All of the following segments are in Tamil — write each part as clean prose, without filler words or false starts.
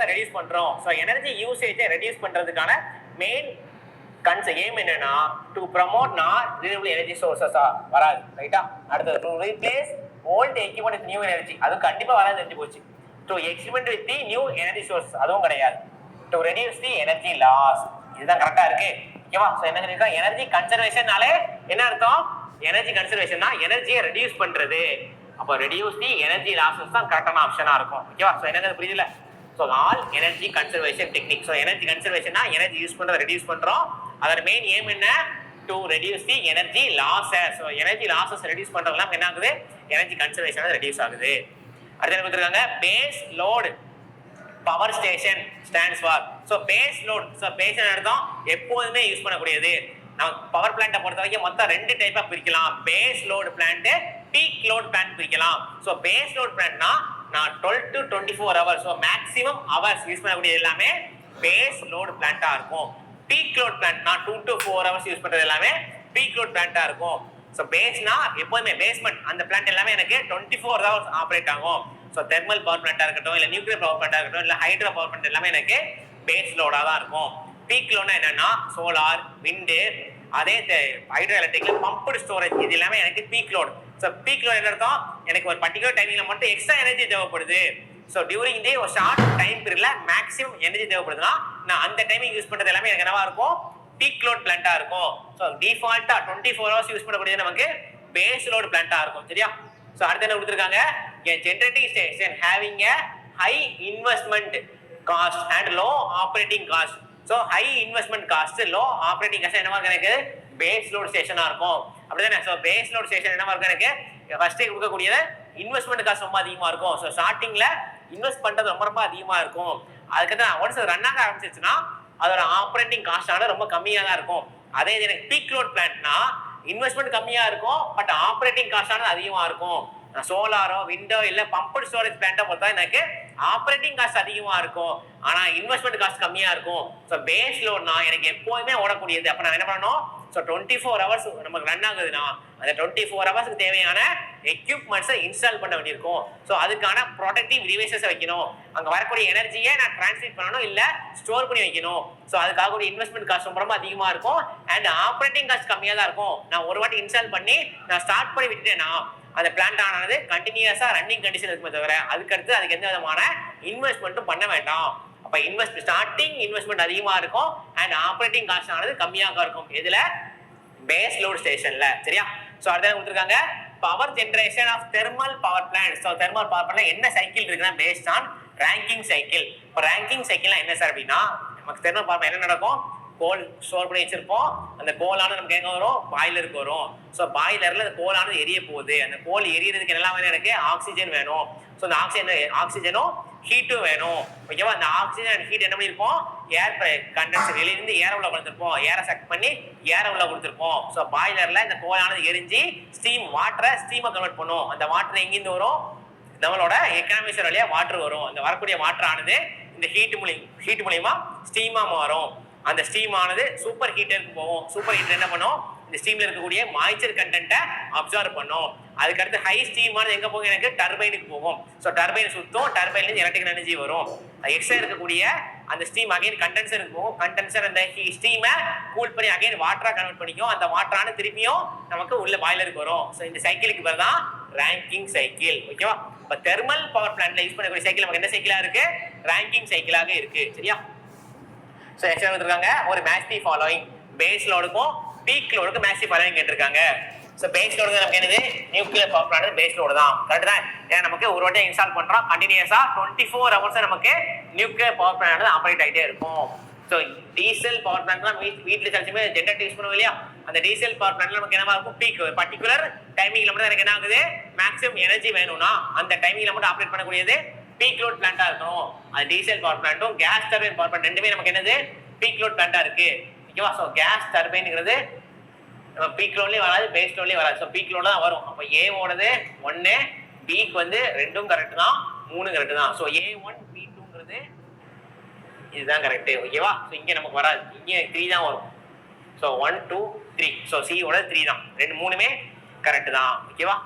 பண்றதை ரெடியூஸ் பண்றோம். ஸோ எனர்ஜி யூசேஜை ரெடியூஸ் பண்றதுக்கான மெயின் எய்ம் என்னன்னா to promote non renewable energy சோர்சஸா வராது. ரைட்டா? அடுத்தது to replace old equipment with new energy, அது கண்டிப்பா வராது, தெரிஞ்சு போச்சு. To experiment with the new energy source, அதுவும் கிடையாது. To reduce the energy loss, இதுதான் கரெக்டா இருக்கு. ஓகேவா? ஸோ என்ன சொல்லியிருக்கோம்? எனர்ஜி கன்சர்வேஷன்னாலே என்ன அர்த்தம்? எனர்ஜி கன்சர்வேஷன்னா எனர்ஜியை ரெடியூஸ் பண்றது. அப்போ ரெடியூஸ் தி எனர்ஜி லாஸஸ் தான் கரெக்டான ஆப்ஷனா இருக்கும். ஓகேவா? ஸோ என்னது புரியுதுல? So all energy conservation technique. So energy கன்சர்வேஷன்னா எனர்ஜி யூஸ் பண்றதை ரெடியூஸ் பண்றோம். அதோட மெயின் எய்ம் என்ன? To reduce the energy losses. So energy losses reduce பண்றதுலாம் என்ன ஆகுது? எனர்ஜி கன்சர்வேஷன் ரெடியூஸ் ஆகுது. அடுத்து என்ன கொடுத்துருக்காங்க? Base load power station stands for. So base load, so base அர்த்தம் எப்போதுமே யூஸ் பண்ணக்கூடியது. நம்ம பவர் பிளான்ட்டை பொறுத்த வரைக்கும் மொத்தம் 2 டைப்பா பிரிக்கலாம். Base load plant, peak load plant பிரிக்கலாம். ஸோ பேஸ் லோட் பிளான்ட்னா நான் 12 to 24 hours, so maximum hours use பண்ணக்கூடியது எல்லாமே பேஸ் லோடு பிளான்ட்டா இருக்கும். பீக் லோட் பிளான்ட்னா 2 to 4 ஹவர்ஸ் யூஸ் பண்றது எல்லாமே பீக் லோட் பிளான்ட்டா இருக்கும். ஸோ பேஸ்னா எப்போதுமே பேஸ்மெண்ட் அந்த பிளான்ட் எல்லாமே எனக்கு 24 ஹவர்ஸ் ஆப்ரேட் ஆகும். ஸோ தெர்மல் பவர் பிளான்ட்டா இருக்கட்டும், இல்லை நியூக்ளியர் பவர் பிளான்ட்டா இருக்கட்டும், இல்லை ஹைட்ரோ பவர் பிளான்ட் எல்லாமே எனக்கு பேஸ் லோடாக தான் இருக்கும். பீக் லோட்னா என்னன்னா சோலார், விண்டு, அதே ஹைட்ரோ எலக்ட்ரிக்ல பம்புடு ஸ்டோரேஜ், இது எல்லாமே எனக்கு peak load. So peak load என்ன அர்த்தம்? எனக்கு ஒரு பர்டிகுலர் டைமிங்ல மட்டும் எக்ஸ்ட்ரா எனர்ஜி தேவைப்படுது. ஸோ டியூரிங் தி ஒரு ஷார்ட் டைம் பீரியட்ல மேக்ஸிமம் எனர்ஜி தேவைப்படுதுன்னா நான் அந்த டைமிங் யூஸ் பண்றது எல்லாமே எனக்கு என்னவா இருக்கும்? பீக் லோட் பிளான்ட்டா இருக்கும். ஸோ டிஃபால்ட்டா 24 ஹவர்ஸ் யூஸ் பண்ணக்கூடியது நமக்கு பேஸ் லோட் பிளான்ட்டா இருக்கும். சரியா? ஸோ அடுத்து என்ன கொடுத்துருக்காங்க? Generating station having a high investment cost and low operating cost. So high investment cost, low operating cost என்னவா எனக்கு பேஸ் லோட் ஸ்டேஷனா இருக்கும். அப்படிதானே? ஸோ பேஸ் லோட் ஸ்டேஷன் என்னவா இருக்கும்? எனக்கு ஃபர்ஸ்டே கொடுக்கக்கூடியது இன்வெஸ்ட்மெண்ட் காஸ்ட் ரொம்ப அதிகமா இருக்கும். ஸோ ஸ்டார்டிங்ல இன்வெஸ்ட் பண்றது ரொம்ப ரொம்ப அதிகமா இருக்கும். அதுக்கப்புறம் ஒன்ஸ் ரன் ஆக ஆரம்பிச்சிச்சுன்னா அதோட ஆப்ரேட்டிங் காஸ்டான ரொம்ப கம்மியா தான் இருக்கும். அதே எனக்கு பீக் லோட் பிளான்ட்னா இன்வெஸ்ட்மெண்ட் கம்மியா இருக்கும், பட் ஆப்ரேட்டிங் காஸ்டானது அதிகமா இருக்கும். சோலாரோ, விண்டோ, இல்ல பம்புடு ஸ்டோரேஜ் பிளான்ட்டை பொறுத்தா எனக்கு ஆப்ரேட்டிங் காஸ்ட் அதிகமா இருக்கும், ஆனா இன்வெஸ்ட்மெண்ட் காஸ்ட் கம்மியா இருக்கும். ஸோ பேஸ் லோட்னா எனக்கு எப்போதுமே ஓடக்கூடியது. அப்ப நான் என்ன பண்ணணும்? ஸோ 24 ஹவர்ஸ் நமக்கு ரன் ஆகுதுன்னா அந்த 24 ஹவர்ஸ்க்கு தேவையான எக்யூப்மெண்ட்ஸை இன்ஸ்டால் பண்ண வேண்டியிருக்கும். ஸோ அதுக்கான ப்ரொடக்டிவ் டிவைசஸை வைக்கணும். அங்கே வரக்கூடிய எனர்ஜியை நான் டிரான்ஸ்மிட் பண்ணணும், இல்லை ஸ்டோர் பண்ணி வைக்கணும். ஸோ அதுக்காக இன்வெஸ்ட்மெண்ட் காஸ்ட் ரொம்ப அதிகமாக இருக்கும் அண்ட் ஆப்ரேட்டிங் காஸ்ட் கம்மியாக தான் இருக்கும். நான் ஒரு வாட்டி இன்ஸ்டால் பண்ணி நான் ஸ்டார்ட் பண்ணி விட்டுட்டேன்னா அந்த பிளான்ட் ஆனது கண்டினியூஸா ரன்னிங் கண்டிஷன் இருக்குமே தவிர அதுக்கடுத்து அதுக்கு எந்த விதமான இன்வெஸ்ட்மெண்ட்டும் பண்ண வேண்டாம். அப்ப ஸ்டார்டிங் இன்வெஸ்ட்மெண்ட் அதிகமா இருக்கும் அண்ட் ஆப்ரேட்டிங் காஸ்ட் ஆனது கம்மியாக இருக்கும். இதுல பேஸ் லோட் ஸ்டேஷன்ல. சரியா? சோ அடுத்து கொடுத்திருக்காங்க power generation of thermal power plant. So thermal power plant என்ன சைக்கிள் இருக்குன்னா பேஸ்ட் ஆன் ரேங்கிங் சைக்கிள். இப்போ ரேங்கிங் சைக்கிள்னா என்ன சார் அப்படின்னா நமக்கு தெர்மல் பவர் பிளான்ட் என்ன நடக்கும்? கோல் ஸ்டோர் பண்ணி வச்சிருப்போம். அந்த கோலானது நமக்கு எங்க வரும்? பாய்லருக்கு வரும். ஸோ பாய்லர்ல அந்த கோலானது எரிய போகுது. அந்த கோல் எரியறதுக்கு எல்லாம் வேணும், எனக்கு ஆக்சிஜன் வேணும். ஸோ அந்த ஆக்சிஜனும் ஹீட்டும் வேணும். ஓகேவா? அந்த ஆக்சிஜன் அண்ட் ஹீட் என்ன பண்ணிருப்போம்? ஏர் கண்டென்சர் வெளியிருந்து ஏர் உள்ள கொடுத்துருப்போம், ஏரை சக் பண்ணி ஏர் உள்ள கொடுத்துருப்போம். ஸோ பாய்லர்ல இந்த கோலானது எரிஞ்சு ஸ்டீம் வாட்டரை ஸ்டீமை கன்வெர்ட் பண்ணும். அந்த வாட்டர் எங்கிருந்து வரும்? நம்மளோட எக்கனாமிக்ஸ் வழியா வாட்டர் வரும். அந்த வரக்கூடிய வாட்டர் ஆனது இந்த ஹீட் மூலியமா ஸ்டீமா மாறும். அந்த ஸ்டீம் ஆனது சூப்பர் ஹீட்டருக்கு போகும். சூப்பர் ஹீட்டர் என்ன பண்ணும்? இந்த ஸ்டீம்ல இருக்கக்கூடிய மாய்ச்சர் கண்டென்ட்டை அப்சர்வ் பண்ணும். அதுக்கடுத்து ஹை ஸ்டீம் ஆனது எங்க போகும்? எனக்கு டர்பைனுக்கு போகும். ஸோ டர்பைன் சுத்தும், டர்பைன்ல இருந்து எலக்ட்ரிக்கல் எனர்ஜி வரும். எக்ஸ்ட்ரா இருக்கக்கூடிய அந்த ஸ்டீம் அகைன் கண்டென்சருக்கு போகும். கண்டென்சர் அந்த ஸ்டீமை கூல் பண்ணி அகைன் வாட்டரா கன்வெர்ட் பண்ணிக்கும். அந்த வாட்டரான திருப்பியும் நமக்கு உள்ள பாய்லருக்கு வரும். ஸோ இந்த சைக்கிளுக்கு பேர் தான் ரேங்கிங் சைக்கிள். ஓகேவா? இப்போ தெர்மல் பவர் பிளான்ட்ல யூஸ் பண்ணக்கூடிய சைக்கிள் நமக்கு என்ன சைக்கிளா இருக்கு? ரேங்கிங் சைக்கிளாக இருக்கு. சரியா? ஸோ எக்ஸ்ட்ரா கொடுத்துருக்காங்க ஒரு மேட்ச் தி ஃபாலோயிங். பேஸ் லோடுக்கும் பீக் லோடுக்கும் மேட்ச் தி ஃபாலோயிங் கேட்டிருக்காங்க. ஸோ பேஸ் லோடு நமக்கு என்னது? Nuclear power plant base load தான். கரெக்ட் தான்? ஏன்னா நமக்கு ஒரு வாட்டி இன்ஸ்டால் பண்றோம், கண்டினியூஸா 24 ஹவர்ஸ் நமக்கு நியூக்ளியர் பவர் பிளான்ட் ஆப்ரேட் ஆகிட்டே இருக்கும். ஸோ டீசல் பவர் பிளான்ட்லாம் வீட்டில் சாச்சுமே ஜென்ரேட்டர் யூஸ் பண்ணுவோம் இல்லையா? அந்த டீசல் பவர் பிளான்ட்ல நமக்கு என்னவா இருக்கும்? பீக் பர்டிகுலர் டைமிங்ல மட்டும் எனக்கு என்ன ஆகுது? மேக்ஸிமம் எனர்ஜி வேணும்னா அந்த டைமிங்ல மட்டும் ஆப்ரேட் பண்ணக்கூடியது பீக் லோட் பிளான்ட்டா இருக்கும். அது டீசல் பவர் பிளான்ட்டும் கேஸ் டர்பைன் பவர் பிளான்ட் ரெண்டுமே நமக்கு என்னது? பீக் லோட் பிளான்ட்டா இருக்கு. ஓகேவா? ஸோ கேஸ் டர்பைன்ங்கிறது நம்ம பீக் லோட்லயே வராது, பேஸ் லோட்லயே வராது. ஸோ பீக் லோட் தான் வரும். அப்போ ஏ ஓடது 1, பிக்கு வந்து 2 கரெக்ட் தான், 3 கரெக்ட் தான். ஸோ A1 B2ங்கிறது இதுதான் கரெக்ட். ஓகேவா? ஸோ இங்கே நமக்கு வராது, இங்கே 3 தான் வரும். ஸோ 1 2 3. ஸோ சி ஓட 3 தான், 2 3மே கரெக்ட் தான். ஓகேவா?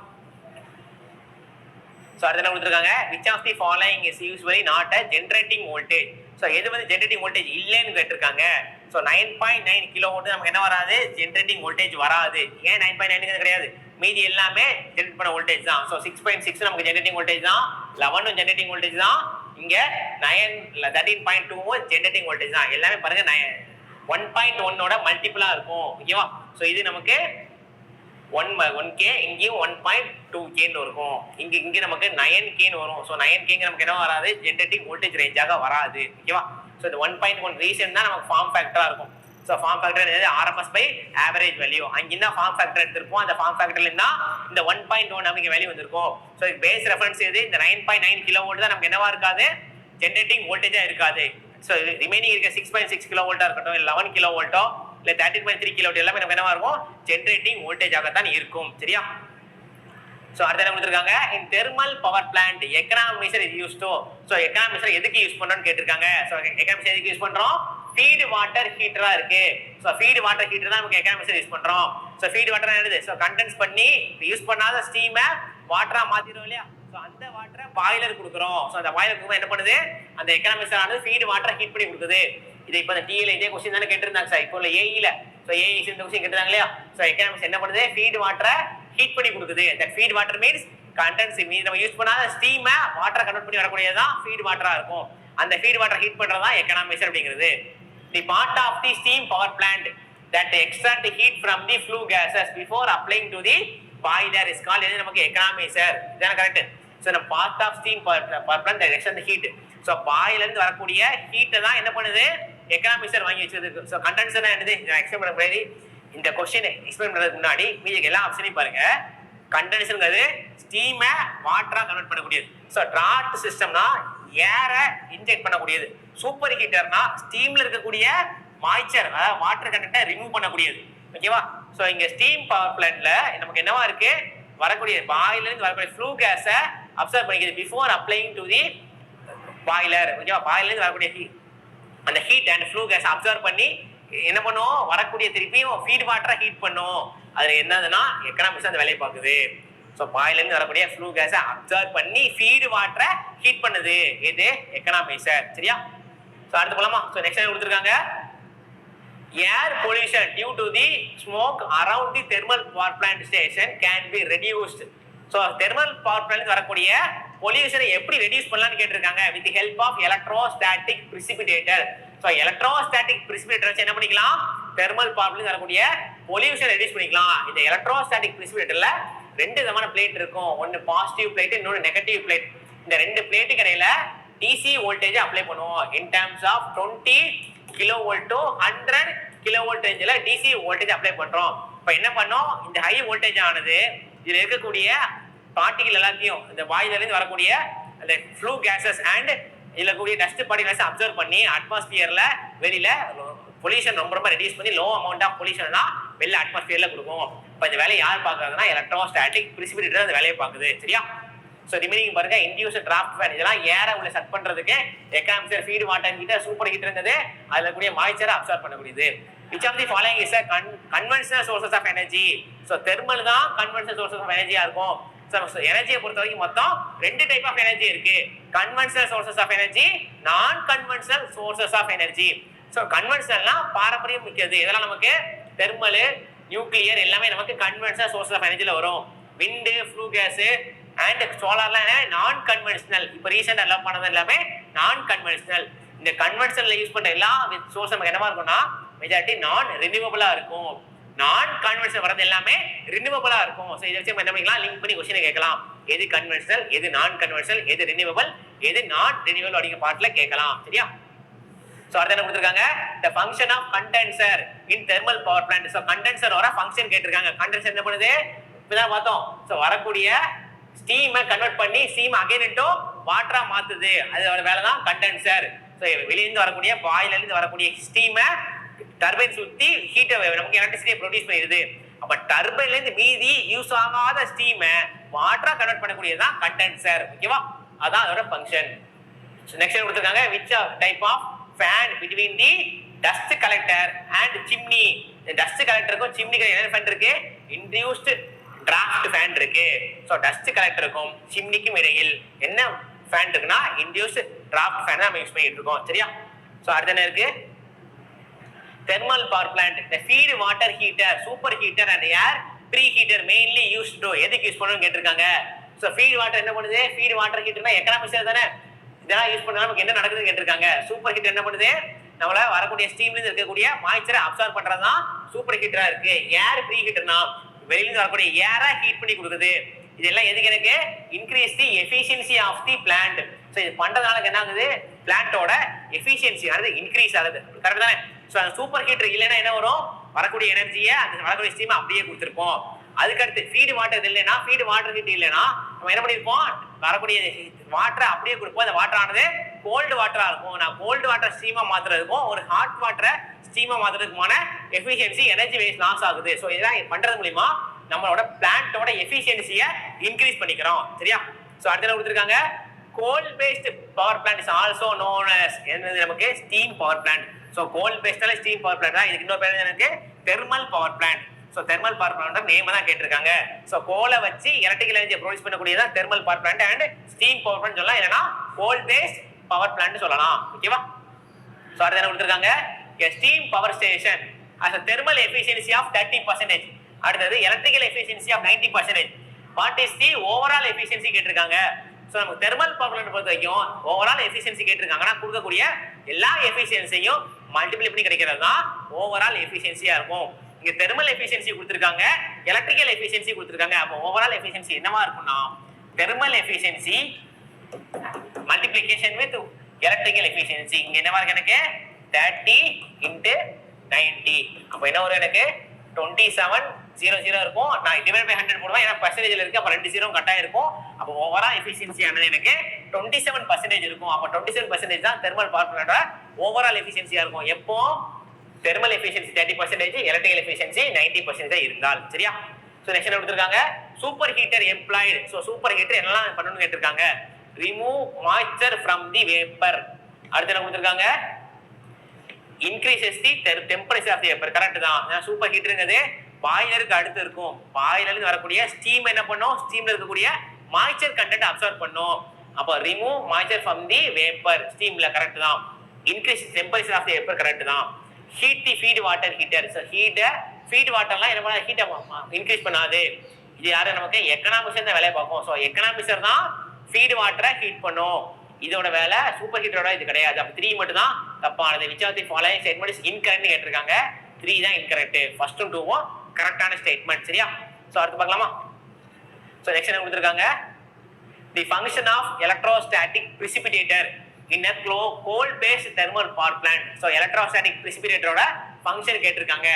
ஸோ அடுத்து என்ன கொடுத்துருக்காங்க, which of the following is usually not a generating voltage. So எது வந்து ஜென்ரேட்டிங் வோல்டேஜ் இல்லைன்னு கேட்டிருக்காங்க. ஸோ 9.9 கிலோ வோல்ட் நமக்கு என்ன வராது, ஜென்ரேட்டிங் வோல்டேஜ் வராது. ஏன் 9.9 கிடையாது, மீதி எல்லாமே ஜென்ரேட் பண்ண வோல்டேஜ் தான். ஸோ 6.6 நமக்கு ஜென்ரேட்டிங் வோல்டேஜ் தான், 11 ஜென்ரேட்டிங் வோல்டேஜ் தான், இங்க 13.2 ஜென்ரேட்டிங் வோல்டேஜ் தான். எல்லாமே பாருங்க 1.1 மல்டிபிளா இருக்கும். ஓகேவா? ஸோ இது நமக்கு 1K, இங்கேயும் 1.2K இருக்கும். இங்க நமக்கு 9K வரும். ஸோ 9K நமக்கு என்ன வராது, ஜென்ரேட்டிங் வோல்டேஜ் ரேஞ்சாக வராது. ஓகேவா? ஸோ இந்த 1.1 ரீசன் தான் நமக்கு ஃபார்ம் ஃபேக்டரா இருக்கும். So form factor RMS by average value. அங்கிருந்தா ஃபார்ம் ஃபேக்டர் எடுத்திருப்போம். அந்த ஃபார்ம் ஃபேக்டர்ல இருந்தா இந்த 1.1 நமக்கு வேல்யூ வந்திருக்கும். ஸோ பேஸ் ரெஃபரன்ஸ் எது, இந்த 9.9 கிலோ வோல்ட் தான் நமக்கு என்னவா இருக்காது, ஜென்ரேட்டிங் வோல்டேஜா இருக்காது. ஸோ ரிமைனிங் இருக்க 6.6 கிலோ வோல்ட்டா இருக்கட்டும், 11 கிலோ வோல்ட்டோ இல்ல 13.3 கிலோ வோல்ட் எல்லாமே நமக்கு என்னவா இருக்கும், ஜென்ரேட்டிங் வோல்டேஜாக தான் இருக்கும். சரியா? ஸோ அடுத்த என்ன கொடுத்துருக்காங்க, இன் தெர்மல் பவர் பிளான்ட் எக்கனாமிசர் இது யூஸ் டு. ஸோ எக்கனாமிசர் எதுக்கு யூஸ் பண்றோம்னு கேட்டிருக்காங்க. ஸோ எக்கனாமிசர் எதுக்கு யூஸ் பண்றோம், ஃபீட் வாட்டர் ஹீட்டரா இருக்கு. ஸோ ஃபீட் வாட்டர் ஹீட்டர் தான் நமக்கு எக்கனாமிசர் யூஸ் பண்றோம். ஸோ ஃபீட் வாட்டர் என்னது, ஸோ கண்டென்ஸ் பண்ணி யூஸ் பண்ணாத ஸ்டீமை வாட்டரா மாத்திரும் இல்லையா. ஸோ அந்த வாட்டரை பாய்லர் கொடுக்குறோம். ஸோ அந்த பாய்லர் கொடுக்கும் என்ன பண்ணுது, அந்த எக்கனாமிசர் ஆனது ஃபீட் வாட்டரை ஹீட் பண்ணி கொடுக்குது. இது இப்போ இந்த டிஏல இதே கொஸ்டின் தானே கேட்டிருந்தாங்க சார். இப்போ ஏஇல ஸோ ஏஇ இந்த கொஸ்டின் கேட்டிருந்தாங்க இல்லையா. ஸோ எக்கனாமிக்ஸ் என்ன பண்ணுது, ஃபீட் வாட்டரை ஹீட் பண்ணி கொடுக்குது. That feed water means condense நம்ம யூஸ் பண்ணாத ஸ்டீமை வாட்டரை கன்வெர்ட் பண்ணி வரக்கூடியதான் ஃபீட் வாட்டரா இருக்கும். அந்த ஃபீட் வாட்டர் ஹீட் பண்றதா எக்கனாமிக்ஸ் அப்படிங்கிறது. The part of the steam power plant that extract heat from the flue gases before applying to the boiler is called, இது நமக்கு எக்கனாமிக்ஸர். இதான கரெக்ட். ஸோ நம்ம part of steam power plant that extract heat. So பாயில இருந்து வரக்கூடிய ஹீட்டை தான் என்ன பண்ணுது, எக்கனாமிக்ஸர் வாங்கி வச்சிருக்கு. ஸோ கண்டென்சர் என்னது, எக்ஸ்பிளைன் பண்ண முன்னாடி இந்த கொஸ்டின் எக்ஸ்பிளைன் பண்றதுக்கு முன்னாடி மீதி எல்லா ஆப்ஷனையும் பாருங்க. கண்டென்சர்ங்கிறது ஸ்டீமை வாட்டரா கன்வெர்ட் பண்ணக்கூடியது. ஸோ ட்ராட் சிஸ்டம்னா ஏரை இன்ஜெக்ட் பண்ணக்கூடியது. சூப்பர் ஹீட்டர்னா ஸ்டீம்ல இருக்கக்கூடிய மாய்ச்சர் அதாவது வாட்டர் கண்டென்ட்டை ரிமூவ் பண்ணக்கூடியது. ஓகேவா? ஸோ இங்க ஸ்டீம் பவர் பிளான்ட்ல நமக்கு என்னவா இருக்கு, வரக்கூடிய பாயில இருந்து வரக்கூடிய ஃப்ளூ கேஸை அப்சர்வ் பண்ணிக்குது before applying to the boiler. ஓகேவா? பாயில இருந்து வரக்கூடிய அந்த heat and flue gas absorb பண்ணி என்ன பண்ணும், வரக்கூடிய திருப்பியும் ஃபீட் வாட்டரை ஹீட் பண்ணும். அதுல என்னதுன்னா எக்கனாமிக்ஸ் அந்த வேலையை பார்க்குது. ஸோ பாயில இருந்து வரக்கூடிய ஃப்ளூ கேஸை அப்சர்வ் பண்ணி ஃபீட் வாட்டரை ஹீட் பண்ணுது. இது எக்கனாமிக்ஸர். சரியா? ஸோ அடுத்து போலாமா. ஸோ நெக்ஸ்ட் கொடுத்துருக்காங்க, air pollution due to the smoke around the thermal power plant station can be reduced. So thermal power plant வரக்கூடிய பொல்யூஷனை எப்படி ரெடியூஸ் பண்ணலாம்னு கேட்டிருக்காங்க. With help of electrostatic precipitator. So electrostatic precipitator வச்சு என்ன பண்ணிக்கலாம், தெர்மல் பவர் பிளான்ட் வரக்கூடிய பொல்யூஷன் ரெடியூஸ் பண்ணிக்கலாம். இந்த எலக்ட்ரோஸ்டாட்டிக் பிரிசிபிடேட்டர்ல ரெண்டு விதமான பிளேட் இருக்கும். ஒன்னு பாசிட்டிவ் பிளேட், இன்னொரு நெகட்டிவ் பிளேட். இந்த ரெண்டு பிளேட்டுக்கு இடையில டிசி வோல்டேஜ் அப்ளை பண்ணுவோம். In terms of 20 kilo volt to 100 kilo volt ரேஞ்சில் டிசி வோல்டேஜ் அப்ளை பண்றோம். இப்போ என்ன பண்ணோம், இந்த ஹை வோல்டேஜ் ஆனது இதுல இருக்கக்கூடிய பார்ட்டிகல் எல்லாத்தையும் இந்த வாயுல இருந்து வரக்கூடிய அந்த ஃப்ளூ கேசஸ் அண்ட் இதுல கூடிய டஸ்ட் பார்ட்டிகல்ஸ் அப்சர்வ் பண்ணி அட்மாஸ்பியர்ல வெளியில பொல்யூஷன் ரொம்ப ரெடியூஸ் பண்ணி லோ அமௌண்ட் ஆஃப் பொல்யூஷன் தான் வெளில அட்மாஸ்பியர்ல கொடுக்கும். இப்போ இந்த வேலையை யார் பார்க்கறதுன்னா எலக்ட்ரோஸ்டாட்டிக் பிரிசிபிடேட்டர் அந்த வேலையை பார்க்குது. சரியா? ஸோ ரிமைனிங் பாருங்க, இன்டியூஸ் டிராஃப்ட் ஃபேன் இதெல்லாம் ஏரை உள்ள செட் பண்றதுக்கு economiser feed water heater super heater இருந்தது. அதுல கூடிய மாய்ச்சரை அப்சர்வ் பண்ணக்கூடியது. which of the following is a conventional sources of energy. So thermal தான் கன்வென்ஷனல் சோர்சஸ் ஆஃப் எனர்ஜியா இருக்கும். ஸோ எனர்ஜியை பொறுத்த வரைக்கும் மொத்தம் ரெண்டு டைப் ஆஃப் எனர்ஜி இருக்கு. Conventional sources of energy, non conventional sources of energy. So கன்வென்ஷனல்னா பாரம்பரியம் மிக்கது. இதெல்லாம் நமக்கு தெர்மல், நியூக்ளியர் எல்லாமே நமக்கு கன்வென்ஷனல் சோர்சஸ் ஆஃப் எனர்ஜில வரும். விண்டு, ஃப்ளூ கேஸ் அண்ட் சோலார்லாம் நான் கன்வென்ஷனல். இப்போ ரீசெண்டா டெவலப் பண்ணது எல்லாமே நான் கன்வென்ஷனல். இந்த கன்வென்ஷனல் யூஸ் பண்ற எல்லா சோர்ஸ் நமக்கு என்னவா இருக்கும்னா மெஜாரிட்டி நான் ரினியூவபிளா இருக்கும். நான் கன்வென்ஷனல் வரது எல்லாமே ரினியூவபிளா இருக்கும். ஸோ இதை வச்சு என்ன பண்ணிக்கலாம், லிங்க் பண்ணி கொஸ்டினை கேட்கலாம். எது கன்வென்ஷனல், எது நான் கன்வென்ஷனல், எது ரினியூவபிள், எது நான் ரினியூவபிள் அப்படிங்கிற பார்ட்ல கேட்கலாம். சரியா? ஸோ அடுத்து என்ன கொடுத்துருக்காங்க, the function of condenser in thermal power plant. So condenser வர ஃபங்க்ஷன் கேட்டிருக்காங்க. கண்டென்சர் என்ன பண்ணுது, இப்பதான் பார்த்தோம். ஸோ வரக்கூடிய ஸ்டீமை கன்வெர்ட் பண்ணி ஸ்டீம் அகைன் இன்டோ வாட்டரா மாத்துது. அதோட வேலை தான் கண்டென்சர். ஸோ வெளியிருந்து வரக்கூடிய பாயில இருந்து வரக்கூடிய ஸ்டீமை டர்பைன் சுத்தி ஹீட்டை நமக்கு எலக்ட்ரிசிட்டியை ப்ரொடியூஸ் பண்ணிடுது. அப்ப டர்பைன்ல இருந்து மீதி யூஸ் ஆகாத ஸ்டீமை வாட்டரா கன்வெர்ட் பண்ணக்கூடியதான் கண்டென்சர். ஓகேவா? அதான் அதோட ஃபங்க்ஷன். நெக்ஸ்ட் கொடுத்துருக்காங்க, which type of fan between the dust collector and chimney. இந்த டஸ்ட் கலெக்டருக்கும் சிம்னிக்கு என்ன ஃபேன் இருக்கு, இன்டியூஸ்ட் டிராஃப்ட் ஃபேன் இருக்கு. ஸோ டஸ்ட் கலெக்டர் இருக்கும். சிம்னிக்கும் இடையில் என்ன ஃபேன் இருக்குன்னா இன்டியூஸ்ட் டிராஃப்ட் ஃபேன் தான் நம்ம யூஸ் பண்ணிட்டு இருக்கோம். சரியா? ஸோ அடுத்து என்ன இருக்கு? Thermal power plant, the feed water heater, super heater and air preheater mainly used to எதுக்கு யூஸ் பண்ணணும்னு கேட்டிருக்காங்க. ஸோ ஃபீட் வாட்டர் என்ன பண்ணுது? ஃபீட் வாட்டர் ஹீட்டர்னா எக்கனாமிக்ஸ் தானே, இதெல்லாம் யூஸ் பண்ணா நமக்கு என்ன நடக்குதுன்னு கேட்டிருக்காங்க. சூப்பர் ஹீட்டர் என்ன பண்ணுது? நம்மள வரக்கூடிய ஸ்டீம்ல இருந்து இருக்கக்கூடிய மாய்ச்சரை அப்சார்ப் பண்றதுதான் சூப்பர் ஹீட்டரா இருக்கு. ஏர் ப்ரீ ஹீட்டர்னா வெளியில வரக்கூடிய ஏரை ஹீட் பண்ணி கொடுக்குது. இதெல்லாம் எதுக்கு? எனக்கு increase the efficiency of the plant. So இது பண்றதுனால என்ன ஆகுது? பிளான்ட்டோட எஃபிஷியன்சி ஆனது இன்க்ரீஸ் ஆகுது. கரெக்ட் தானே? ஸோ அந்த சூப்பர் ஹீட்டர் இல்லைன்னா என்ன வரும்? வரக்கூடிய எனர்ஜியை அந்த வரக்கூடிய ஸ்டீம் அப்படியே கொடுத்துருப்போம். அதுக்கடுத்து ஃபீட் வாட்டர் இல்லைன்னா, ஃபீட் வாட்டர் ஹீட் இல்லைன்னா நம்ம என்ன பண்ணிருப்போம்? வரக்கூடிய வாட்டரை அப்படியே கொடுப்போம். அந்த வாட்டர் ஆனது கோல்டு வாட்டரா இருக்கும். நான் கோல்டு வாட்டர் ஸ்டீமா மாத்துறதுக்கும் ஒரு ஹாட் வாட்டரை ஸ்டீமா மாத்துறதுக்குமான எஃபிஷியன்சி எனர்ஜி வேஸ்ட் லாஸ் ஆகுது. ஸோ இதெல்லாம் பண்றது மூலியமா நம்மளோட பிளான்ட்டோட எஃபிஷியன்சியை இன்க்ரீஸ் பண்ணிக்கிறோம். சரியா? ஸோ அடுத்த கொடுத்துருக்காங்க coal based power plant is also known as என்னது நமக்கு steam power plant. So coal பேஸ்டால ஸ்டீம் பவர் பிளான்ட் தான். இதுக்கு இன்னொரு பேர் எனக்கு thermal power plant. So thermal power plant name தான் கேட்டிருக்காங்க. ஸோ கோலை வச்சு எலக்ட்ரிக்கல் எனர்ஜி ப்ரொடியூஸ் பண்ணக்கூடியதான் thermal power plant and steam power plant சொல்லலாம். இல்லைன்னா கோல் பேஸ்ட் பவர் பிளான்ட் சொல்லலாம். ஓகேவா? ஸோ அடுத்து என்ன கொடுத்துருக்காங்க? Steam power station as a thermal efficiency of 30%. அடுத்தது electrical efficiency of 90%. What is the overall efficiency கேட்டிருக்காங்க. ஸோ நம்ம தெர்மல் பவர் பிளான்ட் பொறுத்த வரைக்கும் ஓவரால் எஃபிஷியன்சி கேட்டிருக்காங்கன்னா கொடுக்கக்கூடிய எல்லா எஃபிஷியன்சியும் மல்டிப்ளை பண்ணி கிடைக்கிறது தான் ஓவரால் எஃபிஷியன்சியா இருக்கும். இங்க தெர்மல் எஃபிஷியன்சி கொடுத்திருக்காங்க, எலக்ட்ரிக்கல் எஃபிஷியன்சி கொடுத்திருக்காங்க. அப்போ ஓவரால் எஃபிஷியன்சி என்னவா இருக்கும்னா thermal efficiency multiplication with electrical efficiency. இங்க என்னவா இருக்கு? எனக்கு 30 × 90. அப்போ என்ன வரும்? எனக்கு 2700 இருக்கும். நான் டிவைட் பை 100 போடுவேன், ஏன்னா பர்சன்டேஜ்ல இருக்கு. அப்ப 2 0 கட்டாயம் இருக்கும். அப்போ ஓவரால் எஃபிஷியன்சி ஆனது எனக்கு 27% இருக்கும். அப்போ 27% தான் தெர்மல் பவர் பிளான்ட்டோட ஓவரால் எஃபிஷியன்சியா இருக்கும். எப்போ? தெர்மல் எஃபிஷியன்சி 30%, எலக்ட்ரிக்கல் எஃபிஷியன்சி 90% இருந்தால். சரியா? சோ நெக்ஸ்ட் என்ன கொடுத்திருக்காங்க? Super heater employed. So super heater என்னலாம் பண்ணணும்னு கேட்டிருக்காங்க. Remove moisture from the vapour. அடுத்து என்ன கொடுத்திருக்காங்க? Increases the temperature of the vapour. Correct தான். சூப்பர் ஹீட்டர்ங்கிறது பாய்லருக்கு அடுத்து இருக்கும். பாய்லர்ல இருந்து வரக்கூடிய ஸ்டீம் என்ன பண்ணும்? ஸ்டீம்ல இருக்கக்கூடிய மாய்ஸ்சர் கண்டென்ட் அப்சர்வ் பண்ணும். அப்ப remove moisture from the vapour ஸ்டீம்ல. கரெக்ட் தான். Increase temperature of the vapour. Correct தான். Heat the feed water heater. So heat feed வாட்டர்லாம் என்ன பண்ண? ஹீட்டை இன்க்ரீஸ் பண்ணாது. இது யாரு? நமக்கு எக்கனாமிக்ஸ் தான் வேலையை பார்க்கும். ஸோ எக்கனாமிக்ஸ் தான் ஃபீட் வாட்டரை ஹீட் பண்ணும். இதோட வேலை சூப்பர் ஹீட்டரோட இது கிடையாது. அப்ப 3 மட்டும் தான் தப்பானது. Which of the following statement is இன்கரெக்ட்னு கேட்டிருக்காங்க. 3 தான் இன்கரெக்ட். ஃபர்ஸ்டும் 2வும் கரெக்டான ஸ்டேட்மெண்ட். சரியா? சோ அடுத்து பார்க்கலாமா? சோ நெக்ஸ்ட் என்ன கொடுத்திருக்காங்க? The function of electrostatic precipitator in a coal based thermal power plant. So electrostatic பிரிசிபிடேட்டரோட ஃபங்க்ஷன் கேட்டிருக்காங்க.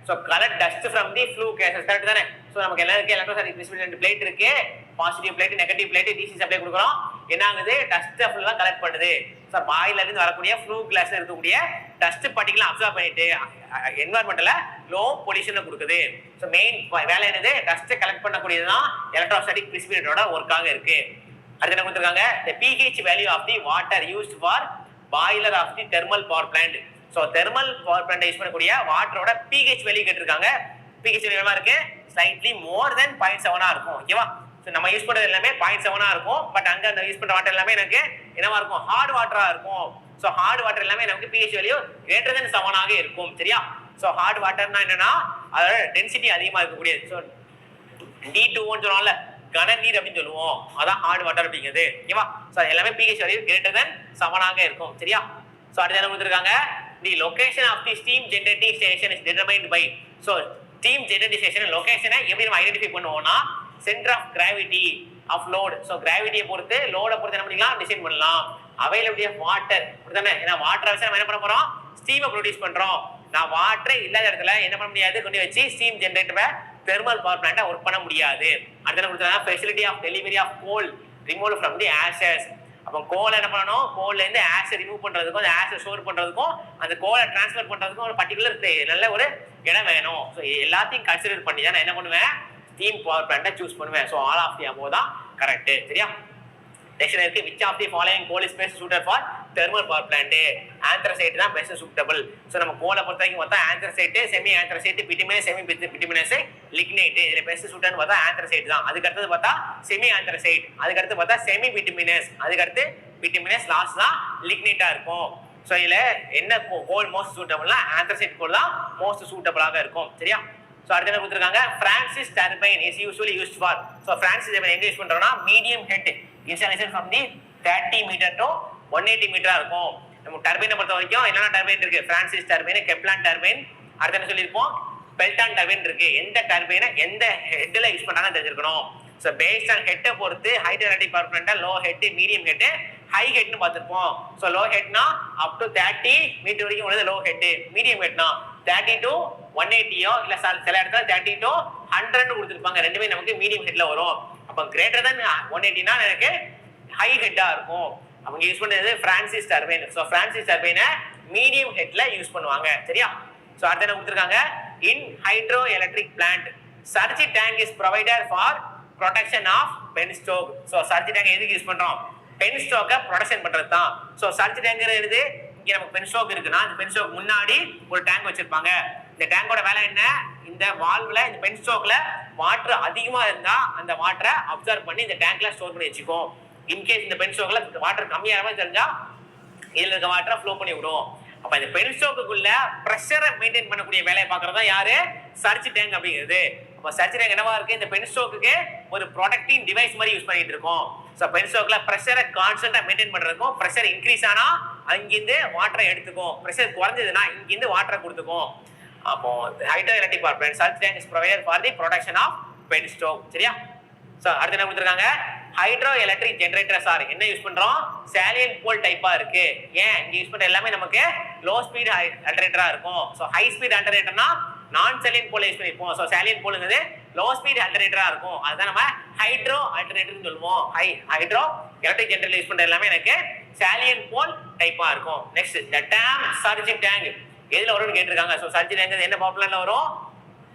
So collect dust from the flue gases. Correct தானே? சோ நமக்கு எல்லாம் இருக்கு. எலக்ட்ரோஸ்டாட்டிக் பிரிசிபிடேட்டர் பிளேட் இருக்கு. Positive plate, negative plate, DC supply கொடுக்குறோம். என்ன ஆகுது? டஸ்ட் ஃபுல்லா கலெக்ட் பண்ணுது. சோ பாயில இருந்து வரக்கூடிய ஃப்ளூ கிளாஸ்ல இருக்கக்கூடிய டஸ்ட் பார்ட்டிகல் அப்சர்வ் பண்ணிட்டு என்வாயர்மெண்ட்ல லோ பொல்யூஷனை கொடுக்குது. சோ மெயின் வேலை என்னது? டஸ்ட் கலெக்ட் பண்ணக்கூடியதுதான் எலக்ட்ரோஸ்டாட்டிக் பிரிசிபிடேட்டரோட ஒர்க்காக இருக்கு. அடுத்து என்ன கொடுத்திருக்காங்க? the pH value of the water used for boiler of the thermal power plant. So thermal power plant use பண்ணக்கூடிய வாட்டரோட pH வேல்யூ கேட்டிருக்காங்க. pH வேல்யூ எவ்வளவு இருக்கு? slightly more than 0.7 இருக்கும். ஓகேவா? சோ நம்ம யூஸ் பண்றது எல்லாமே 0.7 இருக்கும். பட் அங்க அந்த யூஸ் பண்ற வாட்டர் எல்லாமே எனக்கு என்னவா இருக்கும்? ஹார்ட் வாட்டரா இருக்கும். சோ ஹார்ட் வாட்டர் எல்லாமே நமக்கு pH வேல்யூ greater than 7 ஆக இருக்கும். சரியா? சோ ஹார்ட் வாட்டர்னா என்னன்னா அதோட டென்சிட்டி அதிகமா இருக்கக்கூடியது. சோ D2 ன்னு சொல்றோம்ல, கன நீர் அப்படின்னு சொல்லுவோம். அதான் ஹார்ட் வாட்டர் அப்படிங்கிறது. ஓகேவா? சோ எல்லாமே pH வேல்யூ greater than 7 ஆக இருக்கும். சரியா? சோ அடுத்து என்ன கொடுத்திருக்காங்க? the location of the steam generating station is determined by. so steam generating station location எப்படி நம்ம ஐடென்டிஃபை பண்ணுவோம்னா center of gravity of load. so gravity பொறுத்து லோட பொறுத்து என்ன பண்ணிக்கலாம்? டிசைன் பண்ணலாம். availability of water அப்படிதானே? ஏன்னா வாட்டரை வச்சு நம்ம என்ன பண்ண போறோம்? ஸ்டீமை ப்ரொடியூஸ் பண்றோம். நான் வாட்டரே இல்லாத இடத்துல என்ன பண்ண முடியாது? கொண்டு வச்சு ஸ்டீம் ஜெனரேட்டரை தெர்மல் பவர் பிளான்ட்டை ஒர்க் பண்ண முடியாது. அடுத்து என்ன கொடுத்தாங்க? Facility of delivery of coal remove from the ashes. அப்போ கோலை என்ன பண்ணணும்? கோல்ல இருந்து ஆஷை ரிமூவ் பண்றதுக்கும் அந்த ஆஷை ஸ்டோர் பண்றதுக்கும் அந்த கோலை டிரான்ஸ்ஃபர் பண்றதுக்கும் ஒரு பர்டிகுலர் நல்ல ஒரு இடம் வேணும். ஸோ எல்லாத்தையும் கன்சிடர் பண்ணி தான் நான் என்ன பண்ணுவேன்? ஸ்டீம் பவர் பிளான்ட்டை சூஸ் பண்ணுவேன். So all of the above தான் கரெக்ட். சரியா? நெக்ஸ்ட் இருக்கு which of the following coal is best suited for thermal power plant? anthracite தான் best suitable. சோ நம்ம கோலை பொறுத்த வரைக்கும் பார்த்தா anthracite, semi anthracite, bituminous, semi bituminous, lignite இதுல best suited பார்த்தா anthracite தான். அதுக்கு அடுத்து பார்த்தா semi anthracite, அதுக்கு அடுத்து பார்த்தா semi bituminous, அதுக்கு அடுத்து bituminous, லாஸ்ட் தான் lignite இருக்கும். சோ இதுல என்ன கோல் மோஸ்ட் சூட்டபிள்னா anthracite கோல் தான் மோஸ்ட் சூட்டபிளாக இருக்கும். சரியா? சோ அடுத்து என்ன கொடுத்திருக்காங்க, Francis turbine is usually used for. So Francis turbine எங்க யூஸ் பண்றோம்னா medium head installation from the 30 metre to 180 மீட்டரா இருக்கும். நம்ம டர்பைனை பொறுத்த வரைக்கும் என்னென்ன டர்பைன் இருக்கு, பிரான்சிஸ் டர்பைன், கெப்லான் டர்பைன், அடுத்து என்ன சொல்லியிருப்போம், பெல்டான் டர்பைன் இருக்கு. எந்த டர்பைனை எந்த ஹெட்ல யூஸ் பண்றாங்கன்னு தெரிஞ்சிருக்கணும். ஸோ பேஸ்ட் ஆன் ஹெட்டை பொறுத்து hydroelectric power plant low head, medium head, high ஹெட்னு பார்த்துருப்போம். ஸோ லோ ஹெட்னா அப் டு 30 மீட்டர் வரைக்கும் உள்ளது லோ ஹெட், மீடியம் ஹெட்னா 30 to 180 இல்ல சில இடத்துல 30 to 100 கொடுத்துருப்பாங்க. ரெண்டுமே நமக்கு மீடியம் ஹெட்ல வரும். அப்போ கிரேட்டர் தென் 180னா எனக்கு ஹை ஹெட்டா இருக்கும். அவங்க யூஸ் பண்றது பிரான்சிஸ் டர்பைன். ஸோ பிரான்சிஸ் டர்பைனை மீடியம் ஹெட்ல யூஸ் பண்ணுவாங்க. சரியா? ஸோ அடுத்து என்ன கொடுத்துருக்காங்க, in hydro electric plant surge tank is provided for protection of penstock. So surge tank எதுக்கு யூஸ் பண்றோம், பென்ஸ்டோக்கை ப்ரொடெக்ஷன் பண்றது தான். ஸோ சர்ஜி டேங்க்ங்கிறது இங்க நமக்கு பென்ஸ்டோக் இருக்குன்னா இந்த பென்ஸ்டோக் முன்னாடி ஒரு டேங்க் வச்சிருப்பாங்க. இந்த டேங்கோட வேலை என்ன, இந்த வால்வ்ல இந்த பென்ஸ்டோக்ல வாட்டர் அதிகமா இருந்தா அந்த வாட்டரை அப்சர்வ் பண்ணி இந்த டேங்க்ல ஸ்டோர் பண்ணி வச்சுக்கும். இன்கேஸ் இந்த பென்ஸ்டோக்ல வாட்டர் கம்மியான மாதிரி தெரிஞ்சா இதுல இருக்க வாட்டரை ஃப்ளோ பண்ணி விடும். அப்ப இந்த பென்ஸ்டோக்குள்ள பிரஷரை மெயின்டைன் பண்ணக்கூடிய வேலையை பார்க்கறதா யாரு, சர்ஜ் டேங்க் அப்படிங்கிறது. அப்ப சர்ஜ் டேங்க் என்னவா இருக்கு, இந்த பென்ஸ்டோக்கு ஒரு ப்ரொடெக்டிங் டிவைஸ் மாதிரி யூஸ் பண்ணிட்டு இருக்கோம். ஸோ பென்ஸ்டோக்ல பிரஷரை கான்ஸ்டன்டா மெயின்டைன் பண்றதுக்கும், பிரஷர் இன்க்ரீஸ் ஆனா அங்கிருந்து வாட்டரை எடுத்துக்கும், பிரஷர் குறைஞ்சதுன்னா இங்கிருந்து வாட்டரை கொடுத்துக்கும். அப்போ hydro electric power plant surge tank is provided for the protection of penstock. சரியா? ஸோ அடுத்து என்ன கொடுத்துருக்காங்க, ஹைட்ரோ எலக்ட்ரிக் ஜெனரேட்டர்ஸ் ஆர் என்ன யூஸ் பண்றோம், சாலியன் போல் டைப்பா இருக்கு. ஏன் இங்க யூஸ் பண்ற எல்லாமே நமக்கு லோ ஸ்பீட் அல்டர்னேட்டரா இருக்கும். ஸோ ஹை ஸ்பீட் அல்டர்னேட்டர்னா நான் சாலியன் போல் யூஸ் பண்ணிருப்போம். ஸோ சாலியன் போலுங்கிறது லோ ஸ்பீட் அல்டர்னேட்டரா இருக்கும். அதுதான் நம்ம ஹைட்ரோ அல்டர்னேட்டர்னு சொல்லுவோம். ஹைட்ரோ எலக்ட்ரிக் ஜெனரேட்டர் யூஸ் பண்ற எல்லாமே எனக்கு சாலியன் போல் டைப்பா இருக்கும். Next the dam surge tank எதுல வரும்னு கேட்டிருக்காங்க. ஸோ சர்ஜ் டேங்க் என்ன பாப்புலர்ல வரும்,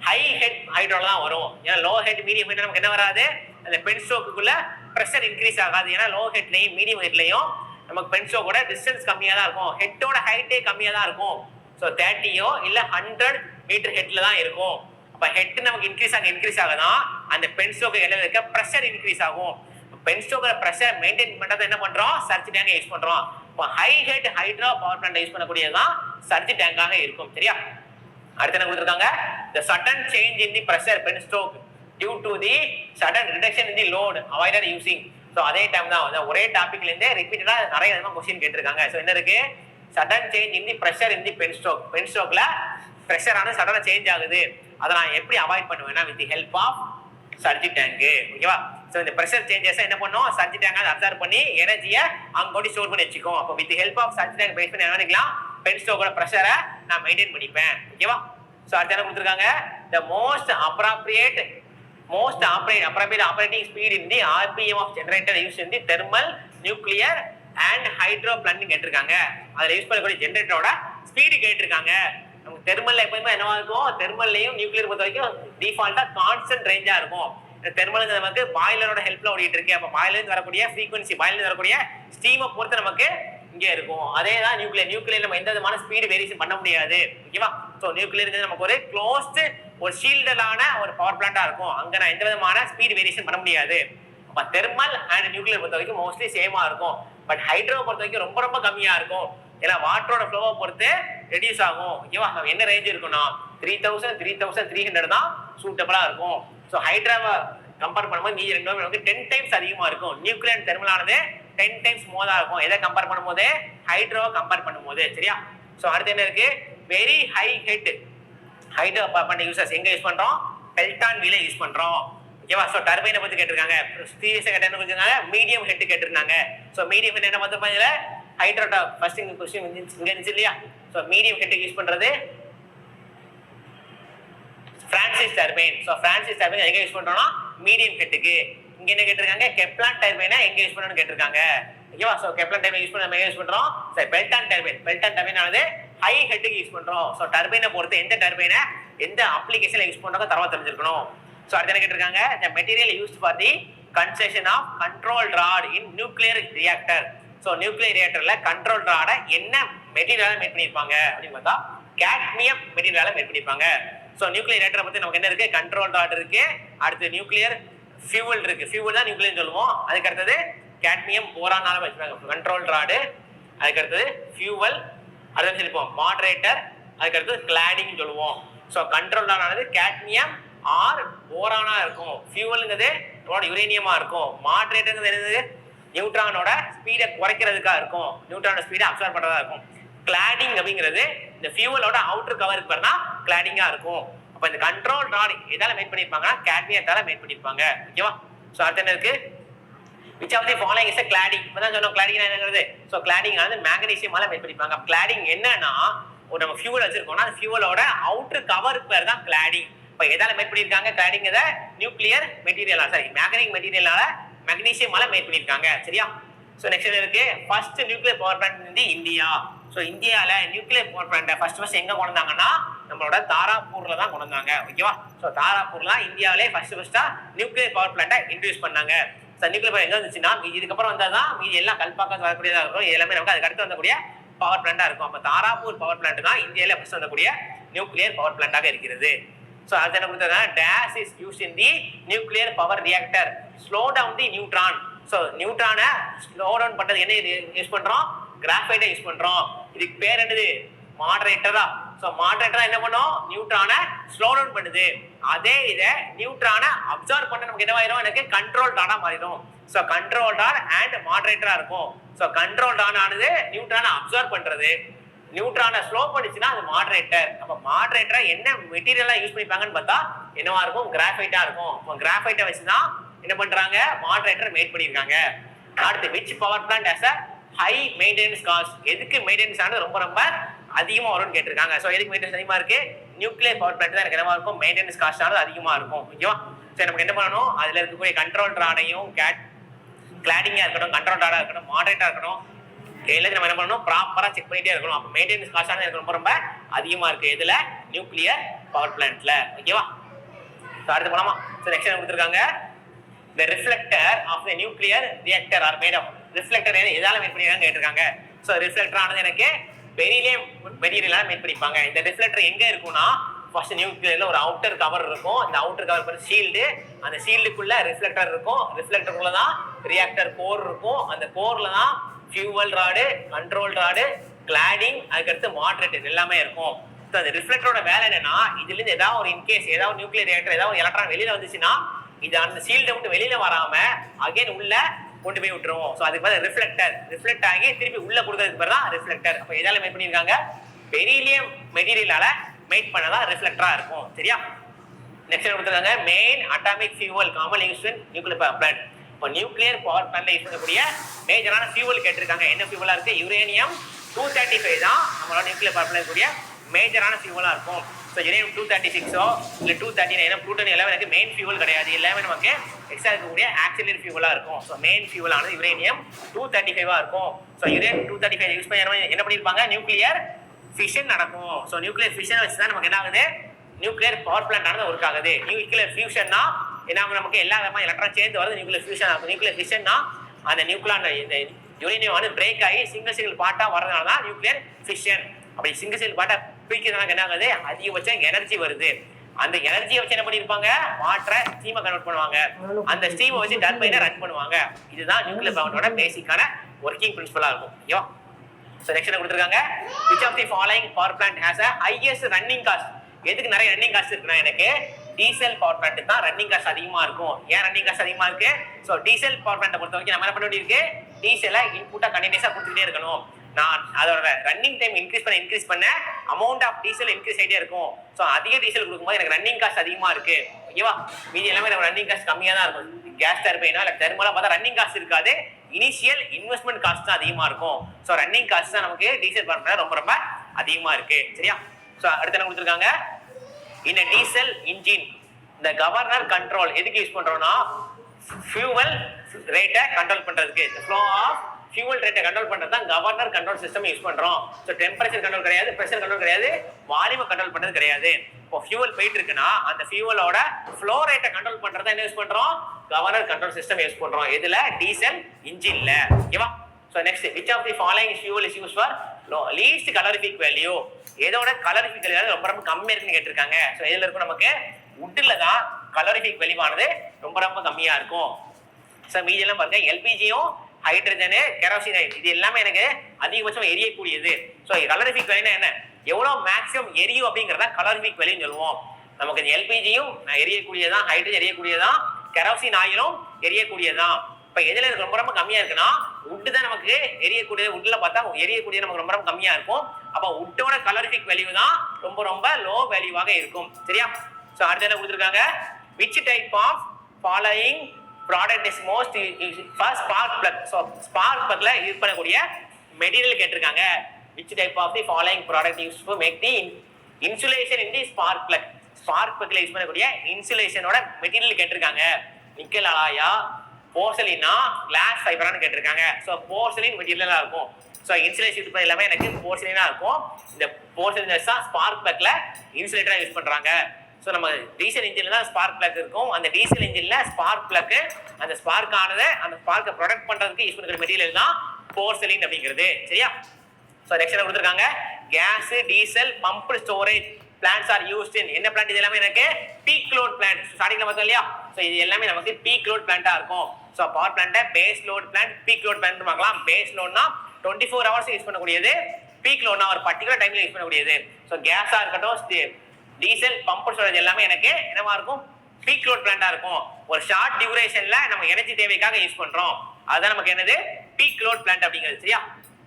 ஹை ஹெட் ஹைட்ரோல தான் வரும். ஏன்னா லோ ஹெட் மீடியம் ஹெட் நமக்கு என்ன வராது, அந்த பென்ஸ்டோக்குள்ள பிரஷர் இன்க்ரீஸ் ஆகாது. ஏன்னா லோ ஹெட்லையும் மீடியம் ஹெட்லையும் நமக்கு பென்ஸ்டோக்கோட டிஸ்டன்ஸ் கம்மியா தான் இருக்கும், ஹெட்டோட ஹைட்டே கம்மியா தான் இருக்கும். ஸோ 30 இல்ல 100 மீட்டர் ஹெட்ல தான் இருக்கும். அப்ப ஹெட் நமக்கு இன்க்ரீஸ் ஆகுதான் அந்த பென்ஸ்டோக்கு இடையில இருக்க பிரஷர் இன்க்ரீஸ் ஆகும். பென்ஸ்டோக்கோட பிரஷர் மெயின்டைன் பண்றது என்ன பண்றோம், சர்ஜ் டேங்க் யூஸ் பண்றோம். இப்போ high head hydro power plant use பண்ணக்கூடியதான் சர்ஜ் டேங்காக இருக்கும். சரியா? அடுத்து என்ன கொடுத்துருக்காங்க, the sudden change in the pressure penstoke due to the sudden reduction in the load avoided using. So அதே டைம் தான் ஒரே டாபிக்ல இருந்தே ரிப்பீட்டடா நிறைய விதமா கொஸ்டின் கேட்டிருக்காங்க. ஸோ என்ன இருக்கு, sudden change in the pressure in the penstock. பென்ஸ்டோக்ல பிரஷர் ஆனது சடனா சேஞ்ச் ஆகுது, அதை நான் எப்படி அவாய்ட் பண்ணுவேன்னா with the help of surge tank. ஓகேவா? ஸோ இந்த பிரஷர் சேஞ்சஸ் என்ன பண்ணும், சர்ஜி டேங்க் அப்சர்வ் பண்ணி எனர்ஜியை அங்க கொண்டு ஸ்டோர் பண்ணி வச்சுக்கும். அப்போ with help of surge tank face பண்ணி என்ன பண்ணிக்கலாம், பென்ஸ்டோக்கோட பிரஷரை நான் மெயின்டைன் பண்ணிப்பேன். ஓகேவா? ஸோ அடுத்து என்ன கொடுத்துருக்காங்க, the most appropriate operating speed in the RPM of generator used in the thermal, nuclear and hydro plant கேட்டிருக்காங்க. அதில் யூஸ் பண்ணக்கூடிய ஜெனரேட்டரோட ஸ்பீடு கேட்டிருக்காங்க. நமக்கு தெர்மல்ல எப்பவுமே என்னவா இருக்கும், தெர்மல்லையும் நியூக்ளியர் பொறுத்த வரைக்கும் டிஃபால்ட்டா கான்ஸ்டன்ட் ரேஞ்சா இருக்கும். தெர்மலுங்கிறது நமக்கு பாய்லரோட ஹெல்ப்ல ஓடிட்டு இருக்கு. அப்போ பாய்லருந்து வரக்கூடிய ஃப்ரீக்வன்சி, பாய்லருந்து வரக்கூடிய ஸ்டீமை பொறுத்து நமக்கு இங்கே இருக்கும். அதே தான் நியூக்ளியர் நம்ம எந்த விதமான ஸ்பீடு வேரியேஷன் பண்ண முடியாது. ஓகேவா? ஸோ நியூக்ளியர் நமக்கு ஒரு க்ளோஸ்டு ஒரு ஷீல்டலான ஒரு பவர் பிளான்டா இருக்கும். அங்க நான் எந்த விதமான ஸ்பீடு வேரியேஷன் பண்ண முடியாது. அப்ப தெர்மல் அண்ட் நியூக்ளியர் பொறுத்த வரைக்கும் மோஸ்ட்லி சேமா இருக்கும். பட் ஹைட்ரோ பொறுத்த வரைக்கும் ரொம்ப ரொம்ப கம்மியா இருக்கும். ஏன்னா வாட்டரோட ஃப்ளோவை பொறுத்து ரெடியூஸ் ஆகும். ஓகேவா? என்ன ரேஞ்ச் இருக்குன்னா 3000-3300 தான் சூட்டபிளா இருக்கும். ஸோ ஹைட்ரோவை கம்பேர் பண்ணும்போது மீதி ரெண்டு நமக்கு 10 டைம்ஸ் அதிகமா இருக்கும். நியூக்ளியர் அண்ட் தெர்மல் ஆனது 10 டைம்ஸ் மோதா இருக்கும். எதை கம்பேர் பண்ணும்போது, ஹைட்ரோவை கம்பேர் பண்ணும்போது. சரியா? ஸோ அடுத்து என்ன இருக்கு, very high head hydro power plant users எங்க யூஸ் பண்றோம், பெல்டான் வீல யூஸ் பண்றோம். ஓகேவா? ஸோ டர்பைனை பத்தி கேட்டிருக்காங்க. சீரியஸா கேட்ட என்ன கொடுத்துருக்காங்க, மீடியம் ஹெட் கேட்டிருந்தாங்க. ஸோ மீடியம் ஹெட் என்ன பார்த்துருப்பாங்க, இதுல ஹைட்ரோ ஃபர்ஸ்ட் கொஸ்டின் இங்க இருந்துச்சு இல்லையா? ஸோ மீடியம் ஹெட் யூஸ் பண்றது Francis turbine. So Francis turbine எங்க யூஸ் பண்றோம்னா மீடியம் ஹெட்டுக்கு. இங்க என்ன கேட்டிருக்காங்க, கெப்லான் டர்பைனை எங்க யூஸ் பண்ணணும்னு கேட்டிருக்காங்க. ஓகேவா? ஸோ கெப்லான் டர்பைன் யூஸ் பண்ண யூஸ் பண்றோம். சரி, பெல்டான் டர்பைன் ஆனது ஹை ஹெட்டுக்கு யூஸ் பண்றோம். ஸோ டர்பைனை பொறுத்து எந்த டர்பைனை எந்த அப்ளிகேஷன்ல யூஸ் பண்றோம் தரவா தெரிஞ்சிருக்கணும். ஸோ அடுத்து என்ன கேட்டிருக்காங்க, the material used for the construction of control rod in nuclear reactor. So nuclear ரியாக்டர்ல கண்ட்ரோல் ராட என்ன மெட்டீரியலால மேட் பண்ணிருப்பாங்க அப்படின்னு பார்த்தா கேட்மியம் மெட்டீரியலால மேட் பண்ணிருப்பாங்க. ஸோ நியூக்ளியர் ரியாக்டரை பத்தி நமக்கு என்ன இருக்கு, கண்ட்ரோல் ராட் இருக்கு, அடுத்து நியூக்ளியர் ஃபியூவல் இருக்கு, ஃபியூவல் தான் நியூக்ளியர் சொல்லுவோம், அதுக்கு அடுத்தது கேட்மியம் போரானால வச்சுருக்காங்க கண்ட்ரோல் ராடு, அதுக்கு அடுத்தது ஃபியூவல், அதான் சொல்லிப்போம் மாடரேட்டர், அதுக்கு அடுத்தது கிளாடிங் சொல்லுவோம். ஸோ கண்ட்ரோல் ராடானது கேட்மியம் ஆர் போரானா இருக்கும், ஃபியூவல்ங்கிறது யுரேனியமா இருக்கும், மாடரேட்டர்ங்கிறது என்னது நியூட்ரானோட ஸ்பீடை குறைக்கிறதுக்காக இருக்கும், நியூட்ரானோட ஸ்பீடை அப்சர்வ் பண்றதா இருக்கும். கிளாடிங் அப்படிங்கிறது இந்த ஃபியூவலோட அவுட்டர் கவருக்கு பேர் தான் கிளாடிங்கா இருக்கும். அப்ப இந்த கண்ட்ரோல் ராட் எதால மேட் பண்ணிருப்பாங்கன்னா கேட்மியத்தால மேட் பண்ணிருப்பாங்க. ஓகேவா? ஸோ அடுத்து என்ன இருக்கு, which of the following is a cladding? இப்பதான் சொன்னோம் cladding என்னங்கிறது. ஸோ கிளாடிங் வந்து மேக்னீசியமால மேட் பண்ணிருப்பாங்க. கிளாடிங் என்னன்னா ஒரு நம்ம ஃபியூவல் வச்சிருக்கோம்னா அந்த ஃபியூவலோட அவுட்டர் கவருக்கு பேர் தான் கிளாடிங். இப்ப எதால மேட் பண்ணிருக்காங்க கிளாடிங், நியூக்ளியர் மெட்டீரியலா சாரி மேக்னெட்டிக் மெட்டீரியலால மேக்னீசியமால மேட் பண்ணிருக்காங்க. சரியா? ஸோ நெக்ஸ்ட் இருக்கு ஃபர்ஸ்ட் நியூக்ளியர் பவர் பிளான்ட் வந்து இந்தியா. ஸோ இந்தியால நியூக்ளியர் பவர் பிளான்ட் ஃபர்ஸ்ட் எங்க கொண்டு வந்தாங்கன்னா நம்மளோட தாராப்பூர்ல தான் கொண்டு வந்தாங்க. ஓகேவா? ஸோ தாராப்பூர்ல இந்தியாவிலே ஃபர்ஸ்டா நியூக்ளியர் பவர் பிளான்ட்டை இன்ட்ரடியூஸ் பண்ணாங்க. நியூக்ளியர் பவர் எங்க வந்துச்சுன்னா இதுக்கப்புறம் வந்தாதான் மீதி எல்லாம் கல்பாக்கம் வரக்கூடியதா இருக்கும், எல்லாமே நமக்கு அதுக்கு அடுத்து வந்தக்கூடிய பவர் பிளான்டா இருக்கும். அப்ப தாராப்பூர் பவர் பிளான்ட் தான் இந்தியாவில ஃபர்ஸ்ட் வந்தக்கூடிய நியூக்ளியர் பவர் பிளான்டாக இருக்கிறது. ஸோ அது என்ன கொடுத்தாங்க, dash is use in the nuclear power reactor slow down the neutron. So நியூட்ரானை ஸ்லோ டவுன் பண்றது என்ன யூஸ் பண்றோம், கிராஃபைட்டை யூஸ் பண்றோம். இதுக்கு பேர் என்னது, மாடரேட்டரா. ஸோ மாடரேட்டரா என்ன பண்ணும், நியூட்ரானை ஸ்லோ டவுன் பண்ணுது. அதே இதை நியூட்ரானை அப்சர்வ் பண்ண நமக்கு என்னவாயிரும், எனக்கு கண்ட்ரோல் ராடா மாறிடும். ஸோ கண்ட்ரோல் ராட் அண்ட் மாடரேட்டரா இருக்கும். ஸோ கண்ட்ரோல் ராட் ஆனது நியூட்ரானை அப்சர்வ் பண்றது, நியூட்ரானை ஸ்லோ பண்ணிச்சுன்னா அது மாடரேட்டர். அப்ப மாடரேட்டரா என்ன மெட்டீரியலா யூஸ் பண்ணிப்பாங்கன்னு பார்த்தா என்னவா இருக்கும், கிராஃபைட்டா இருக்கும். இப்போ கிராஃபைட்டை வச்சுதான் என்ன பண்றாங்க, மாடரேட்டர் மேட் பண்ணிருக்காங்க. அடுத்து which power plant has a high maintenance cost? எதுக்கு மெயின்டெனன்ஸ் ஆனது ரொம்ப ரொம்ப அதிகமா வரும்னு கேட்டிருக்காங்க. ஸோ எதுக்கு மெயின்டெனன்ஸ் அதிகமா இருக்கு, நியூக்ளியர் பவர் பிளான்ட் தான் எனக்கு என்னவா இருக்கும், மெயின்டெனன்ஸ் காஸ்ட் ஆனது அதிகமா இருக்கும். ஓகேவா? சரி நமக்கு என்ன பண்ணணும், அதுல இருக்கக்கூடிய கண்ட்ரோல் ராடையும் கிளாடிங்கா இருக்கட்டும், கண்ட்ரோல் ராடா இருக்கட்டும், மாடரேட்டா இருக்கட்டும், எல்லாத்தையும் நம்ம என்ன பண்ணணும், ப்ராப்பரா செக் பண்ணிட்டே இருக்கணும். அப்போ மெயின்டெனன்ஸ் காஸ்ட் ஆனது எனக்கு ரொம்ப ரொம்ப அதிகமா இருக்கு இதுல நியூக்ளியர் பவர் பிளான்ட்ல. ஓகேவா? ஸோ அடுத்து போலாமா? ஸோ நெக்ஸ்ட் என்ன கொடுத்துருக்காங்க, the reflector of the nuclear reactor are made of. Reflector எதால மேட் பண்ணிருக்காங்க கேட்டிருக்காங்க. ஸோ ரிஃப்ளெக்டர் ஆனது எனக்கு பெரிலியம் மெட்டீரியலால மேட் பண்ணிருப்பாங்க. இந்த ரிஃப்ளெக்டர் எங்க இருக்கும்னா ஃபர்ஸ்ட் நியூக்ளியர்ல ஒரு அவுட்டர் கவர் இருக்கும், இந்த அவுட்டர் கவர் பேர் ஷீல்டு, அந்த ஷீல்டுக்குள்ள ரிஃப்ளெக்டர் இருக்கும், ரிஃப்ளெக்டருக்குள்ள தான் ரியாக்டர் கோர் இருக்கும், அந்த கோர்ல தான் fuel rod, control rod, cladding, அதுக்கடுத்து மாடரேட்டர் எல்லாமே இருக்கும். ஸோ அந்த ரிஃப்ளெக்டரோட வேலை என்னன்னா இதுல இருந்து ஏதாவது ஒரு இன்கேஸ் ஏதாவது நியூக்ளியர் ரியாக்டர் ஏதாவது எலக்ட்ரான் வெளியில வந்துச்சுன்னா இது அந்த ஷீல்டை விட்டு வெளியில வராம அகைன் உள்ள கொண்டு போய் விட்டுருவோம். ஸோ அதுக்கு பேர் ரிஃப்ளெக்ட் ஆகி திருப்பி உள்ள கொடுக்கறதுக்கு பேர் தான் ரிஃப்ளெக்டர். அப்போ எதால மேட் பண்ணிருக்காங்க, பெரிலியம் மெட்டீரியலால மேட் பண்ணதான் ரிஃப்ளெக்டரா இருக்கும். சரியா? நெக்ஸ்ட் கொடுத்துருக்காங்க main atomic fuel common use in nuclear power plant. இப்போ நியூக்ளியர் பவர் பிளான்ட்ல யூஸ் பண்ணக்கூடிய மேஜரான ஃபியூவல் கேட்டிருக்காங்க. என்ன ஃபியூவலா இருக்கு, யுரேனியம் 235 தான் நம்மளோட நியூக்ளியர் பவர் பிளான்ட் கூடிய மேஜரான ஃபியூவலா இருக்கும். ஸோ யுரேனியம் 236 இல்லை 239 புளூட்டோனியம் எல்லாமே எனக்கு மெயின் ஃபியூவல் கிடையாது, எல்லாமே நமக்கு எக்ஸ்ட்ரா இருக்கக்கூடிய ஆக்சிலரி ஃபியூவலா இருக்கும். ஸோ மெயின் ஃபியூவல் ஆனது யுரேனியம் 235 இருக்கும். ஸோ யுரேனியம் 235 யூஸ் பண்ணி என்ன பண்ணிருப்பாங்க, நியூக்ளியர் ஃபிஷன் நடக்கும். ஸோ நியூக்ளியர் ஃபிஷன் வச்சு தான் நமக்கு என்ன ஆகுது, நியூக்ளியர் பவர் பிளான்ட் ஆனது ஒர்க் ஆகுது. நியூக்ளியர் ஃபியூஷன்னா என்ன ஆகும், நமக்கு எல்லா விதமா எலக்ட்ரான் சேர்ந்து வருது, நியூக்ளியர் ஃபியூஷன் ஆகும். நியூக்ளியர் ஃபிஷன்னா அந்த நியூக்ளியர் இந்த யுரேனியம் வந்து பிரேக் ஆகி சிங்கிள் பார்ட்டா வரதுனால தான் நியூக்ளியர் ஃபிஷன். அப்படி சிங்கிள் பார்ட்டா பிரிக்கிறதுனால என்ன ஆகுது, அதிகபட்சம் எனர்ஜி வருது. அந்த எனர்ஜியை வச்சு என்ன பண்ணிருப்பாங்க, வாட்டரை ஸ்டீமை கன்வெர்ட் பண்ணுவாங்க, அந்த ஸ்டீமை வச்சு டர்பைனை ரன் பண்ணுவாங்க. இதுதான் நியூக்ளியர் பவரோட பேசிக்கான ஒர்க்கிங் பிரின்சிபலா இருக்கும். ஓகேவா? சோ நெக்ஸ்ட் கொடுத்திருக்காங்க which of the following power plant has a highest running cost? எதுக்கு நிறைய ரன்னிங் காஸ்ட் இருக்குன்னா எனக்கு டீசல் பவர் பிளான்ட் தான் ரன்னிங் காஸ்ட் அதிகமா இருக்கும். ஏன் ரன்னிங் காஸ்ட் அதிகமா இருக்கு, சோ டீசல் பவர் பிளான்ட் பொறுத்த வரைக்கும் நம்ம என்ன பண்ண வேண்டியிருக்கு, டீசலை இன்புட்டா கண்டினியூஸா கொடுத்துட்டே இருக்கணும். நான் அதோட ரன்னிங் டைம் இன்க்ரீஸ் பண்ண அமௌண்ட் ஆஃப் டீசல் இன்க்ரீஸ் ஆகிட்டே இருக்கும். ஸோ அதிக டீசல் கொடுக்கும்போது எனக்கு ரன்னிங் காஸ்ட் அதிகமா இருக்கு. ஓகேவா? மீதி எல்லாமே நம்ம ரன்னிங் காஸ்ட் கம்மியா தான் இருக்கும். கேஸ் டர்பைனா இல்லை தெர்மலா பார்த்தா ரன்னிங் காஸ்ட் இருக்காது, இனிஷியல் இன்வெஸ்ட்மெண்ட் காஸ்ட் தான் அதிகமா இருக்கும். ஸோ ரன்னிங் காஸ்ட் தான் நமக்கு டீசல் பவர் ரொம்ப ரொம்ப அதிகமா இருக்கு. சரியா? ஸோ அடுத்து என்ன கொடுத்துருக்காங்க, in a diesel engine the governor control எதுக்கு யூஸ் பண்றோம்னா ஃபியூவல் ரேட்டை கண்ட்ரோல் பண்றதுக்கு, the flow of ஃபியூவல் ரேட்டை கண்ட்ரோல் பண்றது தான் கவர்னர் கண்ட்ரோல் சிஸ்டம் யூஸ் பண்றோம். ஸோ டெம்பரேச்சர் கண்ட்ரோல் கிடையாது, பிரஷர் கண்ட்ரோல் கிடையாது, வால்யூமை கண்ட்ரோல் பண்றது கிடையாது. இப்போ ஃபியூவல் போயிட்டு இருக்குன்னா அந்த ஃபியூவலோட ஃப்ளோ ரேட்டை கண்ட்ரோல் பண்றதா என்ன யூஸ் பண்றோம்? கவர்னர் கண்ட்ரோல் சிஸ்டம் யூஸ் பண்றோம். இதுல டீசல் இன்ஜின்ல. ஓகேவா? So next, which of the following fuel is used for least calorific value? எதோட calorific value ரொம்ப ரொம்ப கம்மியா இருக்குன்னு கேட்டிருக்காங்க. ஸோ இதுல இருக்கும் நமக்கு உட்ல தான் calorific value ஆனது ரொம்ப ரொம்ப கம்மியா இருக்கும். ஸோ மீதி எல்லாம் பாருங்க, எல்பிஜியும் ஹைட்ரஜனு கெரோசின் இது எல்லாமே எனக்கு அதிகபட்சம் எரியக்கூடியது. ஸோ calorific value என்ன, எவ்வளவு மேக்ஸிமம் எரியும் அப்படிங்கறத calorific value சொல்லுவோம். நமக்கு எல்பிஜியும் எரியக்கூடியதான், ஹைட்ரஜன் எரியக்கூடியதான், கெரோசின் ஆயிலும் எரியக்கூடியதான். இப்ப எதுல ரொம்ப ரொம்ப கம்மியா இருக்குன்னா உட் தான் நமக்கு எரியக்கூடியது. உட்ல பார்த்தா எரியக்கூடியது நமக்கு ரொம்ப ரொம்ப கம்மியா இருக்கும். அப்ப உட்டோட கலரிஃபிக் வேல்யூ தான் ரொம்ப ரொம்ப லோ வேல்யூவாக இருக்கும். சரியா? சோ அடுத்து என்ன கொடுத்திருக்காங்க, which type of following product is most for spark plug? So spark பிளக்ல யூஸ் பண்ணக்கூடிய மெட்டீரியல் கேட்டிருக்காங்க. which type of the following product used to make the insulation in the spark plug? Spark பிளக்ல யூஸ் பண்ணக்கூடிய இன்சுலேஷனோட மெட்டீரியல் கேட்டிருக்காங்க. நிக்கல் அலாயா, போர்சலினா, கிளாஸ் ஃபைபரானு கேட்டிருக்காங்க. ஸோ போர்சலின் மெட்டீரியலா இருக்கும். ஸோ இன்சுலேஷன் யூஸ் பண்ண எல்லாமே எனக்கு போர்சலினா இருக்கும். இந்த போர்சலின் தான் ஸ்பார்க் பிளக்ல இன்சுலேட்டரா யூஸ் பண்றாங்க. ஸோ நம்ம டீசல் இன்ஜின்ல தான் ஸ்பார்க் பிளக் இருக்கும். அந்த டீசல் இன்ஜின்ல ஸ்பார்க் பிளக், அந்த ஸ்பார்க் ஆனது அந்த ஸ்பார்க்கை ப்ரொடக்ட் பண்றதுக்கு யூஸ் பண்ணுற மெட்டீரியல் தான் போர்சலின் அப்படிங்கிறது. சரியா? ஸோ நெக்ஸ்ட் கொடுத்துருக்காங்க, gas, diesel, pump storage plants are used in. என்ன பிளான்ட்? இது எல்லாமே எனக்கு பீக் லோட் பிளான்ட். ஸ்டார்டிங்ல பார்த்தோம் இல்லையா? சோ இது எல்லாமே நமக்கு பீக் லோட் பிளான்ட்டா இருக்கும். So power plant base load plant, peak load plant பார்க்கலாம். பேஸ் லோட்னா 24 ஹவர்ஸ் யூஸ் பண்ணக்கூடியது, பீக் லோட்னா ஒரு பர்టిక్యులர் டைம்ல யூஸ் பண்ணக்கூடியது. சோ கேஸா இருக்கட்டும், டீசல், பம்ப் ஸ்டோரேஜ் எல்லாமே எனக்கு என்னவா இருக்கும்? பீக் லோட் பிளான்ட்டா இருக்கும். ஒரு ஷார்ட் டியூரேஷன்ல நம்ம எனர்ஜி தேவைக்காக யூஸ் பண்றோம். அதான் நமக்கு என்னது? பீக் லோட் பிளான்ட் அப்படிங்கிறது. சரியா?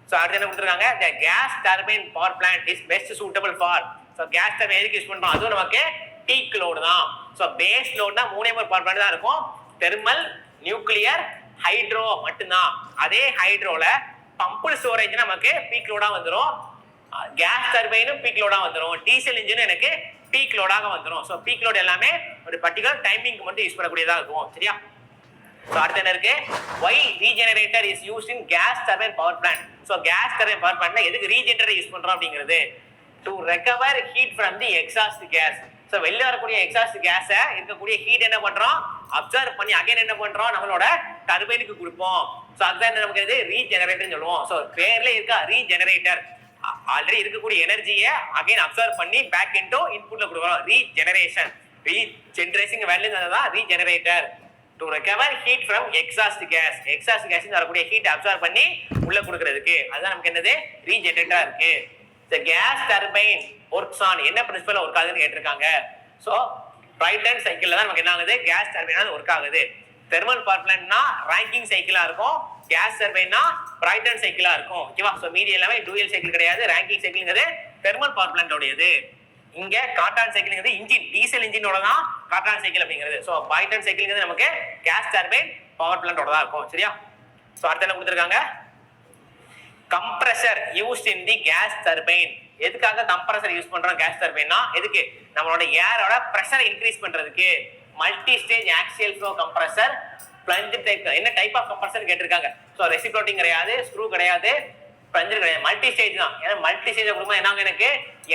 சோ அடுத்து என்ன கொடுத்திருக்காங்க, the gas turbine power plant is best suitable for. So gas turbine எதுக்கு யூஸ் பண்றோம்? அதுவும் நமக்கு பீக் லோட் தான். சோ பேஸ் லோட்னா மூணே ஒரு பவர் பிளான்ட் தான் இருக்கும். தெர்மல், நியூக்ளியர், ஹைட்ரோ மட்டும்தான். அதே ஹைட்ரோல பம்ப்டு ஸ்டோரேஜ் நமக்கு பீக் லோடா வந்துரும். கேஸ் டர்பைனும் பீக் லோடா வந்துரும். டீசல் இன்ஜினும் எனக்கு பீக் லோடாக வந்துரும். சோ பீக் லோட் எல்லாமே ஒரு பர்టిక్యులர் டைமிங்க்கு மட்டும் யூஸ் பண்ணக்கூடியதா இருக்கும். சரியா? சோ அடுத்து என்ன இருக்கு, why regenerator is used in gas turbine power plant? So gas turbine power plantல எதுக்கு ரீஜெனரேட்டர் யூஸ் பண்றோம் அப்படிங்கிறது, to recover heat from the exhaust gas. So வெளிய வரக்கூடிய எக்ஸாஸ்ட் கேஸ இருக்கக்கூடிய ஹீட் என்ன பண்றோம்? அப்சர்வ் பண்ணி அகைன் என்ன பண்றோம்? நம்மளோட டர்பைனுக்கு கொடுப்போம். சோ அதுதான் நமக்கு இது ரீஜெனரேட்டர்னு சொல்லுவோம். சோ பேர்ல இருக்க ரீஜெனரேட்டர், ஆல்ரெடி இருக்கக்கூடிய எனர்ஜியை அகைன் அப்சர்வ் பண்ணி பேக் இன்டு இன்புட்ல கொடுக்குறோம். ரீஜெனரேஷன், ரீஜெனரேஷன் வேல்யூங்கிறது தான் regenerator. to recover heat from exhaust gas. exhaust gas ல வரக்கூடிய ஹீட் அப்சர்வ் பண்ணி உள்ள கொடுக்கிறதுக்கு அதுதான் நமக்கு என்னது? ரீஜெனரேட்டரா இருக்கு. the gas turbine works on என்ன பிரின்சிபல்ல ஒர்க் ஆகுதுன்னு கேட்டிருக்காங்க. சோ ரைட் ஹேண்ட் சைக்கிள்ல தான் நமக்கு என்ன ஆகுது? கேஸ் டர்பைன் ஒர்க் ஆகுது. தெர்மல் பவர் பிளான்ட்னா ரேங்கிங் சைக்கிளா இருக்கும். கேஸ் டர்பைன்னா ரைட் ஹேண்ட் சைக்கிளா இருக்கும். ஓகேவா? சோ மீதி எல்லாமே டூயல் சைக்கிள் கிடையாது. ரேங்கிங் சைக்கிள்ங்கிறது தெர்மல் பவர் பிளான்ட்டோடது. இங்க கார்டான் சைக்கிள்ங்கிறது இன்ஜின், டீசல் இன்ஜினோட தான் கார்டான் சைக்கிள் அப்படிங்கிறது. சோ பைட்டன் சைக்கிள்ங்கிறது நமக்கு கேஸ் டர்பைன் பவர் பிளான்ட்டோட தான் இருக்கும். சரியா? சோ அடுத்து என்ன கொடுத்திருக்காங்க, compressor used in the gas turbine. எதுக்காக கம்ப்ரஸர் யூஸ் பண்றோம் கேஸ் டர்பைன்னா? எதுக்கு? நம்மளோட ஏரோட பிரஷர் இன்க்ரீஸ் பண்றதுக்கு. Multi stage axial flow compressor, plunge type. என்ன டைப் ஆஃப் கம்ப்ரஸர் கேட்டிருக்காங்க. சோ ரெசிப்ரோட்டிங் கிடையாது, ஸ்க்ரூ கிடையாது, பிளஞ்சர் கிடையாது, மல்டி ஸ்டேஜ் தான். ஏன்னா மல்டி ஸ்டேஜ் கொடுக்கும்போது என்ன எனக்கு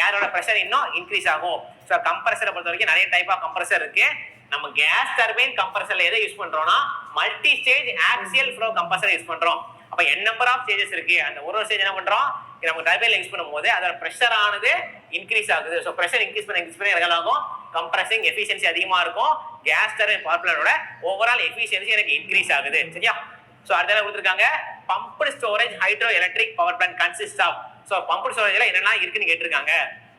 ஏரோட பிரஷர் இன்னும் இன்க்ரீஸ் ஆகும். சோ கம்ப்ரஸரை பொறுத்த வரைக்கும் நிறைய டைப் ஆஃப் கம்ப்ரஸர் இருக்கு. நம்ம கேஸ் டர்பைன் கம்ப்ரஸர்ல எதை யூஸ் பண்றோம்னா multi stage axial flow compressor use பண்றோம். அப்ப n நம்பர் ஆஃப் ஸ்டேஜஸ் இருக்கு. அந்த ஒரு ஸ்டேஜ் என்ன பண்றோம், நம்ம டர்பைன்ல யூஸ் பண்ணும்போது அதோட பிரஷர் ஆனது இன்க்ரீஸ் ஆகுது. சோ பிரஷர் இன்க்ரீஸ் பண்ண என்னாகும்? கம்ப்ரஸிங் எஃபிஷியன்சி அதிகமா இருக்கும். கேஸ் டர்பைன் பவர் பிளான்ட்டோட ஓவரால் எஃபிஷியன்சி எனக்கு இன்க்ரீஸ் ஆகுது. சரியா? சோ அடுத்து கொடுத்திருக்காங்க, pumped storage hydro electric power plant consist of. So pumped ஸ்டோரேஜ்ல என்னெல்லாம் இருக்குன்னு கேட்டிருக்காங்க.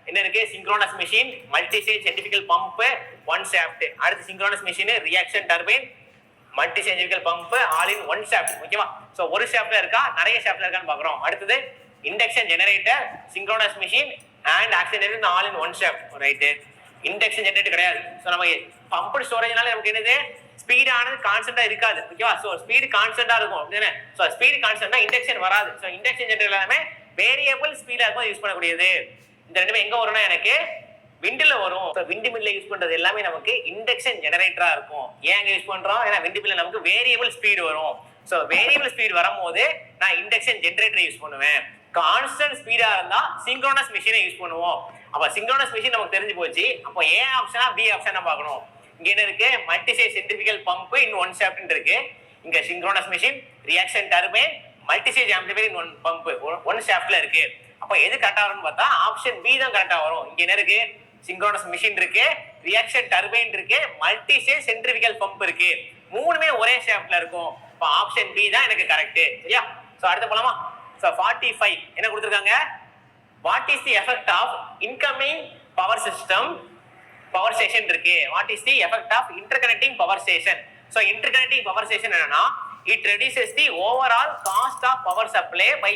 என்ன இருக்கு? Synchronous machine, multi stage centrifugal pump, one shaft. அடுத்து synchronous machine, reaction turbine, multi centrifugal pump, all in one shaft. ஓகேவா? சோ ஒரு ஷாஃப்ட்ல இருக்கா, நிறைய ஷாஃப்ட்ல இருக்கான்னு பாக்குறோம். அடுத்தது induction generator, synchronous machine and accelerator all in one shaft. Right? Induction generator கிடையாது. சோ நம்ம பம்ப்டு ஸ்டோரேஜ்னால நமக்கு என்னது? ஸ்பீட் ஆனது கான்ஸ்டன்டா இருக்காது. ஓகேவா? சோ ஸ்பீட் கான்ஸ்டன்டா இருக்கும். அப்படிதானே? சோ ஸ்பீட் கான்ஸ்டன்ட்னா இண்டக்ஷன் வராது. சோ இண்டக்ஷன் ஜெனரேட்டர் எல்லாமே வேரியபிள் ஸ்பீடா இருக்கும் யூஸ் பண்ணக்கூடியது. இந்த ரெண்டுமே எங்க வரும்னா எனக்கு விண்ட்ல வரும். சோ விண்ட் மில்ல யூஸ் பண்றது எல்லாமே நமக்கு இண்டக்ஷன் ஜெனரேட்டரா இருக்கும். ஏன் அங்க யூஸ் பண்றோம்? ஏன்னா விண்ட் மில்ல நமக்கு வேரியபிள் ஸ்பீட் வரும். ஸோ வேரியபிள் ஸ்பீட் வரும்போது நான் இண்டக்ஷன் ஜென்ரேட்டர் யூஸ் பண்ணுவேன். கான்ஸ்டன்ட் ஸ்பீடா இருந்தா சிங்க்ரோனஸ் மிஷினை யூஸ் பண்ணுவோம். அப்ப சிங்க்ரோனஸ் மிஷின் நமக்கு தெரிஞ்சு போச்சு. அப்போ ஏ ஆப்ஷனா பி ஆப்ஷனா பார்க்கணும். இங்க என்ன இருக்கு, multi stage centrifugal pump in one shaft இருக்கு. இங்க synchronous machine, reaction turbine, multi stage amplifier in one pump one ஷாஃப்ட்ல இருக்கு. அப்ப எது கரெக்டா வரும்னு பார்த்தா ஆப்ஷன் பி தான் கரெக்டா வரும். இங்க என்ன இருக்கு, சிங்க்ரோனஸ் மிஷின் இருக்கு, ரியாக்ஷன் டர்பைன் இருக்கு, மல்டி ஸ்டேஜ் சென்ட்ரிஃபியூகல் பம்ப் இருக்கு. மூணுமே ஒரே ஷாஃப்ட்ல இருக்கும். அப்ப ஆப்ஷன் பி தான் எனக்கு கரெக்ட். சரியா? சோ அடுத்து போலாமா? சோ 45 என்ன கொடுத்திருக்காங்க, what is the effect of incoming power system power station இருக்கு. What is the effect of interconnecting power station? So interconnecting power station என்னன்னா, it reduces the overall cost of power supply by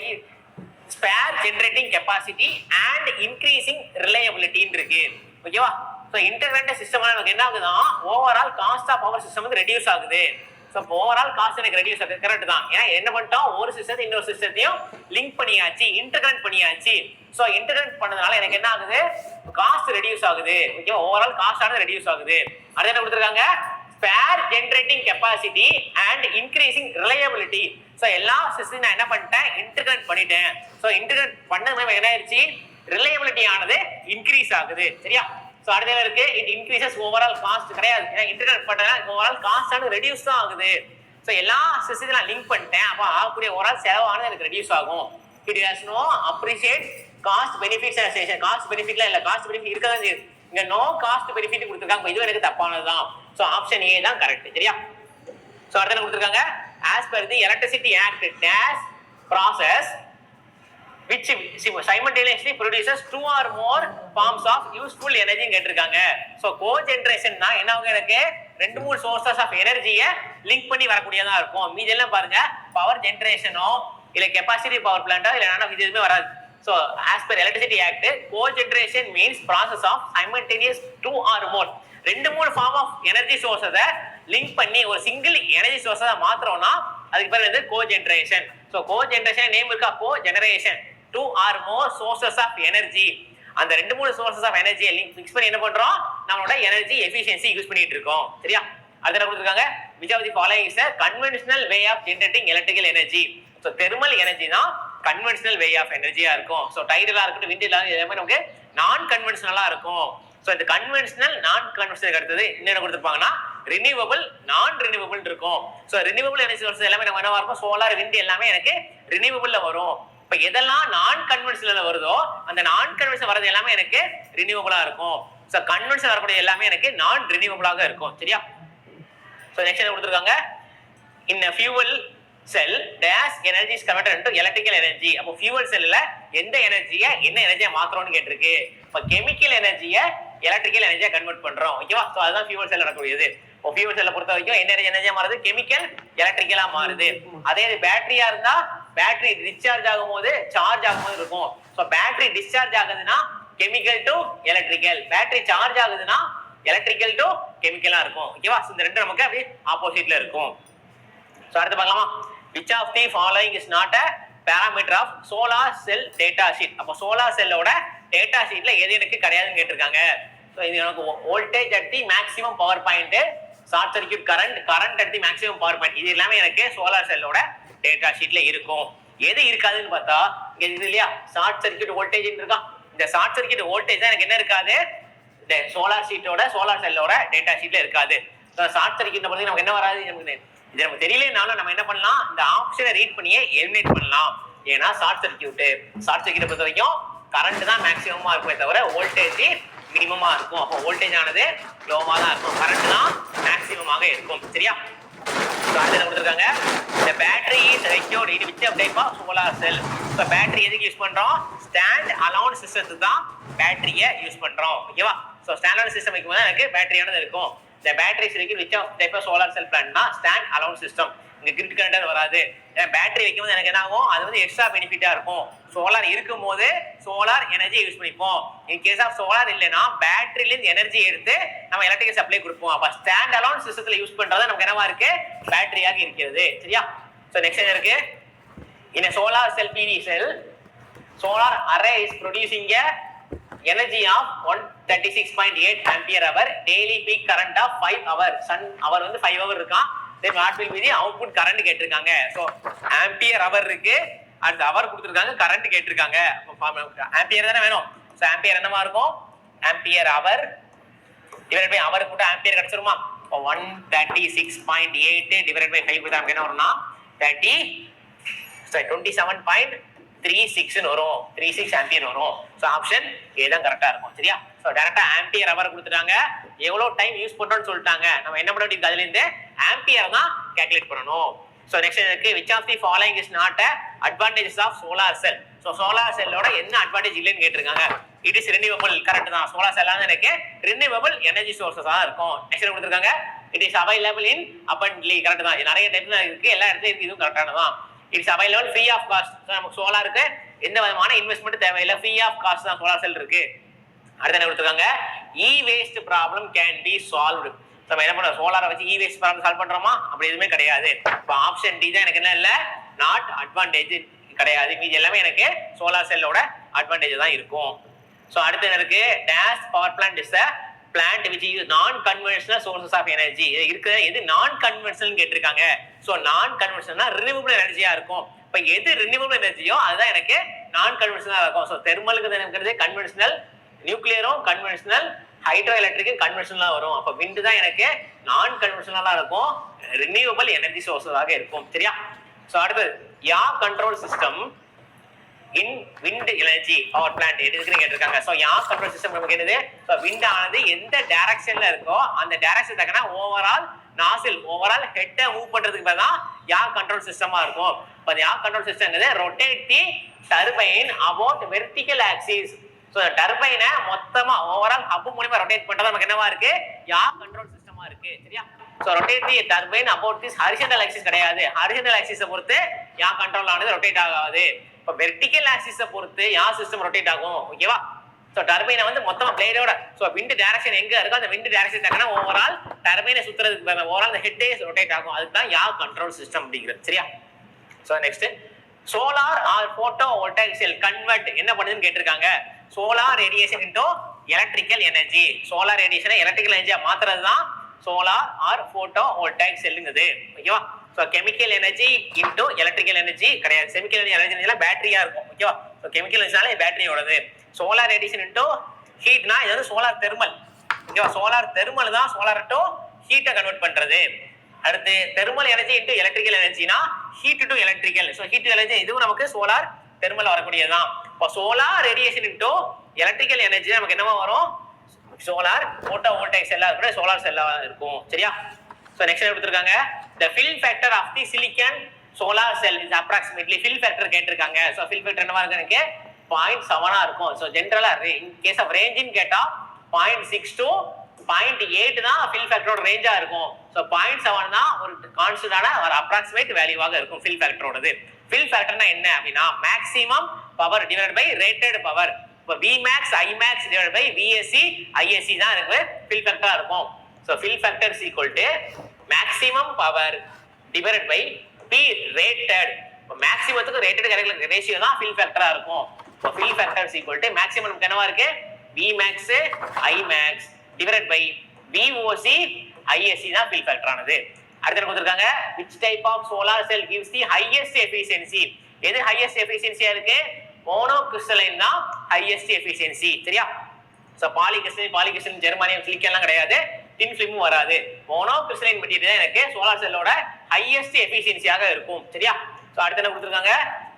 spare generating capacity and increasing reliability இருக்கு. ஓகேவா? சோ இன்டர்கனெக்டட் சிஸ்டம் நமக்கு என்ன ஆகுதுன்னா, overall cost of power system வந்து ரெடியூஸ் ஆகுது. ஸோ ஓவரால் காஸ்ட் எனக்கு ரெடியூஸ் ஆகுது. கரெக்ட் தான். ஏன்னா என்ன பண்ணிட்டோம், ஒரு சிஸ்டத்தை இன்னொரு சிஸ்டத்தையும் லிங்க் பண்ணியாச்சு, இன்டர்கனெக்ட் பண்ணியாச்சு. ஸோ இன்டர்கனெக்ட் பண்ணதுனால எனக்கு என்ன ஆகுது, காஸ்ட் ரெடியூஸ் ஆகுது. ஓகேவா? ஓவரால் காஸ்ட் ஆனது ரெடியூஸ் ஆகுது. அடுத்து என்ன கொடுத்துருக்காங்க, spare generating capacity and increasing reliability. So எல்லா சிஸ்டம் நான் என்ன பண்ணிட்டேன், இன்டர்கனெக்ட் பண்ணிட்டேன். ஸோ இன்டர்கனெக்ட் பண்ணது என்ன ஆயிடுச்சு, ரிலையபிலிட்டி ஆனது இன்க்ரீஸ் ஆகுது. சரியா? சோ அடுத்து இருக்கு, இட் இன்க்ரீசஸ் ஓவரால் காஸ்ட் கிடையாது. ஏன்னா இன்டர்கனெக்ட் பண்ணா ஓவரால் காஸ்ட் ஆனது ரெடியூஸ் தான் ஆகுது. சோ எல்லா சிஸ்டத்தையும் நான் லிங்க் பண்ணிட்டேன். அப்ப ஆகக்கூடிய ஓவரால் செலவானது எனக்கு ரெடியூஸ் ஆகும். It has no appreciate cost benefits association. Cost பெனிஃபிட்ல இல்ல, காஸ்ட் பெனிஃபிட் இருக்கதான் செய்யுது. இங்க நோ காஸ்ட் பெனிஃபிட் கொடுத்திருக்காங்க. இது எனக்கு தப்பானதுதான். சோ ஆப்ஷன் ஏ தான் கரெக்ட். சரியா? சோ அடுத்து என்ன கொடுத்திருக்காங்க, as per the electricity act dash process which simultaneously produces two or more forms of useful energy கேட்டிருக்காங்க. சோ கோஜெனரேஷன் தான் என்ன ஆகும், எனக்கு ரெண்டு மூணு சோர்சஸ் ஆஃப் எனர்ஜியை லிங்க் பண்ணி வரக்கூடியதா இருக்கும். மீதி எல்லாம் பாருங்க பவர் ஜெனரேஷனோ இல்ல கெபாசிட்டி பவர் பிளான்ட்டோ இல்ல நானா இது எதுவுமே வராது. So as per electricity act, cogeneration means process of simultaneous two or more ரெண்டு மூணு ஃபார்ம் ஆஃப் எனர்ஜி சோர்ஸஸை லிங்க் பண்ணி ஒரு சிங்கிள் எனர்ஜி சோர்ஸை மாத்திரோம்னா அதுக்கு பேர் வந்து கோஜெனரேஷன். ஸோ கோஜெனரேஷன் நேம் இருக்கா, cogeneration. Two or more sources of energy, அந்த ரெண்டு மூணு சோர்சஸ் ஆஃப் எனர்ஜியை மிக்ஸ் பண்ணி என்ன பண்றோம், நம்மளோட எனர்ஜி எஃபிஷியன்சி யூஸ் பண்ணிட்டு இருக்கோம். சரியா? அது என்ன கொடுத்திருக்காங்க, which of the following is a conventional way of generating electrical energy. So thermal energy தான் கன்வென்ஷனல் வே ஆஃப் எனர்ஜியா இருக்கும். ஸோ டைடலா இருக்கட்டும், விண்டிலா எல்லாமே நமக்கு நான் கன்வென்ஷனலா இருக்கும். ஸோ இந்த கன்வென்ஷனல் நான் கன்வென்ஷனல் அடுத்தது என்ன கொடுத்துருப்பாங்கன்னா ரினியூவபிள் நான் ரினியூவபிள் இருக்கும். ஸோ ரினியூவபிள் எனர்ஜி சோர்ஸ் எல்லாமே நம்ம என்னவா இருக்கும், சோலார் விண்ட் எல்லாமே எனக்கு ரினியூவபிள்ல வரும். இப்ப எதெல்லாம் நான் கன்வென்ஷனல் வருதோ அந்த நான் கன்வென்ஷனல் வரது எல்லாமே எனக்கு ரினியூவபிளா இருக்கும். ஸோ கன்வென்ஷனல் வரக்கூடிய எல்லாமே எனக்கு நான் ரினியூவபிளாக இருக்கும். சரியா? ஸோ நெக்ஸ்ட் என்ன கொடுத்துருக்காங்க, in fuel cell dash energy is converted into electrical energy. அப்போ ஃபியூவல் செல்ல எந்த எனர்ஜியை என்ன எனர்ஜியா மாத்துறோம்னு கேட்டிருக்கு. இப்போ கெமிக்கல் எனர்ஜியை எலக்ட்ரிக்கல் எனர்ஜியா கன்வெர்ட் பண்றோம். ஓகேவா? ஸோ அதுதான் ஃபியூவல் செல் நடக்கக்கூடியது. இப்போ ஃபியூவல் செல்லை பொறுத்த வரைக்கும் என்ன எனர்ஜியா மாறுது, கெமிக்கல் எலக்ட்ரிக்கலா மாறுது. அதே பேட்டரியா இருந்தா பேட்டரி டிஸ்சார்ஜ் ஆகும்போது சார்ஜ் ஆகும்போது இருக்கும். ஸோ பேட்டரி டிஸ்சார்ஜ் ஆகுதுன்னா chemical to electrical, battery charge ஆகுதுன்னா எலக்ட்ரிக்கல் டு கெமிக்கலா இருக்கும். ஓகேவா? இந்த ரெண்டு நமக்கு அப்படியே ஆப்போசிட்ல இருக்கும். ஸோ அடுத்து பார்க்கலாமா, which of the following is not a parameter of solar cell data sheet. அப்போ சோலார் செல்லோட டேட்டா ஷீட்ல எது எனக்கு கிடையாதுன்னு கேட்டிருக்காங்க. ஸோ இது எனக்கு voltage at the maximum power point, short circuit current at the maximum power point, இது எல்லாமே எனக்கு சோலார் செல்லோட டேட்டா ஷீட்ல இருக்கும். எது இருக்காதுன்னு பார்த்தா இங்க இது இல்லையா, ஷார்ட் சர்க்யூட் வோல்டேஜ் இருக்கா. இந்த ஷார்ட் சர்க்யூட் வோல்டேஜ் தான் எனக்கு என்ன இருக்காது, இந்த சோலார் செல்லோட டேட்டா ஷீட்ல இருக்காது. ஷார்ட் சர்க்யூட் பத்தி நமக்கு என்ன வராது, இது நமக்கு தெரியலனாலும் நம்ம என்ன பண்ணலாம், இந்த ஆப்ஷனை ரீட் பண்ணியே எலிமினேட் பண்ணலாம். ஏன்னா ஷார்ட் சர்க்யூட்டை பொறுத்த வரைக்கும் கரண்ட் தான் மேக்ஸிமமா இருக்குமே தவிர வோல்டேஜ் மினிமமா இருக்கும். அப்போ வோல்டேஜ் ஆனது லோவா தான் இருக்கும், கரண்ட் தான் மேக்ஸிமமாக இருக்கும். சரியா? கொடுத்துருக்காங்க, இந்த battery is secured in which type of solar cell. So battery எதுக்கு யூஸ் பண்றோம், ஸ்டாண்ட் அலோன் சிஸ்டத்துக்கு தான் பேட்டரியை யூஸ் பண்றோம். ஓகேவா? ஸோ ஸ்டாண்ட் அலோன் சிஸ்டம் வைக்கும் போது எனக்கு பேட்டரியானது இருக்கும். இந்த பேட்டரிஸ் இருக்கு which of type of solar cell பிளான்ட்னா ஸ்டாண்ட் அலோன் சிஸ்டம். இங்க கிரிட் கரண்ட் வராது. பேட்டரி வைக்கும் போது எனக்கு என்ன ஆகும், அது வந்து எக்ஸ்ட்ரா பெனிஃபிட்டா இருக்கும். சோலார் இருக்கும் போது சோலார் எனர்ஜி யூஸ் பண்ணிப்போம். இன் கேஸ் ஆஃப் சோலார் இல்லைன்னா பேட்டரியில இருந்து எனர்ஜி எடுத்து நம்ம எலக்ட்ரிக்கல் சப்ளை கொடுப்போம். அப்ப ஸ்டாண்ட் அலோன் சிஸ்டத்துல யூஸ் பண்றது நமக்கு என்னவா இருக்கு, பேட்டரியாக இருக்கிறது. சரியா? சோ நெக்ஸ்ட் என்ன இருக்கு, இன் solar cell PV cell solar array is producing a energy of 136.8 ampere hour, daily peak current of 5 hour. sun hour வந்து 5 hour இருக்கான். then what will be the output current கேட்டிருக்காங்க. so ampere hour இருக்கு, அடுத்து அவர் கொடுத்திருக்காங்க, கரண்ட் கேட்டிருக்காங்க. ஆம்பியர் தானே வேணும். so ampere என்னமா இருக்கும், ampere hour divided by hour போட்டு ampere கிடைச்சிருமா. 136.8 divided by 5 நமக்கு என்ன வரும்னா 27.36 ன்னு வரும், 36 ஆம்பியர் வரும். சோ ஆப்ஷன் ஏ தான் கரெக்ட்டா இருக்கும். சரியா? சோ டைரக்டா ஆம்பியர் ஹவர் கொடுத்துட்டாங்க, எவ்வளவு டைம் யூஸ் பண்றோம்னு சொல்லிட்டாங்க. நம்ம என்ன பண்ண வேண்டியது, அதுல இருந்து ஆம்பியர் தான் கால்குலேட் பண்ணனும். சோ நெக்ஸ்ட் இருக்கு, which of the following is not a advantages of solar cell. So solar செல்லோட என்ன அட்வான்டேஜ் இல்லன்னு கேட்டிருக்காங்க. இட் இஸ் ரினியூவபிள், கரெக்ட் தான். சோலார் செல் தான் எனக்கு ரினியூவபிள் எனர்ஜி சோர்சஸா இருக்கும். நெக்ஸ்ட் கொடுத்திருக்காங்க, it is available in abundantly, correct தான். இது நிறைய டைப்ல இருக்கு, எல்லா இடத்துலயும் இருக்கு, இதுவும் கரெக்டானதான். It's available free of cost. நமக்கு சோலாருக்கு எந்த விதமான இன்வெஸ்ட்மெண்ட் தேவையில்லை, ஃப்ரீ ஆஃப் காஸ்ட் தான் சோலார் செல் இருக்கு. அடுத்து என்ன கொடுத்திருக்காங்க, e waste problem can be solved. நம்ம என்ன பண்றோம், சோலாரை வச்சு இ வேஸ்ட் ப்ராப்ளம் சால்வ் பண்றோமா, அப்படி எதுவுமே கிடையாது. இப்போ ஆப்ஷன் டி தான் எனக்கு என்ன இல்ல, நாட் அட்வான்டேஜ் கிடையாது. மீதி எல்லாமே எனக்கு சோலார் செல்லோட அட்வான்டேஜ் தான் இருக்கும். சோ அடுத்து என்ன இருக்கு, dash power plant is a plant which is non conventional sources of energy. இது இருக்கு, எது நான் கன்வென்ஷனல் கேட்டிருக்காங்க. சோ நான் கன்வென்ஷனல்னா ரினியூவபிள் எனர்ஜியா இருக்கும். இப்ப எது ரினியூவபிள் எனர்ஜியோ அதுதான் எனக்கு நான் கன்வென்ஷனலா இருக்கும். சோ தெர்மலுக்கு எனக்கு கன்வென்ஷனல், நியூக்ளியரும் கன்வென்ஷனல், ஹைட்ரோ எலக்ட்ரிக்கும் கன்வென்ஷனலா வரும். அப்ப விண்ட் தான் எனக்கு நான் கன்வென்ஷனலா இருக்கும், ரினியூவபிள் எனர்ஜி சோர்ஸாக இருக்கும். சரியா? சோ அடுத்து யா கண்ட்ரோல் சிஸ்டம் இன் விண்ட் எனர்ஜி பவர் பிளான்ட் எதுக்குன்னு கேட்டிருக்காங்க. சோ யா கண்ட்ரோல் சிஸ்டம் நமக்கு என்னது, சோ விண்ட் ஆனது எந்த டைரக்ஷன்ல இருக்கோ அந்த டைரக்ஷன் தக்கன ஓவரால் நாசில், ஓவரால் ஹெட்டை மூவ் பண்றதுக்கு பதிலா யா கண்ட்ரோல் சிஸ்டமா இருக்கும். இப்போ yaw control system rotate the turbine about vertical axis. So டர்பைனை மொத்தமா ஓவரால் ஹப் மூலமா ரொட்டேட் பண்றது நமக்கு என்னவா இருக்கு, யா கண்ட்ரோல் சிஸ்டமா இருக்கு. சரியா? So rotate the turbine about this horizontal axis கிடையாது, ஹாரிசான்டல் ஆக்சிஸை பொறுத்து யா கண்ட்ரோல் ஆனது ரொட்டேட் ஆகாது. இப்போ வெர்டிகல் ஆக்சிஸை பொறுத்து யா சிஸ்டம் ரொட்டேட் ஆகும். ஓகேவா? சோ டர்பைனை வந்து மொத்தமா பிளேடோட, சோ விண்ட் டைரக்ஷன் எங்க இருக்கோ அந்த விண்ட் டைரக்ஷன் தக்கன ஓவரால் டர்பைனை சுத்துறதுக்கு ஓவரால் அந்த ஹெட்டே ரொட்டேட் ஆகும். அதுக்கு தான் யா கண்ட்ரோல் சிஸ்டம் அப்படிங்கிறது. சரியா? So next, solar or photo voltaic cell convert என்ன பண்ணுதுன்னு கேட்டிருக்காங்க. Solar radiation into electrical energy, solar ரேடியேஷனை எலக்ட்ரிக்கல் எனர்ஜியா மாத்துறது தான் சோலார் ஆர் போட்டோ வோல்டாயிக் செல்லுங்குது. ஓகேவா? So chemical energy into electrical energy கிடையாது. கெமிக்கல் எனர்ஜி பேட்டரியா இருக்கும். ஓகேவா? சோ கெமிக்கல் எனர்ஜினால பேட்டரியோடது. சோலார் ரேடியேஷன் இன்டு ஹீட்னா இது வந்து சோலார் தெர்மல். ஓகேவா? சோலார் தெர்மல் தான் சோலார் டு ஹீட்டை கன்வெர்ட் பண்றது. அடுத்து thermal energy into electrical எனர்ஜினா heat to electrical. So heat energy இதுவும் நமக்கு சோலார் தெர்மல் வரக்கூடியதுதான். இப்போ solar radiation into electrical energy நமக்கு என்னவா வரும், சோலார் போட்டோ வோல்டாயிக் செல்லா இருக்கும், சோலார் செல்லா இருக்கும். சரியா? சோ நெக்ஸ்ட் கொடுத்திருக்காங்க, the fill factor of the silicon solar cell is approximately fill factor கேட்டிருக்காங்க. சோ fill factor என்னவா இருக்கு, எனக்கு 0.7 ஆ இருக்கும். சோ ஜெனரலா இன் கேஸ் ஆஃப் ரேஞ்சின் கேட்டா 0.6 to 0.8 தான் fill factor ஓட ரேஞ்சா இருக்கும். சோ 0.7 தான் ஒரு கான்ஸ்டன்டான ஒரு அப்ராக்ஸிமேட் வேல்யூவாக இருக்கும் fill factor ஓடது. fill factorனா என்ன அப்படினா maximum power divided by rated power. இப்போ Vmax Imax divided by VSC ISC தான் இருக்கு fill factor இருக்கும். So fill factor is equal to maximum power divided by P rated. மேக்ஸிமத்துக்கு ரேட்டட் ரேஷியோ தான் fill factor இருக்கும். So fill factor is equal to maximum என்னவா இருக்கு, Vmax Imax divided by VOC ISC தான் fill factor ஆனது. அடுத்து கொடுத்திருக்காங்க, which type of solar cell gives the highest efficiency. எது highest efficiency இருக்கு, மோனோகிறிஸ்டலைன் தான் highest efficiency. சரியா? சோ பாலிகிறிஸ்டலின் ஜெர்மானியம் சிலிக்கான்லாம் கிடையாது, டின் ஃபிலிமும் வராது. மோனோகிறிஸ்டலைன் மெட்டீரியல் தான் எனக்கு சோலார் செல்லோட ஹையஸ்ட் எஃபிஷியன்சியாக இருக்கும். சரியா? சோ அடுத்து என்ன கொடுத்திருக்காங்க,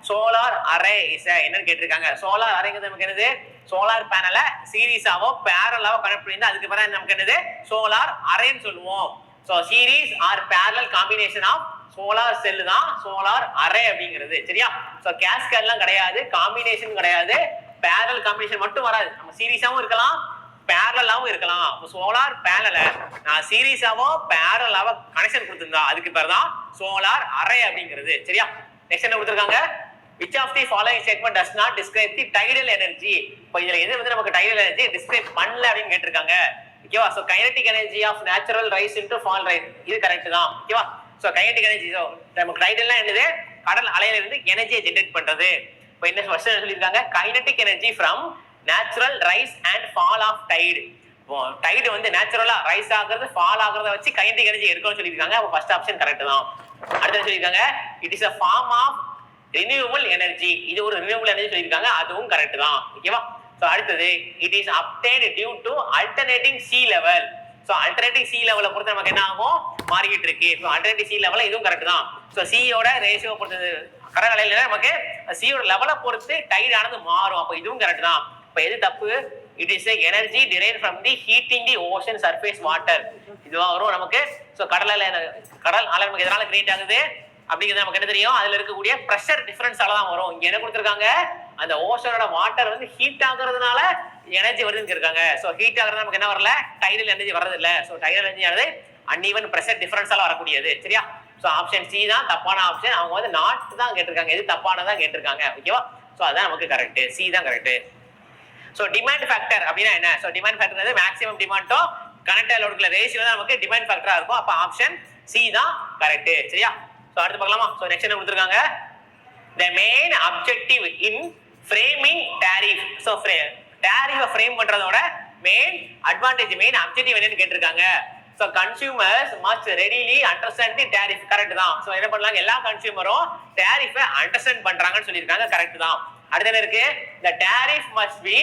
சோலார் அரே இஸ் என்னன்னு கேட்டிருக்காங்க. சோலார் அரேங்கிறது நமக்கு என்னது, சோலார் பேனலை சீரிஸாவோ பேரலாவோ கனெக்ட் பண்ணி அதுக்கு பிறகு நமக்கு என்னது சோலார் அரேன்னு சொல்லுவோம். So series or parallel combination of solar cell தான் சோலார் அரே அப்படிங்கிறது. சரியா? சோ கேஸ்கேட்லாம் கிடையாது, காம்பினேஷன் கிடையாது, பேரலல் காம்பினேஷன் மட்டும் வராது. நம்ம சீரிஸாவும் இருக்கலாம், பேரலாவும் இருக்கலாம். சோலார் பேனல நான் சீரிஸாவோ பேரலாவோ கனெக்ஷன் கொடுத்திருந்தா அதுக்கு பேர் தான் சோலார் அரே அப்படிங்கிறது. சரியா? நெக்ஸ்ட் என்ன கொடுத்திருக்காங்க, which of the following statement does not describe the tidal energy. இப்போ இதுல எது வந்து நமக்கு tidal energy describe பண்ணல அப்படின்னு கேட்டிருக்காங்க. ஓகேவா? So kinetic energy of natural rise into fall rise இது கரெக்ட் தான். ஓகேவா? சோ kinetic energy நமக்கு tidalனா என்னது, கடல் அலையில இருந்து எனர்ஜியை ஜெனரேட் பண்றது. இப்போ என்ன ஃபர்ஸ்ட் சொல்லிருக்காங்க, kinetic energy from natural rise and fall of tide. Tide வந்து நேச்சுரலா ரைஸ் ஆகுறது ஃபால் ஆகுறத வச்சு கைனடிக் எனர்ஜி எடுக்கணும்னு சொல்லியிருக்காங்க. அப்போ ஃபர்ஸ்ட் ஆப்ஷன் கரெக்ட் தான். அடுத்து சொல்லியிருக்காங்க it is a form of renewable energy. இது ஒரு ரினியூவபிள் எனர்ஜி சொல்லியிருக்காங்க, அதுவும் கரெக்ட் தான். ஓகேவா? ஸோ அடுத்தது it is obtained due to alternating sea level. So alternating sea லெவலை பொறுத்து நமக்கு என்ன ஆகும், மாறிக்கிட்டு இருக்கு. ஸோ அல்டர்னேட்டிவ் சி லெவல் இதுவும் கரெக்ட் தான். ஸோ சியோட ரேஷியோ பொறுத்தது கடற்கரையில நமக்கு சியோட லெவலை பொறுத்து டைட் ஆனது மாறும். அப்போ இதுவும் கரெக்ட் தான். இப்போ எது தப்பு? It is energy derived from the heating the ocean surface water. இதுவா வரும் நமக்கு. ஸோ கடல் ஆலை நமக்கு எதனால கிரியேட் ஆகுது அப்படிங்கிறது நமக்கு என்ன தெரியும், அதுல இருக்கக்கூடிய ப்ரெஷர் டிஃபரன்ஸால தான் வரும். இங்க என்ன கொடுத்துருக்காங்க, அந்த ஓஷனோட வாட்டர் வந்து ஹீட் ஆகுறதுனால எனர்ஜி வருதுன்னு இருக்காங்க. ஸோ ஹீட் ஆகுறது நமக்கு என்ன வரல, டைடல் எனர்ஜி வர்றது இல்ல. ஸோ டைடல் எனர்ஜி ஆனது அன்இவன் ப்ரெஷர் டிஃபரன்ஸால வரக்கூடியது. சரியா? ஸோ ஆப்ஷன் சி தான் தப்பான ஆப்ஷன். அவங்க வந்து நாட் தான் கேட்டிருக்காங்க, எது தப்பானதான் கேட்டிருக்காங்க. ஓகேவா? ஸோ அதான் நமக்கு கரெக்ட், சி தான் கரெக்ட். ஸோ டிமாண்ட் ஃபேக்டர் அப்படின்னா என்ன? ஸோ டிமாண்ட் ஃபேக்டர் மேக்ஸிமம் டிமாண்டோ கனெக்டட் லோடுக்குள்ள ரேஷியோ தான் நமக்கு டிமாண்ட் ஃபேக்டரா இருக்கும். அப்ப ஆப்ஷன் சி தான் கரெக்ட். சரியா? ஸோ அடுத்து பார்க்கலாமா? ஸோ நெக்ஸ்ட் என்ன கொடுத்துருக்காங்க, the main objective in framing tariff. So டேரிஃபை ஃப்ரேம் பண்றதோட மெயின் அட்வான்டேஜ், மெயின் அப்ஜெக்டிவ் என்னன்னு கேட்டிருக்காங்க. So consumers must readily understand the tariff. Correct தான். ஸோ என்ன பண்ணலாம், எல்லா கன்சியூமரும் டேரிஃபை அண்டர்ஸ்டாண்ட் பண்றாங்கன்னு சொல்லியிருக்காங்க. கரெக்ட் தான். அடுத்து என்ன இருக்கு, the tariff must be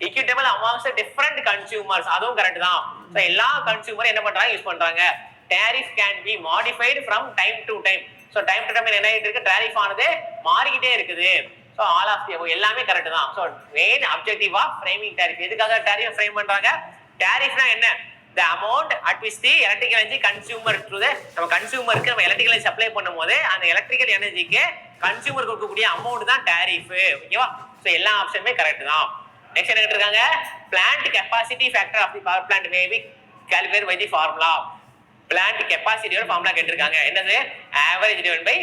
equitable amongst different consumers. அதுவும் கரெக்ட் தான். ஸோ எல்லா கன்சியூமரும் என்ன பண்றாங்க, யூஸ் பண்றாங்க. tariff can be modified from time to time. So time to time என்ன ஆகிட்டு இருக்கு, டேரிஃப் ஆனது மாறிக்கிட்டே இருக்குது. ஸோ ஆல் ஆஃப் தி எல்லாமே கரெக்ட் தான். So main objective of framing tariff. எதுக்காக டேரிஃப் ஃப்ரேம் பண்றாங்க? டேரிஃப்னா என்ன, the amount at which the electrical energy consumer to the நம்ம கன்சியூமருக்கு நம்ம எலக்ட்ரிக்கல் எனர்ஜி சப்ளை பண்ணும்போது அந்த எலக்ட்ரிக்கல் எனர்ஜிக்கு கன்சியூமர் கொடுக்கக்கூடிய அமௌண்ட் தான் டேரிஃப். ஓகேவா? ஸோ எல்லா ஆப்ஷனுமே கரெக்ட் தான். நெக்ஸ்ட் என்ன கேட்டிருக்காங்க, plant capacity factor of the power plant may be calculate by the formula. Plant கெப்பாசிட்டியோட ஃபார்முலா கேட்டிருக்காங்க. என்னது, average divide by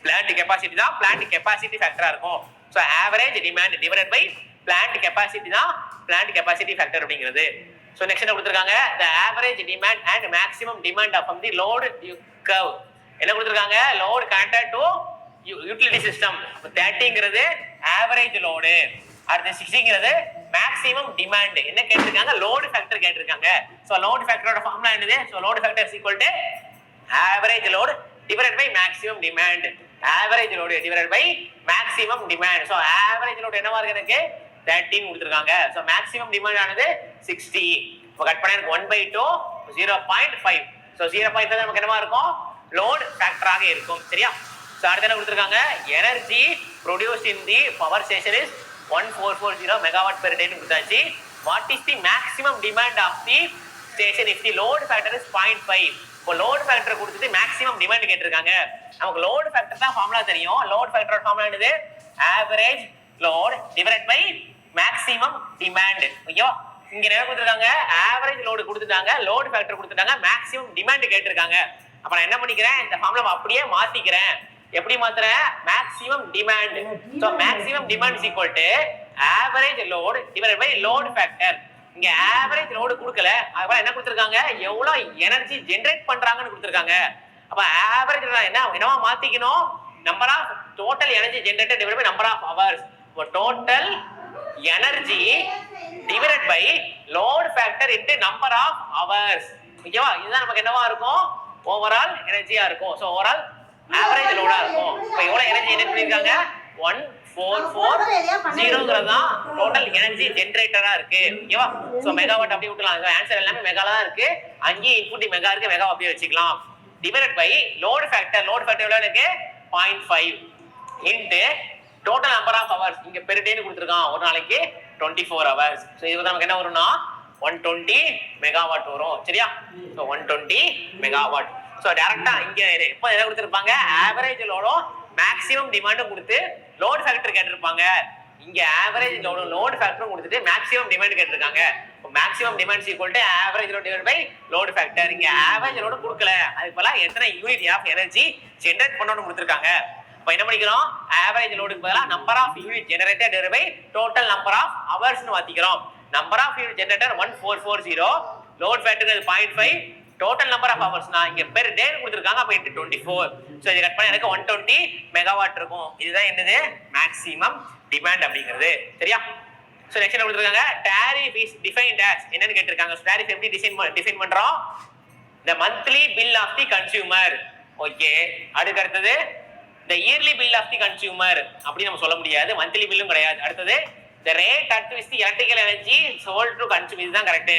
plant capacity தான் பிளான்ட் கெப்பாசிட்டி ஃபேக்டரா இருக்கும். So average demand divided by plant capacity தான் பிளான்ட் கெப்பாசிட்டி ஃபேக்டர் அப்படிங்கிறது. ஸோ நெக்ஸ்ட் என்ன கொடுத்துருக்காங்க, the average demand and maximum demand from the load curve. என்ன கொடுத்துருக்காங்க, load connected to utility system. 30ங்கிறது ஆவரேஜ் லோடு, அடுத்து 60ங்கிறது மேக்ஸிமம் டிமாண்ட். என்ன கேட்டிருக்காங்க, லோடு ஃபேக்டர் கேட்டிருக்காங்க. ஸோ லோடு ஃபேக்டரோட ஃபார்முலா என்னது, so load factor is equal to average load divided by maximum demand. Average load divided by maximum demand. So average load என்னவா இருக்கு, எனக்கு 13 கொடுத்துருக்காங்க. ஸோ மேக்ஸிமம் டிமாண்ட் ஆனது 60. இப்போ கட் பண்ண எனக்கு 1/2 0.5. ஸோ 0.5 நமக்கு என்னவா இருக்கும், லோடு ஃபேக்டராக இருக்கும். சரியா? ஸோ அடுத்து என்ன கொடுத்துருக்காங்க, energy produced in the power station is 1440 megawatt per day கொடுத்தாச்சு. What is the maximum demand of the station if the load factor is 0.5. இப்போ லோடு ஃபேக்டர் கொடுத்துட்டு மேக்ஸிமம் டிமாண்ட் கேட்டிருக்காங்க. நமக்கு லோடு ஃபேக்டர் தான் ஃபார்முலா தெரியும். லோடு ஃபேக்டரோட ஃபார்முலா என்னது, average load divided by maximum demand. ஓகேவா? இங்க என்ன கொடுத்துருக்காங்க, ஆவரேஜ் லோடு கொடுத்துட்டாங்க, லோடு ஃபேக்டர் கொடுத்துட்டாங்க, மேக்ஸிமம் டிமாண்ட் கேட்டிருக்காங்க. அப்ப நான் என்ன பண்ணிக்கிறேன், இந்த ஃபார்முலா அப்படியே மாத்திக்கிறேன். எப்படி மாத்துறேன், maximum demand. So maximum demand is equal to average load divided by load factor. இங்க ஆவரேஜ் லோடு கொடுக்கல, அதுக்கு என்ன கொடுத்துருக்காங்க, எவ்வளவு எனர்ஜி ஜெனரேட் பண்றாங்கன்னு கொடுத்துருக்காங்க. அப்ப ஆவரேஜ் என்னவா மாத்திக்கணும், number of total energy generated divided by number of hours. இப்போ total energy divided by load factor into number of hours. ஓகேவா? இதுதான் நமக்கு என்னவா இருக்கும், ஓவரால் எனர்ஜியா இருக்கும். சோ ஓவரால் ஆவரேஜ் லோடா இருக்கும். இப்போ எவ்வளவு எனர்ஜி ஜெனரேட் பண்ணிருக்காங்க, 1440 தான் டோட்டல் எனர்ஜி ஜெனரேட்டரா இருக்கு. ஓகேவா? சோ மெகாவாட் அப்படியே விட்டுலாம். ஆன்சர் எல்லாமே மெகால தான் இருக்கு. அங்கேயே இன்புட் மெகா இருக்கு, மெகா அப்படியே வச்சுக்கலாம். Divided by load factor. Load factor எவ்வளவு இருக்கு, 0.5 into total number of hours. இங்க பெர் டேன்னு கொடுத்துருக்கான், ஒரு நாளைக்கு 24 ஹவர்ஸ். ஸோ இது நமக்கு என்ன வரும்னா 120 மெகாவாட் வரும். சரியா? So 120 megawatt. ஸோ டேரக்டா இங்க எப்போ எதை கொடுத்துருப்பாங்க, ஆவரேஜ் லோடும் மேக்ஸிமம் டிமாண்டும் கொடுத்து லோட் ஃபேக்டர் கேட்டிருப்பாங்க. இங்க ஆவரேஜ் லோடும் லோட் ஃபேக்டரும் கொடுத்துட்டு மேக்ஸிமம் டிமாண்ட் கேட்டிருக்காங்க. Maximum demand equal to average load divided by load factor. இங்க ஆவரேஜ் லோடு கொடுக்கல, அதுக்கு பதிலா எத்தனை யூனிட் ஆஃப் எனர்ஜி ஜெனரேட் பண்ணணும்னு கொடுத்துருக்காங்க. இப்போ என்ன பண்ணிக்கிறோம், ஆவரேஜ் லோடுக்கு பதிலா number of unit generated divided by total number of ஹவர்ஸ்னு மாத்திக்கிறோம். Number of unit generated 1440, load factor 0.5, total number of ஹவர்ஸ்னா இங்க பெர் டே கொடுத்துருக்காங்க. அப்ப இன்டு 24. சோ இத கட் பண்ணா எனக்கு 120 மெகாவாட் இருக்கும். இதுதான் என்னது, மேக்ஸிமம் டிமாண்ட் அப்படிங்கிறது. சரியா? சோ நெக்ஸ்ட் என்ன கொடுத்திருக்காங்க, tariff is defined as என்னன்னு கேட்டிருக்காங்க. tariff எப்படி டிஃபைன் பண்றோம், the monthly bill of the consumer. Okay, அதுக்கு அடுத்தது the yearly bill of the consumer அப்படி நம்ம சொல்ல முடியாது, மந்த்லி பில்லும் கிடையாது. அடுத்தது the rate at which the electrical energy sold to consumer, இதுதான் கரெக்ட்.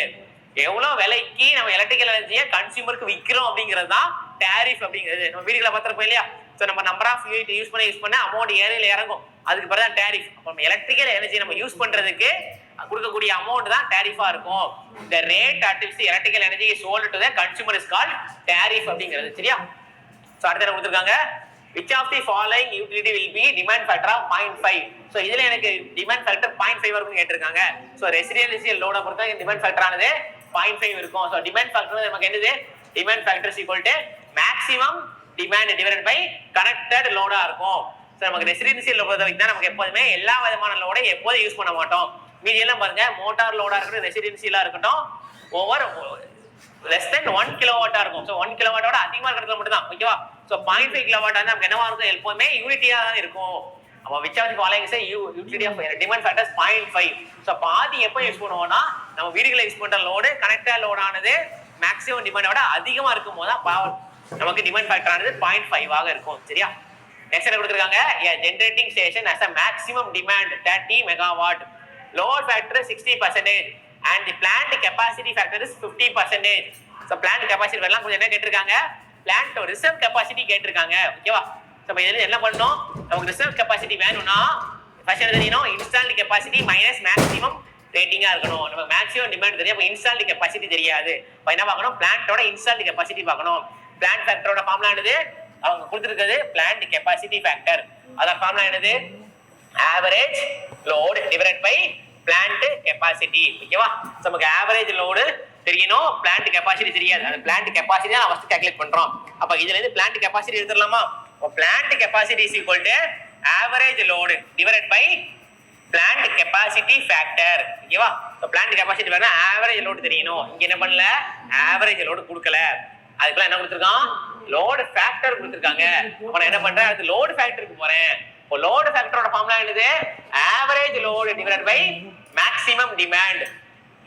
எவ்வளவு விலைக்கு நம்ம எலக்ட்ரிக்கல் எனர்ஜியை கன்சியூமருக்கு விற்கிறோம் அப்படிங்கிறது தான் டாரிஃப் அப்படிங்கிறது. நம்ம வீடுகளை பார்த்துருப்போம் இல்லையா, ஸோ நம்ம நம்பர் ஆஃப் யூனிட் யூஸ் பண்ண அமௌண்ட் ஏரியில் இறங்கும், அதுக்கு பிறகு தான் டாரிஃப். நம்ம எலக்ட்ரிக்கல் எனர்ஜி நம்ம யூஸ் பண்றதுக்கு கொடுக்கக்கூடிய அமௌண்ட் தான் டாரிஃபா இருக்கும். the rate at which the electrical energy is sold to the consumer is called tariff அப்படிங்கிறது. சரியா? ஸோ அடுத்த கொடுத்துருக்காங்க, which of the following utility will be demand factor of 0.5. So இதுல எனக்கு டிமாண்ட் ஃபேக்டர் 0.5 வரைக்கும் கேட்டிருக்காங்க. ஸோ ரெசிடென்சியல் லோட பொறுத்த டிமாண்ட் ஃபேக்டர் ஆனது 0.5 இருக்கும். ஸோ டிமாண்ட் ஃபேக்டர் நமக்கு என்னது, demand factor is equal to maximum demand divided by connected லோடா இருக்கும். ஸோ நமக்கு ரெசிடென்சியல் லோட தான் நமக்கு எப்போதுமே எல்லா விதமான லோட எப்போதும் யூஸ் பண்ண மாட்டோம். மீதி எல்லாம் பாருங்க, மோட்டார் லோடா இருக்கட்டும், ரெசிடென்சியலா இருக்கட்டும், ஓவர் less than 1 கிலோவாட்டா இருக்கும். ஸோ 1 கிலோவாட்டோட அதிகமா இருக்கிறது மட்டும் தான். ஓகேவா? ஸோ 0.5 கிலோவாட் நமக்கு என்னவா இருக்கும், எப்போதுமே யூனிட்டியா தான் இருக்கும். அப்போ which of the following is utility of demand factors 0.5. So பாதி எப்போ யூஸ் பண்ணுவோம்னா, நம்ம வீடுகளை யூஸ் பண்ற லோடு கனெக்டட் லோட் ஆனது மேக்ஸிமம் டிமாண்டோட அதிகமா இருக்கும் போது தான் நமக்கு டிமாண்ட் ஃபேக்டர் ஆனது 0.5 ஆக இருக்கும். சரியா? நெக்ஸ்ட் என்ன கொடுத்திருக்காங்க, a generating station has a maximum demand 30 megawatt, load factor 60% and the plant capacity factor is 50%. So plant capacity எல்லாம் கொஞ்சம் என்ன கேட்டிருக்காங்க, plant reserve capacity கேட்டிருக்காங்க. ஓகேவா? ஸோ இதில் என்ன பண்ணணும், நமக்கு ரிசர்வ் கெப்பாசிட்டி வேணும்னா ஃபர்ஸ்ட் என்ன தெரியணும், இன்ஸ்டால்டு கெப்பாசிட்டி மைனஸ் மேக்ஸிமம் ரேட்டிங்கா இருக்கணும். நம்ம மேக்ஸிமம் டிமாண்ட் தெரியும், அப்போ இன்ஸ்டால்டு கெப்பாசிட்டி தெரியாது. இப்போ என்ன பார்க்கணும், பிளான்ட்டோட இன்ஸ்டால்டு கெப்பாசிட்டி பார்க்கணும். பிளான்ட் ஃபேக்டரோட ஃபார்முலா என்னது, அவங்க கொடுத்துருக்கிறது பிளான்ட் கெப்பாசிட்டி ஃபேக்டர். அதோட ஃபார்முலா என்னது, average load divided by plant capacity. ஓகேவா? நமக்கு ஆவரேஜ் லோடு தெரியணும், பிளான்ட் கெப்பாசிட்டி தெரியாது. அந்த பிளான்ட் கெப்பாசிட்டி தான் ஃபர்ஸ்ட் கால்குலேட் பண்றோம். அப்ப இதுல இருந்து பிளான்ட் கெப்பாசிட்டி எடுத்துடலாமா? Plant capacity is equal to average load divided by plant capacity factor. ஓகேவா? ஸோ பிளான்ட் கெப்பாசிட்டி வேணா ஆவரேஜ் லோடு தெரியணும். இங்க என்ன பண்ணல, ஆவரேஜ் லோடு கொடுக்கல, அதுக்குள்ள என்ன கொடுத்துருக்கான், லோடு ஃபேக்டர் கொடுத்துருக்காங்க. அப்ப நான் என்ன பண்றேன், அது லோடு ஃபேக்டருக்கு போறேன். இப்போ லோடு ஃபேக்டரோட ஃபார்முலா என்னது, average load divided by maximum demand.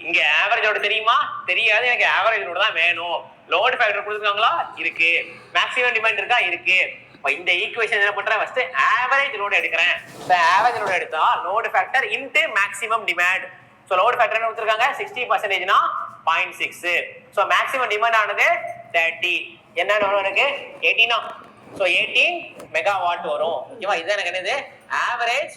இங்க ஆவரேஜ் லோடு தெரியுமா, தெரியாது, எனக்கு ஆவரேஜ் லோடு தான் வேணும். லோடு ஃபேக்டர் கொடுத்துருக்காங்களா, இருக்கு. மேக்ஸிமம் டிமாண்ட் இருக்கா, இருக்கு. இப்போ இந்த ஈக்குவேஷன் என்ன பண்றேன், ஃபர்ஸ்ட் ஆவரேஜ் லோடு எடுக்கிறேன். இப்போ ஆவரேஜ் லோடு எடுத்தா load factor into maximum demand. So load factor என்ன கொடுத்துருக்காங்க, 60%னா 0.6. ஸோ மேக்ஸிமம் டிமாண்ட் ஆனது 30. என்ன வரும் எனக்கு, 18. ஸோ 18 மெகாவாட் வரும். ஓகேவா? இதுதான் எனக்கு என்னது, ஆவரேஜ்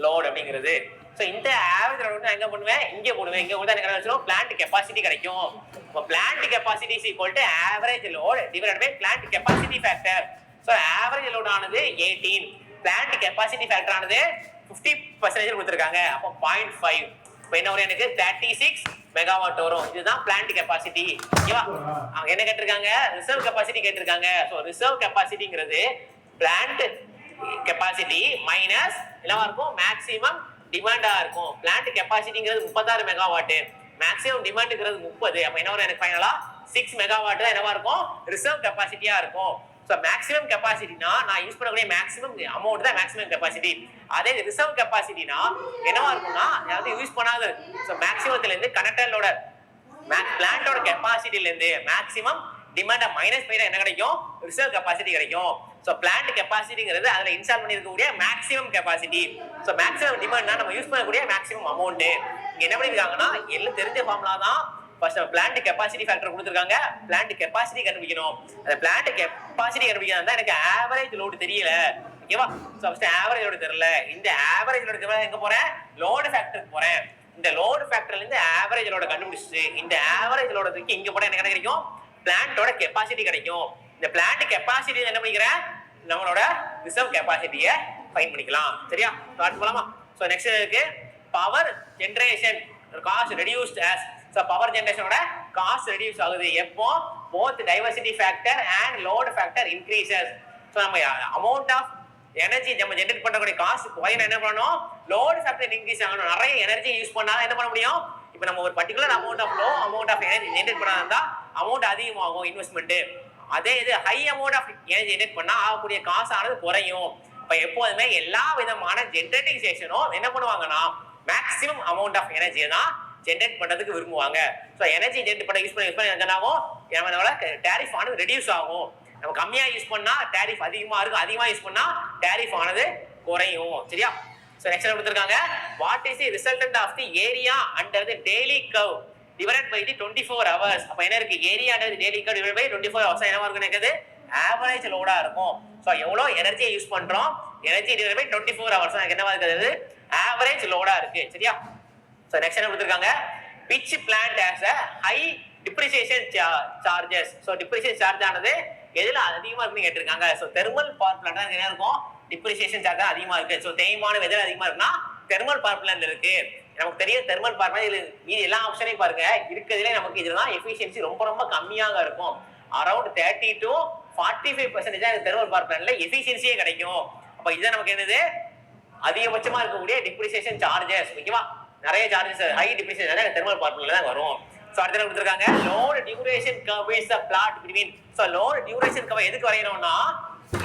லோடு அப்படிங்கிறது. ஸோ இந்த ஆவரேஜ் லோடு நான் எங்க பண்ணுவேன், இங்க போடுவேன். இங்க கொடுத்தா எனக்கு என்ன வச்சிரும், பிளான்ட் கெப்பாசிட்டி கிடைக்கும். இப்போ plant capacity is equal to average load divided by plant capacity factor. So average load ஆனது 18, பிளான்ட் கெப்பாசிட்டி ஃபேக்டர் ஆனது 50% கொடுத்துருக்காங்க. அப்போ 0.5. இப்போ என்ன வரும் எனக்கு, 36 மெகாவாட் வரும். இதுதான் பிளான்ட் கெப்பாசிட்டி. ஓகேவா? அவங்க என்ன கேட்டிருக்காங்க, ரிசர்வ் கெப்பாசிட்டி கேட்டிருக்காங்க. ஸோ ரிசர்வ் கெப்பாசிட்டிங்கிறது பிளான்ட் கெப்பாசிட்டி மைனஸ் என்னவா இருக்கும், மேக்ஸிமம் டிமாண்டா இருக்கும். பிளான்ட் கெப்பாசிட்டிங்கிறது 36 மெகாவாட், மேக்ஸிமம் டிமாண்ட்ங்கிறது 30. அப்ப என்ன வரும் எனக்கு ஃபைனலா 6 மெகாவாட் தான் என்னவா இருக்கும், ரிசர்வ் கெப்பாசிட்டியா இருக்கும். சோ மேக்ஸிமம் கெப்பாசிட்டினா நான் யூஸ் பண்ணக்கூடிய மேக்ஸிமம் அமௌண்ட் தான் மேக்ஸிமம் கெப்பாசிட்டி. அதே ரிசர்வ் கெப்பாசிட்டினா என்னவா இருக்கும்னா அதாவது யூஸ் பண்ணாத. சோ மேக்ஸிமத்துல இருந்து கனெக்டரோட பிளான்ட்டோட கெப்பாசிட்டில இருந்து மேக்ஸிமம் டிமாண்ட மைனஸ் பண்ணா என்ன கிடைக்கும், ரிசர்வ் கெப்பாசிட்டி கிடைக்கும். சோ பிளான்ட் கெப்பாசிட்டிங்கிறது அதுல இன்ஸ்டால் பண்ணிருக்கக்கூடிய மேக்ஸிமம் கெப்பாசிட்டி. சோ மேக்ஸிமம் டிமாண்ட்னா நம்ம யூஸ் பண்ணக்கூடிய மேக்ஸிமம் அமௌண்ட். இங்க என்ன பண்ணிருக்காங்கன்னா எல்லாம் தெரிஞ்ச ஃபார்முலா தான். ஃபர்ஸ்ட் பிளான்ட் கெப்பாசிட்டி ஃபேக்டர் கொடுத்துருக்காங்க, பிளான்ட் கெப்பாசிட்டி கண்டுபிடிக்கணும். அந்த பிளான்ட் கெப்பாசிட்டி கண்டுபிடிக்கணும், எனக்கு ஆவரேஜ் லோடு தெரியல. ஓகேவா? சோ ஃபர்ஸ்ட் ஆவரேஜ் லோடு தெரியல. இந்த ஆவரேஜ் லோடு எங்க போறேன், லோடு ஃபேக்டருக்கு போறேன். இந்த லோடு ஃபேக்டர்ல இருந்து ஆவரேஜ் லோட கண்டுபிடிச்சு இந்த ஆவரேஜ் லோட தூக்கி இங்க போனா என்ன கிடைக்கும், பிளான்ட்டோட கெப்பாசிட்டி கிடைக்கும். இந்த பிளான்ட் கெப்பாசிட்டி என்ன பண்ணிக்கிறேன், நம்மளோட ரிசர்வ் கெப்பாசிட்டியை ஃபைண்ட் பண்ணிக்கலாம். சரியா? ஸ்டார்ட் பண்ணலாமா? சோ நெக்ஸ்ட் இருக்கு power generation cost reduced as. So power ஜெனரேஷனோட காஸ்ட் ரெடியூஸ் ஆகுது எப்போ, both diversity factor and load factor increases. So நம்ம அமௌண்ட் ஆஃப் எனர்ஜி நம்ம ஜெனரேட் பண்ணக்கூடிய காஸ்ட் குறையணும், என்ன பண்ணணும், லோட் ஃபேக்டர் இன்க்ரீஸ் ஆகணும். நிறைய எனர்ஜி யூஸ் பண்ணா என்ன பண்ண முடியும், இப்போ நம்ம ஒரு particular amount of energy generate பண்ணா இருந்தா அமௌண்ட் அதிகமாகும் இன்வெஸ்ட்மெண்ட். அதே இது high amount of energy generate பண்ணா ஆகக்கூடிய காசு ஆனது குறையும். இப்போ எப்போதுமே எல்லா விதமான ஜெனரேட்டிங் ஸ்டேஷனும் என்ன பண்ணுவாங்கன்னா மேக்ஸிமம் அமௌண்ட் ஆஃப் எனர்ஜியை தான் ஜென்ரேட் பண்றதுக்கு விரும்புவாங்க. ஸோ எனர்ஜி ஜென்ரேட் பண்ண யூஸ் பண்ணி என்ன ஆகும், நம்மளோட டேரிஃப் ஆனது ரெடியூஸ் ஆகும். நம்ம கம்மியா யூஸ் பண்ணா டேரிஃப் அதிகமா இருக்கும், அதிகமா யூஸ் பண்ணா டேரிஃப் ஆனது குறையும். சரியா? ஸோ நெக்ஸ்ட் கொடுத்துருக்காங்க, what is the resultant of the area under the daily curve divided by the 24 hours. அப்ப என்ன இருக்கு, area under the daily curve divided by 24 hours என்னவா இருக்கு இருக்குது, ஆவரேஜ் லோடா இருக்கும். ஸோ எவ்வளவு எனர்ஜியை யூஸ் பண்றோம், எனர்ஜி டிவைடட் பை 24 hours என்னவா இருக்குது, ஆவரேஜ் லோடா இருக்கு. சரியா? ஸோ நெக்ஸ்ட் என்ன கொடுத்துருக்காங்க, which plant has a high depreciation charges. So depreciation charge ஆனது எதுல அதிகமா இருக்குன்னு கேட்டிருக்காங்க. ஸோ தெர்மல் பவர் பிளான்ட் என்ன இருக்கும், டிப்ரிசியேஷன் சார்ஜ் அதிகமா இருக்கு. ஸோ தேய்மானம் எதுல அதிகமா இருக்குன்னா தெர்மல் பவர் பிளான்ட்ல இருக்கு. நமக்கு தெரியும் தெர்மல் பவர் பிளான்ட் மீதி எல்லா ஆப்ஷனையும் பாருங்க இருக்கிறதுல நமக்கு இதுதான் எஃபிஷியன்சி ரொம்ப ரொம்ப கம்மியாக இருக்கும். அரௌண்ட் 30 to 45% தான் தெர்மல் பவர் பிளான்ட்ல எஃபிஷியன்சியே கிடைக்கும். அப்ப இதுதான் நமக்கு என்னது, அதிகபட்சமா இருக்கக்கூடிய டிப்ரிசியேஷன் சார்ஜஸ். ஓகேவா? நிறைய charges high depreciation thermal power பிளான்ட்ல தான் வரும். சோ அடுத்து என்ன கொடுத்திருக்காங்க, load duration curve is the flat between. So load duration curve எதுக்கு வரையறோம்னா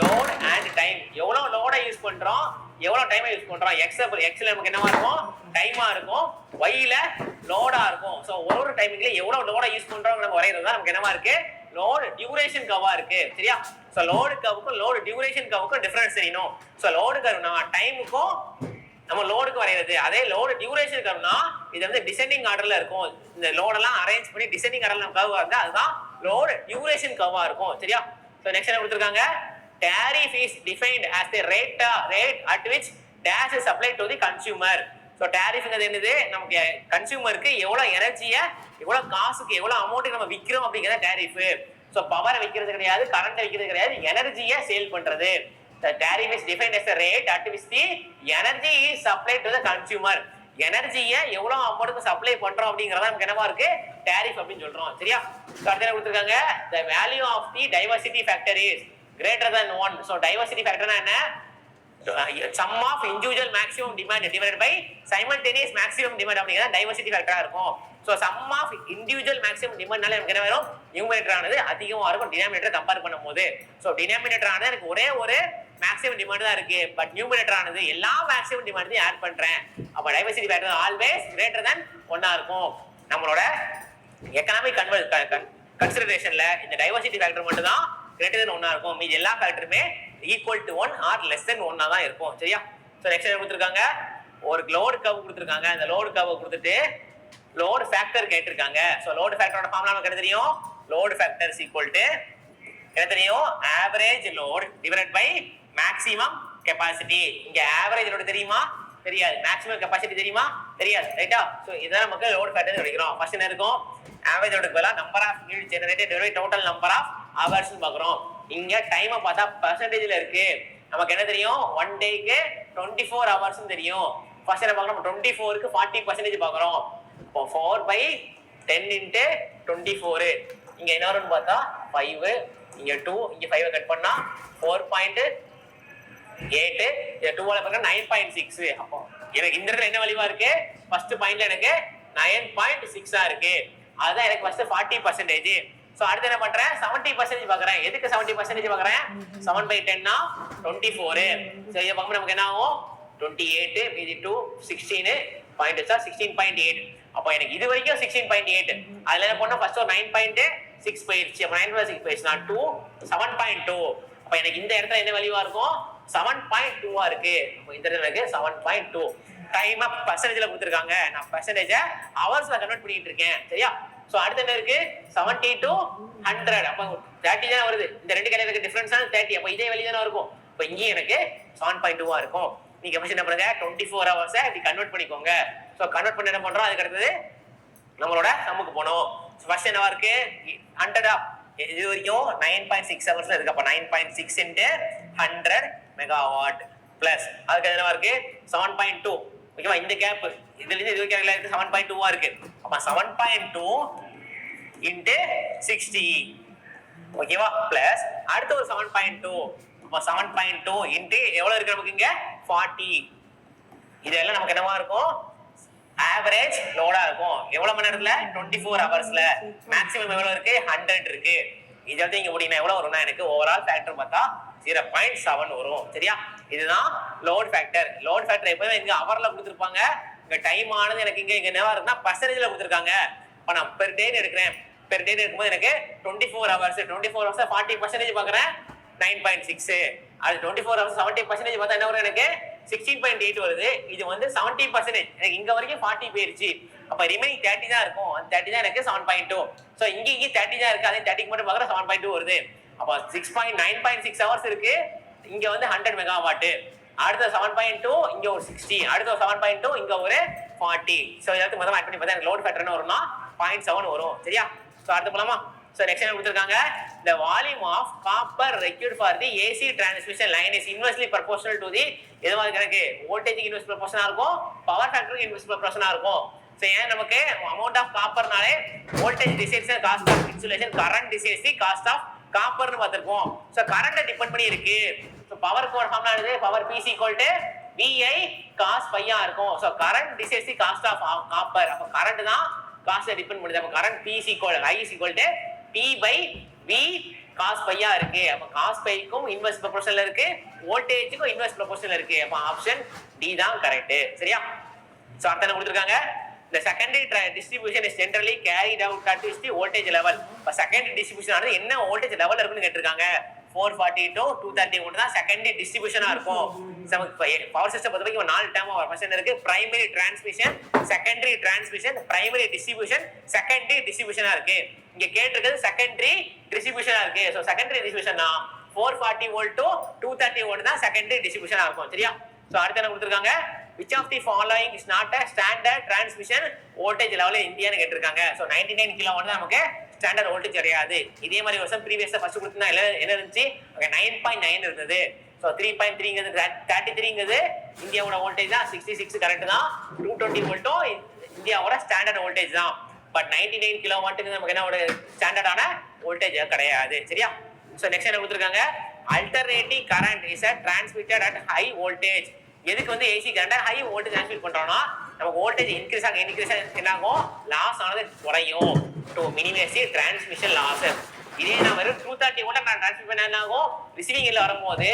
லோட் அண்ட் டைம், எவ்வளவு லோட யூஸ் பண்றோம் எவ்வளவு டைம் யூஸ் பண்றோம். எக்ஸ்ல நமக்கு என்னவா இருக்கும், டைமா இருக்கும், ஒய்ல லோடா இருக்கும். சோ ஒரு டைமிங்ல எவ்வளவு லோட யூஸ் பண்றோம் நம்ம வரையறது தான் நமக்கு என்னவா இருக்கு, லோட் டியூரேஷன் கர்வா இருக்கு. சரியா? சோ லோட் கர்வுக்கும் லோட் டியூரேஷன் கர்வுக்கும் டிஃபரன்ஸ் தெரியணும். சோ லோட் கர்வ்னா டைமுக்கும் நம்ம லோடுக்கு வரையிறது, அதே லோடு டியூரேஷன் கர்வ்னா இது வந்து டிசெண்டிங் ஆர்டர்ல இருக்கும். இந்த லோடெல்லாம் அரேஞ்ச் பண்ணி டிசெண்டிங் ஆர்டர்ல நம்ம கர்வ் இருந்தா அதுதான் லோடு டியூரேஷன் கர்வா இருக்கும். சரியா? சோ நெக்ஸ்ட் என்ன கொடுத்திருக்காங்க, tariff is defined as the rate at which dash is supplied to the consumer. So டாரிஃப்ங்கிறது என்னது, நமக்கு கன்சியூமருக்கு எவ்வளவு எனர்ஜியை எவ்வளவு காசுக்கு எவ்வளவு அமௌண்ட்டுக்கு நம்ம விக்கிறோம் அப்படிங்கறத டாரிஃப். சோ பவரை விக்கிறது கிடையாது, கரண்ட் விக்கிறது கிடையாது, எனர்ஜியை சேல் பண்றது. The tariff is defined as the rate at which the energy is supplied to the consumer. எனர்ஜியை எவ்வளவு அமௌண்ட்டுக்கு சப்ளை பண்றோம் அப்படிங்கறத நமக்கு என்னவா இருக்கு, டாரிஃப் அப்படின்னு சொல்றோம். சரியா? அடுத்து கொடுத்திருக்காங்க, the value of the diversity factor is greater than 1. so diversity factor என்ன, sum of individual maximum demand divided by simultaneous maximum demand அப்படிங்கறது diversity factor இருக்கும். so sum of individual maximum demandனால நமக்கு என்ன வரும், numerator ஆனது அதிகமா இருக்கும் denominator கம்பேர் பண்ணும்போது. so denominator ஆனது எனக்கு ஒரே ஒரு மேக்ஸிமம் டிமாண்ட் தான் இருக்கு, பட் நியூமரேட்டர் ஆனது எல்லா மேக்ஸிமம் டிமாண்டையும் ஆட் பண்றேன். அப்ப diversity factor always greater than 1 இருக்கும். நம்மளோட எகனாமிக் கன்சிடரேஷன்ல இந்த டைவர்சிட்டி ஃபேக்டர் மட்டும் தான் கிரேட்டர் தென் 1 இருக்கும். மீதி எல்லா ஃபேக்டருமே equal to 1 or less than 1 தான் இருக்கும். சரியா? சோ நெக்ஸ்ட் என்ன கொடுத்திருக்காங்க, ஒரு லோட் கர்வ் கொடுத்திருக்காங்க. அந்த லோட் கர்வ் கொடுத்துட்டு லோட் ஃபேக்டர் கேட்டிருக்காங்க. சோ லோட் ஃபேக்டரோட ஃபார்முலா நமக்கு என்ன தெரியும், load factor is equal to என்ன தெரியும், average load divided by maximum capacity. இங்க ஆவரேஜ் லோட் தெரியுமா, தெரியாது. மேக்ஸிமம் கெபாசிட்டி தெரியுமா, தெரியாது. ரைட்டா? சோ இதான் நமக்கு லோட் ஃபேக்டர் கிடைக்கிறோம். ஃபர்ஸ்ட் என்ன இருக்கும், ஆவரேஜ் லோடுக்கு பதிலா number of unit generated divide by total number of hours பார்க்கறோம். இங்க டைமை பார்த்தா பெர்சன்டேஜ்ல இருக்கு. நமக்கு என்ன தெரியும், 1 டேக்கு 24 hours தெரியும். ஃபர்ஸ்ட் என்ன பார்க்கறோம், 24க்கு 40% பார்க்கறோம். அப்போ 4/10 × 24. இங்க என்ன வரும்னு பார்த்தா 5, இங்க 2, இங்க 5 கட் பண்ணா 4.8, இங்க 2 ஆல 9.6. அப்போ எனக்கு இந்த இடத்துல என்ன வேல்யூவா இருக்கு, ஃபர்ஸ்ட் பாயிண்ட்ல எனக்கு 9.6 இருக்கு. அதுதான் எனக்கு ஃபர்ஸ்ட் 40%. சோ அடுத்து என்ன பண்றேன், 70% பார்க்கறேன். எதுக்கு 70% பார்க்கறேன், 7/10 னா 24. சோ இத பார்க்கும்போது நமக்கு என்ன ஆகும், 28 மீதி 2 16.8. அப்போ எனக்கு இது வரைக்கும் 16.8. அதுல என்ன பண்ணா ஃபர்ஸ்ட் ஒரு 9.6 போயிடுச்சு. அப்ப 9.6 போயிடுச்சுனா 2 7.2. அப்ப எனக்கு இந்த இடத்துல என்ன வேல்யூவா இருக்கும், 7.2 இருக்கு. அப்ப இந்த இடத்துல எனக்கு 7.2. டைம் பர்சன்டேஜ்ல கொடுத்திருக்காங்க, நான் பர்சன்டேஜ ஹவர்ஸ்ல கன்வர்ட் பண்ணிட்டு இருக்கேன். சரியா? சோ அடுத்து என்ன இருக்கு, 70 to 100. அப்ப 30 தான் வருது. இந்த ரெண்டு கேட்டகரிக்கு டிஃபரன்ஸ் தான் 30. அப்ப இதே வேல்யூ தான இருக்கும். அப்ப இங்க எனக்கு 7.2 இருக்கும். நீங்க ஃபர்ஸ்ட் என்ன பண்ணுங்க, 24 hours இப்படி கன்வர்ட் பண்ணிக்கோங்க. சோ கன்வர்ட் பண்ணி என்ன பண்றோம், அதுக்கு அடுத்து நம்மளோட சம்முக்கு போறோம். ஃபர்ஸ்ட் என்னவா இருக்கு, 100 இது வரைக்கும் 9.6 hours இருக்கு. அப்ப 9.6 × 100 மெகாவாட் பிளஸ் அதுக்கு என்னவா இருக்கு 7.2. ஓகேவா? இந்த கேப் இதுல இருந்து இது வரைக்கும் இருக்கு 7.2 இருக்கு. அப்ப 7.2 × 60. ஓகேவா? பிளஸ் அடுத்து ஒரு 7.2. அப்ப 7.2 × எவ்வளவு இருக்கு நமக்கு இங்க 40. இதெல்லாம் நமக்கு என்னவா இருக்கும், ஆவரேஜ் லோடா இருக்கும். எவ்வளவு மணி நேரத்துல, 24 ஹவர்ஸ்ல. மேக்ஸிமம் எவ்வளவு இருக்கு, 100 இருக்கு. இது வந்து இங்க முடினா எவ்வளவு வரும்னா எனக்கு ஓவரால் ஃபேக்டர் பார்த்தா 0.7 வரும். சரியா? இதுதான் லோட் ஃபேக்டர். லோட் ஃபேக்டர் எப்பவுமே இங்க ஹவர்ல கொடுத்திருப்பாங்க, இங்க டைம் ஆனது எனக்கு இங்க என்னவா இருக்குன்னா பர்சன்டேஜ்ல கொடுத்துருக்காங்க. இப்போ நான் பெர் டே எடுக்கிறேன். பெர் டே எடுக்கும்போது எனக்கு 24 ஹவர்ஸ் 24 ஹவர்ஸ் 40% பார்க்குறேன் 9.6. அது 24 ஹவர்ஸ் 70% பார்த்தா என்ன வரும் எனக்கு 16.8 வருது. இது வந்து 70%. எனக்கு இங்க வரைக்கும் 40 போயிருச்சு. அப்ப ரிமைனிங் 30 தான் இருக்கும். அந்த 30 தான் எனக்கு 7.2. ஸோ இங்க 30 தான் இருக்கு. அதே 30 மட்டும் பார்க்குற 7.2 வருது. அப்போ 9.6 ஹவர்ஸ் இருக்கு. இங்க வந்து 100 மெகாவாட். அடுத்த 7.2 இங்க ஒரு 60. அடுத்த 7.2 இங்க ஒரு 40. ஸோ எல்லாத்தையும் மொத்தம் ஆட் பண்ணி பார்த்தா எனக்கு லோட் ஃபேக்டர் என்ன வரும்னா 0.7 வரும். சரியா? ஸோ அடுத்து போலாமா? ஸோ நெக்ஸ்ட் என்ன கொடுத்துருக்காங்க, the volume of copper required for the AC transmission line is inversely proportional to the எது மாதிரி கணக்கு வோல்டேஜுக்கு இன்வெர்ஸ் ப்ரொபோர்ஷனாக இருக்கும், பவர் ஃபேக்டருக்கு இன்வெர்ஸ் ப்ரொபோர்ஷனாக இருக்கும். ஸோ ஏன் நமக்கு அமௌண்ட் ஆஃப் காப்பர்னாலே voltage decides cost of insulation, current decides the cost of காப்பர்னு பார்த்துருக்கோம். ஸோ கரண்ட்டை டிபெண்ட் பண்ணி இருக்கு. ஸோ பவர் கோட் ஃபார்ம்னா என்னது, power P is equal to VI cos பையா இருக்கும். So current decides the cost of copper. அப்போ கரண்ட் தான் காஸ்ட்டை டிபெண்ட் பண்ணுது. அப்போ current P is equal I is equal to P/V cos பையா இருக்கு. அப்ப காஸ் பைக்கும் இன்வெர்ஸ் ப்ரொபோர்ஷனல்ல இருக்கு, வோல்டேஜுக்கும் இன்வெர்ஸ் ப்ரொபோர்ஷனல்ல இருக்கு. அப்ப ஆப்ஷன் டி தான் கரெக்ட். சரியா? சோ அடுத்து என்ன கொடுத்திருக்காங்க, the secondary distribution is generally carried out at the voltage level. இப்ப secondary distribution ஆனது என்ன வோல்டேஜ் லெவல்ல இருக்குன்னு கேட்டிருக்காங்க. 440 to 230 வோல்ட் தான் செகண்டரி டிஸ்ட்ரிபியூஷனா இருக்கும். பவர் சிஸ்டம் பொறுத்த வரைக்கும் 4 டேர்ம் ஃபர்ஸ்ட் இருக்கு, primary transmission, secondary transmission, primary distribution, secondary டிஸ்ட்ரிபியூஷனா இருக்கு. இங்க கேட்டிருக்கிறது செகண்டரி டிஸ்ட்ரிபியூஷனா இருக்கு. சோ செகண்டரி டிஸ்ட்ரிபியூஷன்னா 440 வோல்ட் to 230 வோல்ட் தான் செகண்டரி டிஸ்ட்ரிபியூஷனா இருக்கும். சரியா? சோ அடுத்து என்ன கொடுத்திருக்காங்க, which of the following is not a standard transmission voltage level in India னு கேட்டிருக்காங்க. சோ 99 கிலோவாட் தான் நமக்கு ஸ்டாண்டர்ட் வோல்டேஜ் கிடையாது. இதே மாதிரி வருஷம் ப்ரீவியஸா ஃபர்ஸ்ட் கொடுத்தா என்ன இருந்துச்சு, 9.9 இருந்தது. சோ 3.3ங்கிறது 33ங்கிறது இந்தியாவோட வோல்டேஜ் தான். 66 கரெக்ட் தான். 220 வோல்ட்டும் இந்தியாவோட ஸ்டாண்டர்ட் வோல்டேஜ் தான். பட் 99 கிலோவாட்டுக்கு நமக்கு என்ன ஒரு ஸ்டாண்டர்டான வோல்டேஜ் கிடையாது. சரியா? சோ நெக்ஸ்ட் என்ன கொடுத்திருக்காங்க, alternating current is a transmitted at high voltage. எதுக்கு வந்து AC current high voltage transmit பண்றோம்னா நமக்கு வோல்டேஜ் இன்க்ரீஸ் ஆக என்ன ஆகும், லாஸ் ஆனது குறையும். To minimise transmission losses. இதே நான் வெறும் 230 வோல்ட் நான் ட்ரான்ஸ்மிட் பண்ண என்ன ஆகும், ரிசீவிங் எல்ல வரும்போது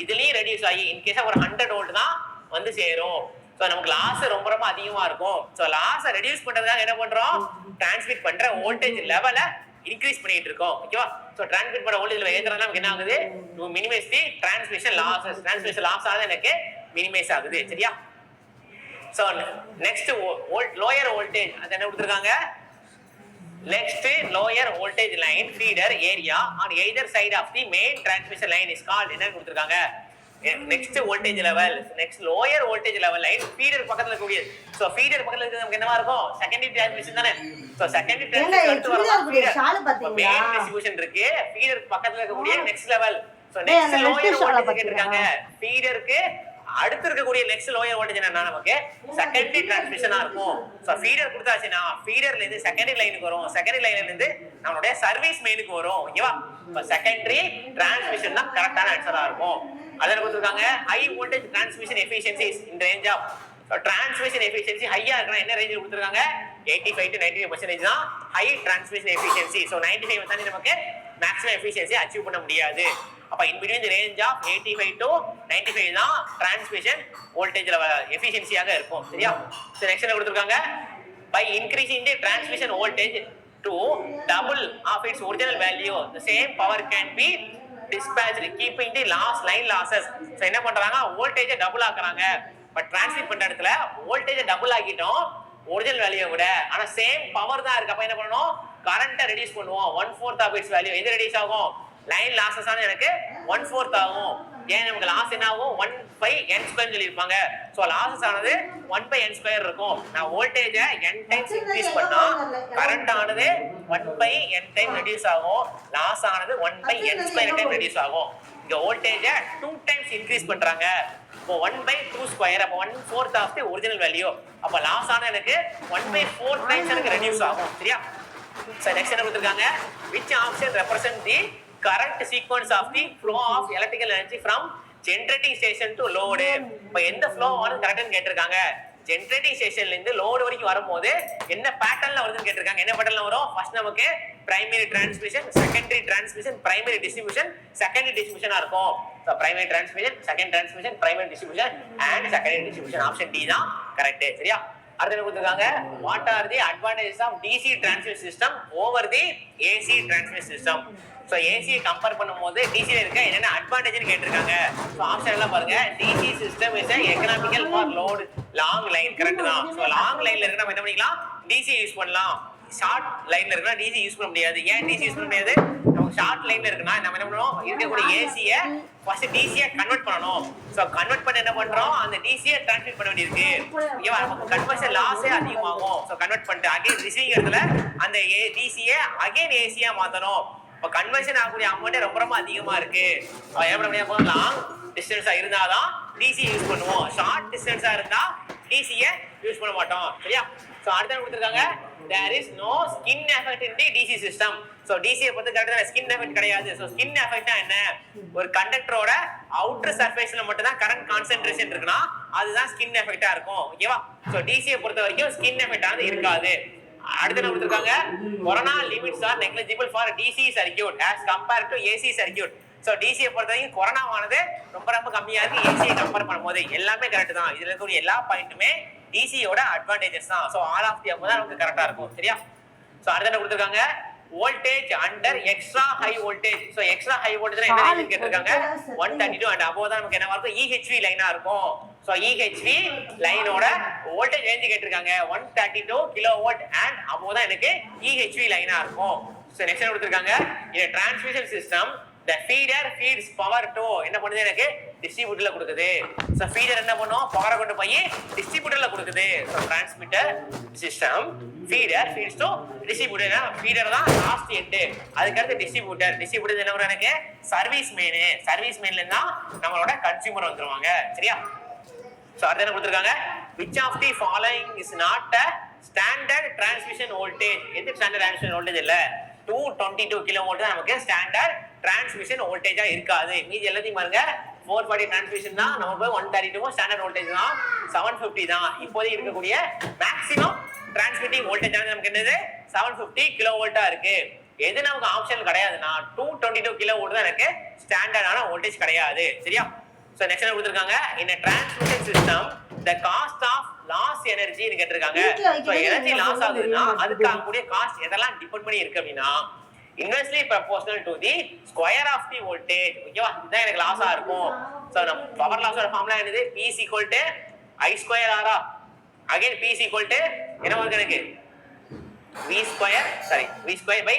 இதுலயும் ரெடியூஸ் ஆகி இன்கேஸ் ஒரு 100 வோல்ட் தான் வந்து சேரும். ஸோ நமக்கு லாஸ் ரொம்ப ரொம்ப அதிகமா இருக்கும். ஸோ லாஸை ரெடியூஸ் பண்றதுக்காக என்ன பண்றோம், டிரான்ஸ்மிட் பண்ற வோல்டேஜ் லெவலை இன்க்ரீஸ் பண்ணிட்டு இருக்கோம். ஓகேவா? சோ டிரான்ஸ்மிட் பண்ண வோல்டேஜ் லெவல் ஏத்துறதுனால நமக்கு என்ன ஆகுது, to minimise the transmission losses. Transmission loss ஆனது எனக்கு மினிமைஸ் ஆகுது. சரியா? சோ நெக்ஸ்ட் லோயர் வோல்டேஜ் அது என்ன கொடுத்திருக்காங்க, next lower voltage line feeder area on either side of the main transmission line is called என்ன கொடுத்திருக்காங்க, next voltage level, next lower voltage level line feeder பக்கத்துல இருக்கக்கூடிய. சோ feeder பக்கத்துல இருக்கிறது நமக்கு என்னவா இருக்கும், செகண்டரி டிரான்ஸ்மிஷன் தானே. சோ செகண்டரி டிரான்ஸ்மிஷன் அடுத்து வரும் main distribution இருக்கு, feeder பக்கத்துல இருக்கக்கூடிய next level. So next lower voltage கேட்டிருக்காங்க. feederக்கு அடுத்து இருக்கக்கூடிய நெக்ஸ்ட் லோயர் வோல்டேஜ் என்னன்னா நமக்கு செகண்டரி டிரான்ஸ்மிஷனா இருக்கும். சோ ஃபீடர் கொடுத்தாச்சுனா ஃபீடர்ல இருந்து செகண்டரி லைனுக்கு வரும், செகண்டரி லைன்ல இருந்து நம்மளுடைய சர்வீஸ் மெயினுக்கு வரும். ஓகேவா? இப்ப செகண்டரி டிரான்ஸ்மிஷன் தான் கரெக்டான ஆன்சரா இருக்கும். அதன கொடுத்திருக்காங்க, high voltage transmission efficiencies in range of. Transmission efficiency ஹையா இருக்கணும். என்ன ரேஞ்சில் கொடுத்திருக்காங்க, 85 to 95% தான் ஹை டிரான்ஸ்மிஷன் எஃபிஷியன்சி. சோ 95 தாண்டி நமக்கு மேக்ஸிமம் எஃபிஷியன்சி அச்சீவ் பண்ண முடியாது. அப்ப in between the range of 85 to 95 தான் டிரான்ஸ்மிஷன் வோல்டேஜ் லெவல் எஃபிஷியன்சியாக இருக்கும். சரியா? சோ நெக்ஸ்ட் என்ன கொடுத்திருக்காங்க, by increasing the transmission voltage to double of its original value the same power can be dispatched keeping the line losses. So என்ன பண்றாங்க, வோல்டேஜை டபுள் ஆக்குறாங்க. பட் டிரான்ஸ்மிட் பண்ற இடத்துல வோல்டேஜை டபுள் ஆக்கிட்டோம் ஒரிஜினல் வேல்யூவை விட, ஆனா சேம் பவர் தான் இருக்கு. அப்ப என்ன பண்ணணும், கரண்ட்டை ரெடியூஸ் பண்ணுவோம். 1/4 ஆஃப் இட்ஸ் வேல்யூ எது ரெடியூஸ் ஆகும், லைன் லாசஸ் ஆனது எனக்கு 1/4 ஆகும். ஏன் நமக்கு லாஸ் என்ன ஆகும், 1/n² சொல்லியிருப்பாங்க. ஸோ லாசஸ் ஆனது 1/n² இருக்கும். நான் வோல்டேஜை n டைம்ஸ் இன்க்ரீஸ் பண்ணா கரண்ட் ஆனது 1/n டைம் ரெடியூஸ் ஆகும், லாஸ் ஆனது 1/n² டைம் ரெடியூஸ் ஆகும். இங்க வோல்டேஜை 2 டைம்ஸ் இன்க்ரீஸ் பண்றாங்க. இப்போ 1/2², அப்போ 1/4 ஆஃப் தி ஒரிஜினல் வேல்யூ. அப்போ லாஸ் ஆனது எனக்கு 1/4 டைம்ஸ் எனக்கு ரெடியூஸ் ஆகும். சரியா? சோ நெக்ஸ்ட் என்ன கொடுத்திருக்காங்க, which option represent the current sequence of the flow of electrical energy from generating station to load. இப்ப எந்த flow ஆனது கரெக்ட்னு கேட்டிருக்காங்க. ஜெனரேட்டிங் ஸ்டேஷன்ல இருந்து லோட் வரைக்கும் வரும்போது என்ன பேட்டர்ன்ல வருதுன்னு கேட்டிருக்காங்க. என்ன பேட்டர்ன்ல வரும், ஃபர்ஸ்ட் நமக்கு primary transmission, secondary transmission, primary distribution, secondary டிஸ்ட்ரிபியூஷனா இருக்கும். So primary transmission, secondary transmission, primary distribution and secondary distribution. Option D தான் கரெக்ட். சரியா? அடுத்து என்ன கொடுத்திருக்காங்க, what are the advantages of DC transmission system over the AC transmission system. So ஏசியை கம்பேர் பண்ணும்போது டிசியில் இருக்க என்னென்ன அட்வான்டேஜ்னு கேட்டிருக்காங்க. ஸோ ஆப்ஷன் எல்லாம் பாருங்க, DC system is economical for load long line, correct தான். ஸோ லாங் லைன்ல இருக்க நம்ம என்ன பண்ணிக்கலாம், டிசி யூஸ் பண்ணலாம். ஷார்ட் லைன்ல இருக்கா டிசி யூஸ் பண்ண முடியாது. ஏன் டிசி யூஸ் பண்ண முடியாது, நமக்கு ஷார்ட் லைன்ல இருக்குன்னா நம்ம என்ன பண்ணணும், இருக்கக்கூடிய ஏசியை ஃபர்ஸ்ட் டிசியை கன்வெர்ட் பண்ணணும். ஸோ கன்வெர்ட் பண்ண என்ன பண்றோம், அந்த டிசியை டிரான்ஸ்மிட் பண்ண வேண்டியிருக்கு. ஓகேவா, நமக்கு கன்வர்ஷன் லாஸே அதிகமாகும். ஸோ கன்வெர்ட் பண்ணிட்டு அகைன் ரிசீவிங் இடத்துல அந்த டிசியை அகைன் ஏசியா மாத்தணும். இப்போ கன்வர்ஷன் ஆகக்கூடிய அமௌண்ட் ரொம்ப ரொம்ப அதிகமா இருக்கு. என்ன பண்ண முடியாது, லாங் டிஸ்டன்ஸா இருந்தாதான் டிசி யூஸ் பண்ணுவோம். ஷார்ட் டிஸ்டன்ஸா இருந்தா டிசியை யூஸ் பண்ண மாட்டோம். சரியா. ஸோ அடுத்த கொடுத்துருக்காங்க, there is no skin effect in the DC system. So டிசியை பொறுத்து கரெக்டாக ஸ்கின் எஃபெக்ட் கிடையாது. ஸோ ஸ்கின் எஃபெக்ட்னா என்ன, ஒரு கண்டக்டரோட அவுட்டர் சர்ஃபேஸ்ல மட்டும் தான் கரண்ட் கான்சென்ட்ரேஷன் இருக்குன்னா அதுதான் ஸ்கின் எஃபெக்டா இருக்கும். ஓகேவா. ஸோ டிசியை பொறுத்த வரைக்கும் ஸ்கின் எஃபெக்ட் ஆனது இருக்காது. அடுத்து என்ன கொடுத்துருக்காங்க, corona limits are negligible for DC circuit as compared to AC circuit. So டிசியை பொறுத்த வரைக்கும் கொரோனாவானது ரொம்ப ரொம்ப கம்மியா இருக்கு ஏசியை கம்பேர் பண்ணும்போது. எல்லாமே கரெக்ட் தான். இதுல இருக்கக்கூடிய எல்லா பாயிண்ட்டுமே டிசியோட அட்வான்டேஜஸ் தான். ஸோ ஆல் ஆஃப் தி தான் நமக்கு கரெக்டா இருக்கும். சரியா. ஸோ அடுத்து என்ன கொடுத்துருக்காங்க, voltage under extra high voltage. So extra high voltage என்ன ரேஞ்ச் கேட்டிருக்காங்க, 132 அண்ட் அபோவ் தான் நமக்கு என்னவா இருக்கும், EHV லைனா இருக்கும். ஸோ EHV லைனோட வோல்டேஜ் ரேஞ்ச் கேட்டிருக்காங்க 132 கிலோவோல்ட் அண்ட் அபோவ் தான் எனக்கு EHV லைனா இருக்கும். ஸோ நெக்ஸ்ட் என்ன கொடுத்துருக்காங்க, இந்த transmission system the feeder feeds power to என்ன பண்ணுது, எனக்கு டிஸ்ட்ரிபியூட்டர்ல கொடுக்குது. சோ ஃபீடர் என்ன பண்ணும், பவரை கொண்டு போய் டிஸ்ட்ரிபியூட்டர்ல கொடுக்குது. So transmitter system feeder feeds to distributor. Feeder தான் லாஸ்ட் எண்ட், அதுக்கு அடுத்து டிஸ்ட்ரிபியூட்டர். டிஸ்ட்ரிபியூட்டர் என்ன வரும், எனக்கு சர்வீஸ் மெயின். சர்வீஸ் மெயின்ல இருந்தா நம்மளோட கன்சியூமர் வந்துருவாங்க. சரியா. சோ அடுத்து என்ன கொடுத்திருக்காங்க, which of the following is not a standard transmission voltage. எது ஸ்டாண்டர்ட் டிரான்ஸ்மிஷன் வோல்டேஜ் இல்ல, 222 கிலோவோல்ட் தான் நமக்கு ஸ்டாண்டர்ட் டிரான்ஸ்மிஷன் வோல்டேஜா இருக்காது. மீதி எல்லாத்தையும் பாருங்க 440 டிரான்ஸ்மிஷன் தான், நமக்கு 132 ஸ்டாண்டர்ட் வோல்டேஜ் தான், 750 தான். இப்போதைக்கு இருக்கக்கூடிய மேக்ஸிமம் டிரான்ஸ்மிட்டிங் வோல்டேஜ் நமக்கு என்னது 750 கிலோவோல்ட்டா இருக்கு. எது நமக்கு ஆப்ஷன் கிடையாதுன்னா 222 கிலோவோல்ட் தான் எனக்கு ஸ்டாண்டர்டான வோல்டேஜ் கிடையாது. சரியா. சோ நெக்ஸ்ட் என்ன கொடுத்திருக்காங்க, in a transmission system the cost of loss energy னு கேட்டிருக்காங்க. சோ எனர்ஜி லாஸ் ஆகுதுன்னா அதுக்கு ஆகக்கூடிய காஸ்ட் எதெல்லாம் டிபெண்ட் பண்ணி இருக்கு அப்படின்னா inversely proportional to the square of the voltage. ஓகேவா, இதுதான் எனக்கு லாஸா இருக்கும். சோ நம்ம பவர் லாஸோட ஃபார்முலா என்னது, P is equal to I square R. again P is equal to என்ன வருது எனக்கு V square by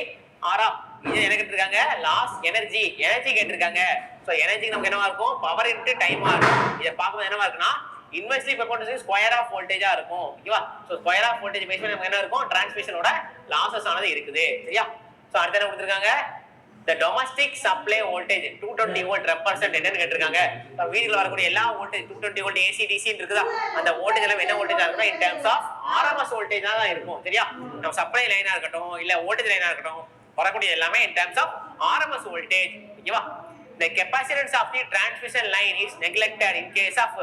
R. இது என்ன கேட்டிருக்காங்க, லாஸ் எனர்ஜி கேட்டிருக்காங்க. சோ எனர்ஜி நமக்கு என்னவா இருக்கும், பவர் இன்டு டைமா இருக்கும். இத பாக்கும்போது என்னவா இருக்குன்னா இன்வெர்ஸ்லி ப்ரொபோர்ஷனல் ஸ்கொயர் ஆஃப் வோல்டேஜா இருக்கும். ஓகேவா. So square of voltage base பண்ணி நமக்கு என்ன இருக்கும், டிரான்ஸ்மிஷனோட லாஸஸ் ஆனது இருக்குது. சரியா. சோ அடுத்து என்ன கொடுத்திருக்காங்க, the domestic supply voltage 220 volt represent என்னன்னு கேட்டிருக்காங்க. வீட்ல வரக்கூடிய எல்லா வோல்டேஜ் 220 volt AC DC இருக்குதா, அந்த வோல்டேஜ் எல்லாம் என்ன வோல்டேஜா இருக்குன்னா in terms of RMS voltage தான் இருக்கும். சரியா. நம்ம சப்ளை லைனா இருக்கட்டும் இல்ல வோல்டேஜ் லைனா இருக்கட்டும், வரக்கூடிய எல்லாமே in terms of RMS voltage. ஓகேவா. the capacitance of the transmission line is neglected in case of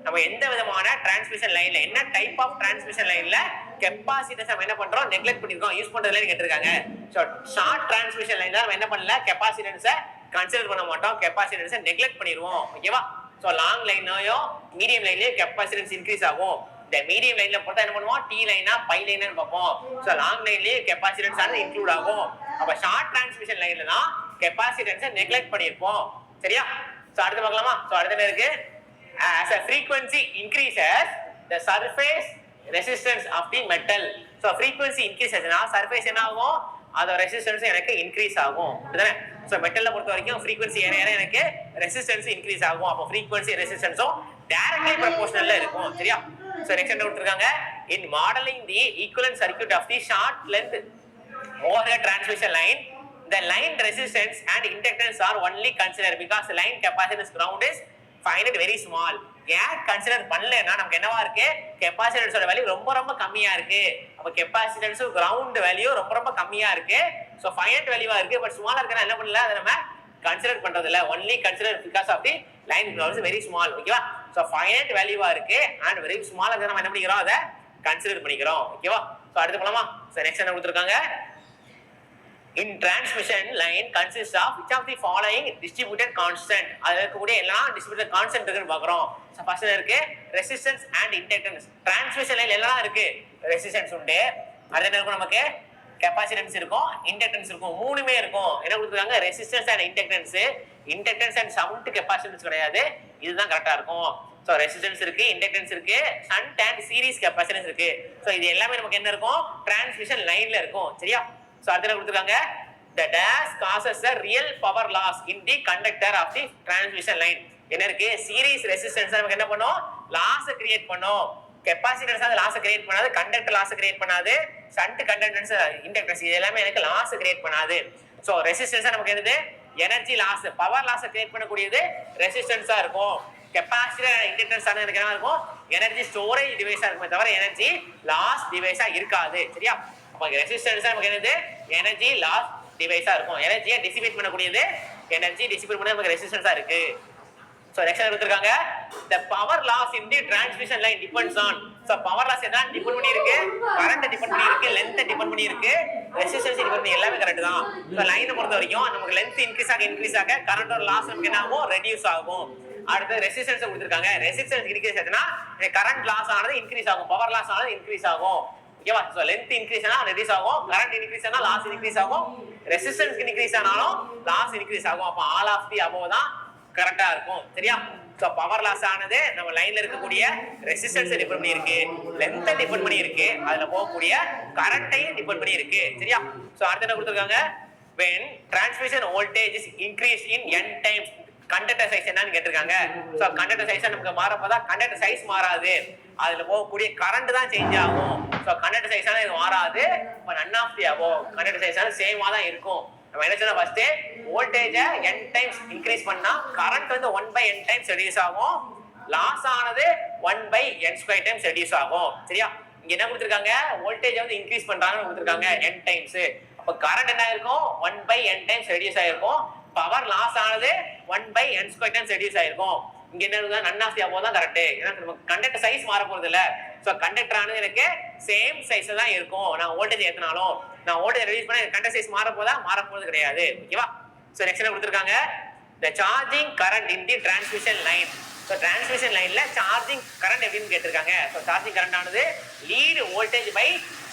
நம்ம எந்த விதமான டிரான்ஸ்மிஷன் லைன்ல என்ன டைப் ஆஃப் டிரான்ஸ்மிஷன் லைன்ல கெபாசிட்டன்ஸ் நம்ம என்ன பண்றோம், நெக்லெக்ட் பண்ணிருக்கோம், யூஸ் பண்றதுல கேட்டிருக்காங்க. சோ ஷார்ட் டிரான்ஸ்மிஷன் லைன்ல நம்ம என்ன பண்ணல, கெபாசிட்டன்ஸை கன்சிடர் பண்ண மாட்டோம், கெபாசிட்டன்ஸை நெக்லெக்ட் பண்ணிடுவோம். ஓகேவா. சோ லாங் லைன்லயோ மீடியம் லைன்லயோ கெபாசிட்டன்ஸ் இன்க்ரீஸ் ஆகும். இந்த மீடியம் லைன்ல பொறுத்தா என்ன பண்ணுவோம், டி லைனா பை லைனா பார்ப்போம். சோ லாங் லைன்லயே கெபாசிட்டன்ஸ் ஆனது இன்க்ளூட் ஆகும். அப்ப ஷார்ட் டிரான்ஸ்மிஷன் லைன்ல தான் கெபாசிட்டன்ஸை நெக்லெக்ட் பண்ணிருப்போம். சரியா. சோ அடுத்து பார்க்கலாமா. சோ அடுத்து என்ன இருக்கு, as a frequency increases the surface resistance of the metal. So frequency increases na surface என்ன ஆகும், அதோட ரெசிஸ்டன்ஸ் எனக்கு இன்க்ரீஸ் ஆகும். அப்படிதானே. சோ மெட்டல்ல பொறுத்த வரைக்கும் frequency ஏற ஏற எனக்கு ரெசிஸ்டன்ஸ் இன்க்ரீஸ் ஆகும். அப்ப frequency ரெசிஸ்டன்ஸும் directly proportionalல இருக்கும். சரியா. சோ நெக்ஸ்ட் என்ன கொடுத்திருக்காங்க, in modeling the equivalent circuit of the short length overhead transmission line, the line resistance and inductance are only considered because the line capacitance ground is find it very small. ஏன் கன்சிடர் பண்ணலன்னா நமக்கு என்னவா இருக்கு, கெபாசிட்டன்ஸோட வேல்யூ ரொம்ப ரொம்ப கம்மியா இருக்கு. அப்ப கெபாசிட்டன்ஸ் கிரவுண்ட் வேல்யூ ரொம்ப ரொம்ப கம்மியா இருக்கு. சோ ஃபைனட் வேல்யூவா இருக்கு. பட் ஸ்மாலா இருக்கனா என்ன பண்ணல, அதை நம்ம கன்சிடர் பண்றது இல்ல. Only consider because of the line ground very small. ஓகேவா. சோ ஃபைனட் வேல்யூவா இருக்கு அண்ட் வெரி ஸ்மாலா இருக்கு, நம்ம என்ன பண்ணிக்கிறோம், அதை கன்சிடர் பண்ணிக்கிறோம். ஓகேவா. சோ அடுத்து போலாமா. சோ நெக்ஸ்ட் என்ன கொடுத்திருக்காங்க, in transmission line consists of which of the following distributed constant அதுல இருக்கக்கூடிய எல்லா distributed constant இருக்குன்னு பார்க்கறோம். ஃபர்ஸ்ட் இருக்கு resistance and inductance. transmission line எல்லாம் இருக்கு. resistance உண்டு, அடுத்து என்ன இருக்கும் நமக்கு capacitance இருக்கும், inductance இருக்கும், மூணுமே இருக்கும். என்ன கொடுத்திருக்காங்க resistance and inductance. inductance and shunt capacitance கிடையாது, இதுதான் கரெக்டா இருக்கும். சோ ரெசிஸ்டன்ஸ் இருக்கு, இண்டக்டன்ஸ் இருக்கு, ஷண்ட் அண்ட் சீரிஸ் கெபாசிட்டன்ஸ் இருக்கு. சோ இது எல்லாமே நமக்கு என்ன இருக்கும் டிரான்ஸ்மிஷன் லைன்ல இருக்கும். சரியா? சோ அடுத்து கொடுத்திருக்காங்க the dash causes a real power loss in the conductor of the transmission line. என்ன இருக்கு சீரிஸ் ரெசிஸ்டன்ஸ் நமக்கு என்ன பண்ணும் லாஸ் கிரியேட் பண்ணும், கெபாசிட்டன்ஸ் அது லாஸ் கிரியேட் பண்ணாது, கண்டக்டர் லாஸ் கிரியேட் பண்ணாது, ஷண்ட் கண்டக்டன்ஸ் இண்டக்டன்ஸ் இது எல்லாமே எனக்கு லாஸ் கிரியேட் பண்ணாது. சோ ரெசிஸ்டன்ஸ் நமக்கு என்னது energy loss power loss create பண்ணக்கூடியது ரெசிஸ்டன்ஸா இருக்கும். கெபாசிட்டர் இண்டக்டன்ஸ் ஆன எனக்கு என்ன இருக்கும் எனர்ஜி ஸ்டோரேஜ் டிவைஸா இருக்குமே தவிர எனர்ஜி லாஸ் டிவைஸா இருக்காது. சரியா? அப்ப ரெசிஸ்டன்ஸ் நமக்கு என்னது எனர்ஜி லாஸ் டிவைஸா இருக்கும். எனர்ஜியை டிசிபேட் பண்ணக்கூடியது எனர்ஜி டிசிபேட் பண்ண நமக்கு ரெசிஸ்டன்ஸா இருக்கு. சோ நெக்ஸ்ட் கொடுத்திருக்காங்க the power loss in the transmission line depends on. So power loss எல்லாம் டிபெண்ட் பண்ணி இருக்கு, கரண்ட் டிபெண்ட் பண்ணி இருக்கு, லெந்த் டிபெண்ட் பண்ணி இருக்கு, ரெசிஸ்டன்ஸ் டிபெண்ட் பண்ணி எல்லாமே கரெக்ட் தான். சோ லைனை பொறுத்த வரைக்கும் நமக்கு லெந்த் இன்க்ரீஸ் ஆக கரண்டோட லாஸ் நமக்கு என்ன ஆகும் ரெடியூஸ் ஆகும். அடுத்து ரெசிஸ்டன்ஸ் கொடுத்திருக்காங்க, ரெசிஸ்டன்ஸ் இன்க்ரீஸ் ஆச்சுன்னா கரண்ட் லாஸ் ஆனது இன்க்ரீஸ் ஆகும், பவர் லாஸ் ஆனது இன்க்ரீஸ் ஆகும். ஓகேவா? சோ லெந்த் இன்க்ரீஸ் ஆனா ரெடியூஸ் ஆகும், கரண்ட் இன்க்ரீஸ் ஆனா லாஸ் இன்க்ரீஸ் ஆகும், ரெசிஸ்டன்ஸ் இன்க்ரீஸ் ஆனாலும் லாஸ் இன்க்ரீஸ் ஆகும். அப்ப ஆல் ஆஃப் தி அபோவ் தான் கரெக்டா இருக்கும். சரியா? சோ பவர் லாஸ் ஆனது நம்ம லைன்ல இருக்கக்கூடிய ரெசிஸ்டன்ஸ் டிபெண்ட் பண்ணி இருக்கு, லெந்த் டிபெண்ட் பண்ணி இருக்கு, அதுல போகக்கூடிய கரண்ட்டையும் டிபெண்ட் பண்ணி இருக்கு. சரியா? சோ அடுத்து என்ன கொடுத்திருக்காங்க when transmission voltage is increased in n times conductor size என்னன்னு கேட்டிருக்காங்க. சோ கண்டக்டர் சைஸ் நமக்கு மாறப்பதான் கண்டக்டர் சைஸ் மாறாது, அதுல போகக்கூடிய கரண்ட் தான் சேஞ்ச் ஆகும். சோ கண்டக்டர் சைஸ் இது மாறாது, but none of the above conductor size சேமா தான் இருக்கும். நம்ம என்ன சொன்னா first voltage n times increase பண்ணா கரண்ட் வந்து 1/n டைம்ஸ் ரெடியூஸ் ஆகும், லாஸ் ஆனது 1/n² டைம்ஸ் ரெடியூஸ் ஆகும். சரியா? இங்க என்ன கொடுத்திருக்காங்க வோல்டேஜ் வந்து இன்கிரீஸ் பண்றாங்கன்னு கொடுத்திருக்காங்க n டைம்ஸ். அப்ப கரண்ட் என்ன ஆயிருக்கும் 1/n டைம்ஸ் ரெடியூஸ் ஆயிருக்கும், பவர் லாஸ் ஆனது 1/n² டைம்ஸ் ரெடியூஸ் ஆயிருக்கும். இங்க என்ன இருக்குன்னா none of the above தான் கரெக்ட். ஏன்னா நமக்கு கண்டக்டர் சைஸ் மாற போறது இல்ல. சோ கண்டக்டர் ஆனது எனக்கு சேம் சைஸ்ல தான் இருக்கும். நான் வோல்டேஜ் ஏத்துனாலும் நான் வோல்டேஜ் ரெடியூஸ் பண்ணா கண்டக்டர் சைஸ் மாற போறது கிடையாது. ஓகேவா? சோ நெக்ஸ்ட் என்ன கொடுத்திருக்காங்க the charging current in the transmission line. So transmission லைன்ல சார்ஜிங் கரண்ட் எப்படின்னு கேட்டிருக்காங்க. சோ சார்ஜிங் கரண்ட் ஆனது லீட் வோல்டேஜ் பை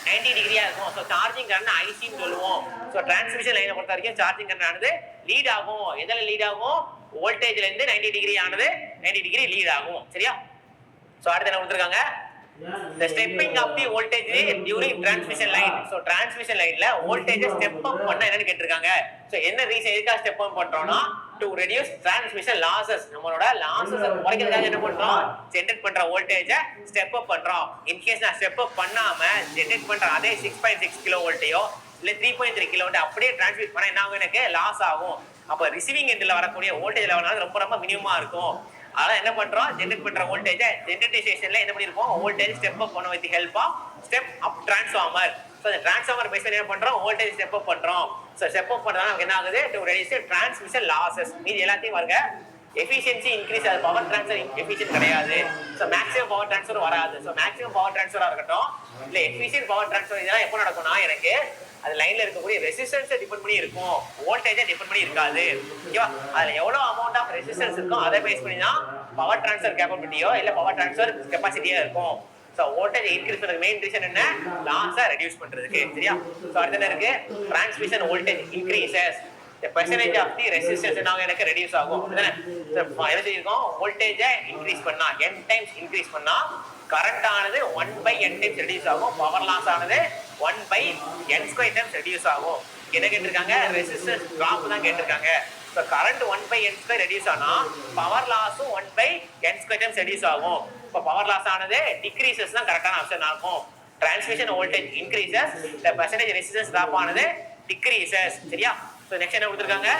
90 டிகிரியா இருக்கும். சோ சார்ஜிங் கரண்ட் IC ன்னு சொல்லுவோம். சோ டிரான்ஸ்மிஷன் லைனை பொறுத்த வரைக்கும் சார்ஜிங் கரண்ட் ஆனது லீட் ஆகும். எதுல லீட் ஆகும் வோல்டேஜ்ல இருந்து 90 டிகிரி ஆனது 90 டிகிரி லீட் ஆகும். சரியா? சோ அடுத்து என்ன கொடுத்திருக்காங்க the stepping of the voltage during transmission line. so transmission lineல voltage step up பண்ண என்னன்னு கேட்டிருக்காங்க. so என்ன ரீசன் எதுக்காக step up பண்றோம்னா to reduce transmission losses. நம்மளோட losses குறைக்கிறதுக்காக என்ன பண்றோம் ஜெனரேட் பண்ற வோல்டேஜ step up பண்றோம். in case நான் step up பண்ணாம ஜெனரேட் பண்ற அதே 6.6 கிலோ வோல்ட்டையோ இல்ல 3.3 கிலோ வோல்ட் அப்படியே டிரான்ஸ்மிட் பண்ணா என்ன ஆகும் எனக்கு லாஸ் ஆகும். அப்ப ரிசீவிங் எண்ட்ல வரக்கூடிய வோல்டேஜ் லெவல் ரொம்ப மினிமமா இருக்கும். அதான் என்ன பண்றோம் ஜெனரேட் பண்ற வோல்டேஜ் ஜெனரேட்டிங் ஸ்டேஷன்ல என்ன பண்ணிருப்போம் வோல்டேஜ் ஸ்டெப் அப் பண்ண with help of step up transformer. So இந்த டிரான்ஸ்ஃபார்மர் பேஸ் பண்ணி என்ன பண்றோம் வோல்டேஜ் ஸ்டெப் அப் பண்றோம். சோ ஸ்டெப் அப் பண்றதால நமக்கு என்ன ஆகுது டு ரெடியூஸ் டிரான்ஸ்மிஷன் லாசஸ். மீதி எல்லாத்தையும் வருங்க எஃபிஷியன்சி இன்க்ரீஸ் ஆகுது, பவர் ட்ரான்ஸ்ஃபர் எஃபிஷியன்ட் கிடையாது. சோ மேக்ஸிமம் பவர் ட்ரான்ஸ்ஃபர் வராது. சோ மேக்ஸிமம் பவர் ட்ரான்ஸ்ஃபரா இருக்கட்டும் இல்ல எஃபிஷியன்ட் பவர் ட்ரான்ஸ்ஃபர் இதெல்லாம் எப்போ நடக்கும்னா எனக்கு அது லைன்ல இருக்கக்கூடிய ரெசிஸ்டன்ஸை டிபெண்ட் பண்ணி இருக்கும், வோல்டேஜை டிபெண்ட் பண்ணி இருக்காது. ஓகேவா? அதுல எவ்வளவு அமௌண்ட் ஆஃப் ரெசிஸ்டன்ஸ் இருக்கும் அதை பேஸ் பண்ணி தான் பவர் ட்ரான்ஸ்ஃபர் கேப்பபிலிட்டியோ இல்ல பவர் ட்ரான்ஸ்ஃபர் கெபாசிட்டியோ இருக்கும். சோ வோல்டேஜ் இன்க்ரீஸ் பண்றது மெயின் ரீசன் என்ன லாஸை ரெடியூஸ் பண்றதுக்கு. சரியா? சோ அடுத்து என்ன இருக்கு transmission voltage increases the percentage of the resistance now எனக்கு ரெடியூஸ் ஆகும். அப்படிதானே? என்ன செய்யும் வோல்டேஜை இன்க்ரீஸ் பண்ணா n டைம்ஸ் இன்க்ரீஸ் பண்ணா கரண்ட் ஆனது 1/n டைம்ஸ் ரெடியூஸ் ஆகும், பவர் லாஸ் ஆனது 1/n² டைம்ஸ் ரெடியூஸ் ஆகும். என்ன கேட்டிருக்காங்க ரெசிஸ்டன்ஸ் டிராப் தான் கேட்டிருக்காங்க. சோ கரண்ட் 1/n² ரெடியூஸ் ஆனா பவர் லாஸும் 1/n² டைம்ஸ் ரெடியூஸ் ஆகும். இப்ப பவர் லாஸ் ஆனது டிக்ரீசஸ் தான் கரெக்டான ஆப்ஷன் இருக்கும். Transmission voltage increases the percentage resistance drop ஆனது டிக்ரீசஸ். சரியா? சோ நெக்ஸ்ட் என்ன கொடுத்திருக்காங்க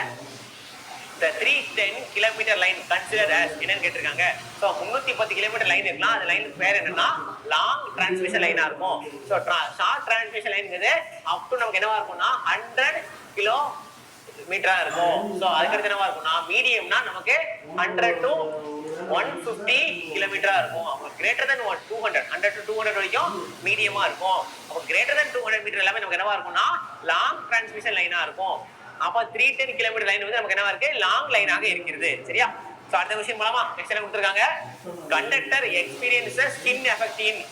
the 310 kilometre line consider as என்னன்னு கேட்டிருக்காங்க. சோ 310 கிலோமீட்டர் லைன் இருக்கலாம், அந்த லைனுக்கு பேர் என்னன்னா லாங் டிரான்ஸ்மிஷன் லைனா இருக்கும். சோ ஷார்ட் டிரான்ஸ்மிஷன் லைன்ங்கிறது அப் டு நமக்கு என்னவா இருக்கும்னா 100 கிலோ மீட்டரா இருக்கும். சோ அதுக்கு என்னவா இருக்கும்னா மீடியம்னா நமக்கு 100 to 150 கிலோமீட்டரா இருக்கும். அப்ப கிரேட்டர் தென் 200 100 to 200 வரைக்கும் மீடியமா இருக்கும். அப்ப கிரேட்டர் தென் 200 மீட்டர் எல்லாமே நமக்கு என்னவா இருக்கும்னா லாங் டிரான்ஸ்மிஷன் லைனா இருக்கும். அப்ப 310 கிலோமீட்டர் லைன் வந்து நமக்கு என்னவா இருக்கு, லாங் லைனாக இருக்கிறது. சரியா? சோ அடுத்த விஷயம் போலாமா? நெக்ஸ்ட் என்ன கொடுத்திருக்காங்க, கண்டக்டர் எக்ஸ்பீரியன்ஸ் ஸ்கின் எஃபெக்ட் இன்.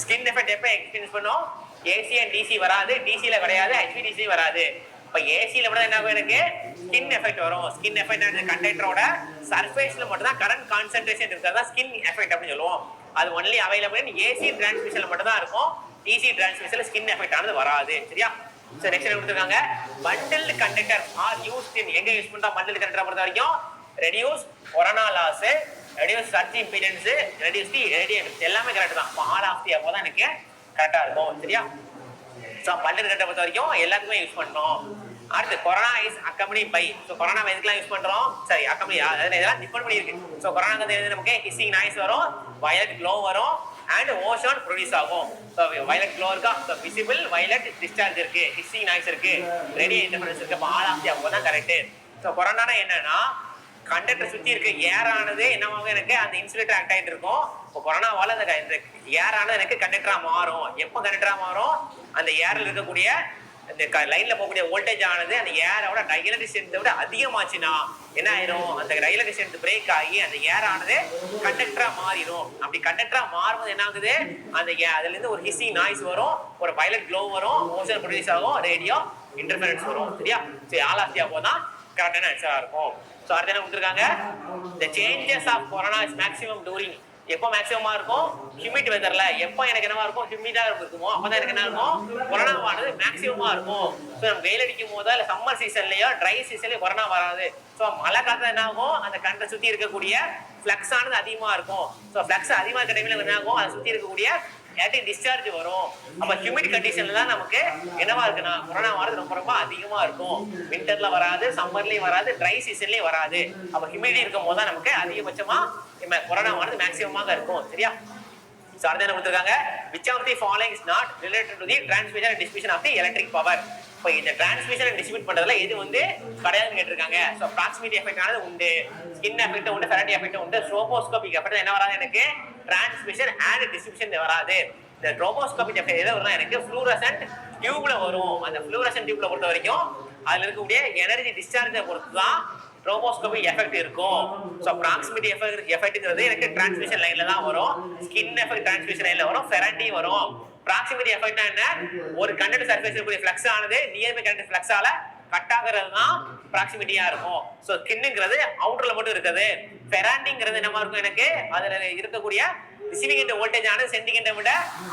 ஸ்கின் எஃபெக்ட் எப்ப எக்ஸ்பீரியன்ஸ் பண்ணோம், ஏசி அண்ட் டிசி வராது, டிசில கிடையாது, HVDC வராது. இப்ப ஏசில மட்டும் என்ன ஆகும், எனக்கு ஸ்கின் எஃபெக்ட் வரும். ஸ்கின் எஃபெக்ட் கண்டக்டரோட சர்ஃபேஸ்ல மட்டும் தான் கரண்ட் கான்சென்ட்ரேஷன் இருக்கிறதா ஸ்கின் எஃபெக்ட் அப்படின்னு சொல்லுவோம். அது ஒன்லி அவைலபிள் இன் ஏசி டிரான்ஸ்மிஷன்ல மட்டும் தான் இருக்கும். டிசி டிரான்ஸ்மிஷன்ல ஸ்கின் எஃபெக்ட் ஆனது வராது. சரியா? சோ நெக்ஸ்ட் என்ன கொடுத்திருக்காங்க, bundled conductor are used in. எங்க யூஸ் பண்றா பண்டில்ட் கண்டக்டர் பொறுத்த வரைக்கும், reduce corona loss, reduce surge impedance, reduce the radiation, எல்லாமே கரெக்ட் தான். ஆல் ஆஃப் தி அப்போ தான் எனக்கு கரெக்டா இருக்கும். சரியா? சோ பண்டில்ட் கண்டக்டர் பொறுத்த வரைக்கும் எல்லாத்துக்குமே யூஸ் பண்ணணும். அடுத்து corona is accompanied by. So corona எதுக்கெல்லாம் யூஸ் பண்றோம், சரி அக்கம்பனி இதெல்லாம் டிபெண்ட் பண்ணி இருக்கு. சோ கொரோனாக்கு நமக்கு ஹிஸ்ஸிங் நாய்ஸ் வரும், வயலட் க்ளோ வரும் அண்ட் ஓஷோன் ப்ரொடியூஸ் ஆகும். சோ வயலட் க்ளோ இருக்கா, சோ விசிபிள் வயலட் டிஸ்சார்ஜ் இருக்கு, ஹிஸ்ஸிங் நாய்ஸ் இருக்கு, ரேடியோ இன்டர்ஃபரன்ஸ் இருக்கு. அப்ப ஆல் ஆஃப் தி அப்போ தான் கரெக்ட். சோ கொரோனானா என்னன்னா, கண்டக்டர் சுத்தி இருக்க ஏர் ஆனது என்னவாக எனக்கு அந்த இன்சுலேட்டர் ஆக்ட் ஆயிட்டு இருக்கும். இப்போ கொரோனாவால அந்த ஏர் ஆனது எனக்கு கண்டக்டரா மாறும். எப்போ கண்டக்டரா மாறும், அந்த ஏர்ல இருக்கக்கூடிய இந்த லைன்ல போகக்கூடிய வோல்டேஜ் ஆனது அந்த ஏரோட டைஎலக்ட்ரிக் ஸ்ட்ரென்த்தை விட அதிகமாச்சுன்னா என்ன ஆயிரும், அந்த டைஎலக்ட்ரிக் ஸ்ட்ரென்த் பிரேக் ஆகி அந்த ஏர் ஆனது கண்டக்டரா மாறிடும். அப்படி கண்டக்டரா மாறும்போது என்ன ஆகுது, அந்த அதுல இருந்து ஒரு ஹிஸ்ஸிங் நாய்ஸ் வரும், ஒரு வயலட் க்ளோ வரும், ஓஷன் ப்ரொடியூஸ் ஆகும், ரேடியோ இன்டர்ஃபரன்ஸ் வரும். சரியா? சரி ஆல் ஆஃப் தி அப்போ தான் கரெக்டான ஆன்சரா இருக்கும். சோ அடுத்து என்ன கொடுத்திருக்காங்க, the changes of corona is maximum during. எப்போ மேக்ஸிமமா இருக்கும், ஹியூமிட் வெதர்ல. எப்போ எனக்கு என்னவா இருக்கும், ஹியூமிடா இருக்குமோ அப்பதான் எனக்கு என்ன இருக்கும், கொரோனாவானது மேக்ஸிமமா இருக்கும். ஸோ நம்ம வெயில் அடிக்கும் போதோ இல்லை சம்மர் சீசன்லயோ ட்ரை சீசன்லயோ கொரோனா வராது. ஸோ மழை காலத்துல என்ன ஆகும், அந்த கண்டை சுத்தி இருக்கக்கூடிய ஃபிளக்ஸ் ஆனது அதிகமா இருக்கும். ஸோ ஃபிளக்ஸ் அதிகமா இருக்க டைம்ல என்ன ஆகும், அதை சுத்தி இருக்கக்கூடிய டிஸ்சார்ஜ் வரும். அப்ப ஹியூமிட் கண்டிஷன்ல தான் நமக்கு என்னவா இருக்குன்னா கொரோனா வரது ரொம்ப ரொம்ப அதிகமா இருக்கும். விண்டர்ல வராது, சம்மர்லயும் வராது, ட்ரை சீசன்லயும் வராது. அப்ப ஹியூமிடிட்டி இருக்கும் போது தான் நமக்கு அதிகபட்சமா கொரோனா வரது மேக்ஸிமமாக இருக்கும். சரியா? சார் என்ன கொடுத்திருக்காங்க, which of the following is not related to the transmission and distribution of the electric power. இப்போ இந்த டிரான்ஸ்மிஷன் அண்ட் டிஸ்ட்ரிபியூட் பண்றதுல எது வந்து கிடையாதுன்னு கேட்டிருக்காங்க. ஸோ ப்ராக்சிமிட்டி எஃபெக்ட் ஆனது உண்டு, ஸ்கின் எஃபெக்ட் உண்டு, ஃபெரட்டி எஃபெக்ட் உண்டு, ஸ்ட்ரோபோஸ்கோபிக் எஃபெக்ட் என்ன வராது எனக்கு, டிரான்ஸ்மிஷன் அண்ட் டிஸ்ட்ரிபியூஷன் வராது. இந்த ட்ரோபோஸ்கோபிக் எஃபெக்ட் எது வரும்னா எனக்கு ஃப்ளூரசன்ட் டியூப்ல வரும். அந்த ஃப்ளூரசன்ட் டியூப்ல பொறுத்த வரைக்கும் அதுல இருக்கக்கூடிய எனர்ஜி டிஸ்சார்ஜை பொறுத்து தான் ட்ரோபோஸ்கோபிக் எஃபெக்ட் இருக்கும். ஸோ ப்ராக்சிமிட்டி எஃபெக்ட்ங்கிறது எனக்கு டிரான்ஸ்மிஷன் லைன்ல தான் வரும், ஸ்கின் எஃபெக்ட் டிரான்ஸ்மிஷன் லைன்ல வரும், ஃபெரட்டி வரும். ப்ராக்சிமிட்டி எஃபெக்ட்னா என்ன, ஒரு கண்டக்டர் சர்ஃபேஸ் இருக்கக்கூடிய ஃப்ளக்ஸ் ஆனது நியர்பை கண்டக்டர் ஃப்ளக்ஸால கட் ஆகிறது தான் ப்ராக்சிமிட்டியா இருக்கும். ஸோ ஸ்கின்னுங்கிறது அவுட்டர்ல மட்டும் இருக்குது. ஃபெராண்டிங்கிறது என்னமா இருக்கும் எனக்கு, அதுல இருக்கக்கூடிய ரிசீவிங் எண்ட் வோல்டேஜ் ஆனது சென்டிங் எண்டை விட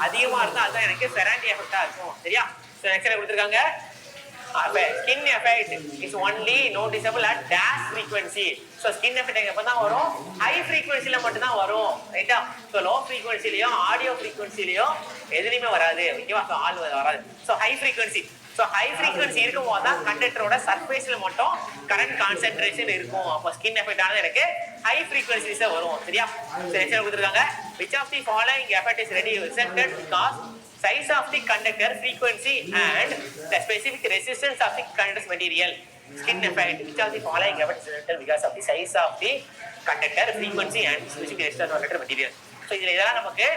அதிகமா இருக்கும், அதுதான் எனக்கு ஃபெராண்டி எஃபெக்டா இருக்கும். சரியா? ஸோ நெக்ஸ்ட் கொடுத்துருக்காங்க, skin effect is only noticeable at dash frequency. So skin effect எப்ப தான் வரும், high frequency ல மட்டும் தான் வரும். ரைட்டா? so low frequency லயோ ஆடியோ frequency லயோ எதுலயுமே வராது. ஓகேவா? so ஆல் வராது. so high frequency இருக்கும்போது தான் கண்டக்டரோட சர்ஃபேஸ்ல மட்டும் கரண்ட் கான்சென்ட்ரேஷன் இருக்கும். அப்போ ஸ்கின் எஃபெக்ட் ஆனது எனக்கு ஹை ஃப்ரீக்வன்சிஸா வரும். சரியா? சரி கொடுத்துருக்காங்க, which of the following effect is reduced because size of the conductor, frequency and the specific resistance of the conductor's material. Skin effect, which of the following effect is resulted because of the size of the conductor, frequency and specific resistance of the conductor material. So இதுல இதெல்லாம் நமக்கு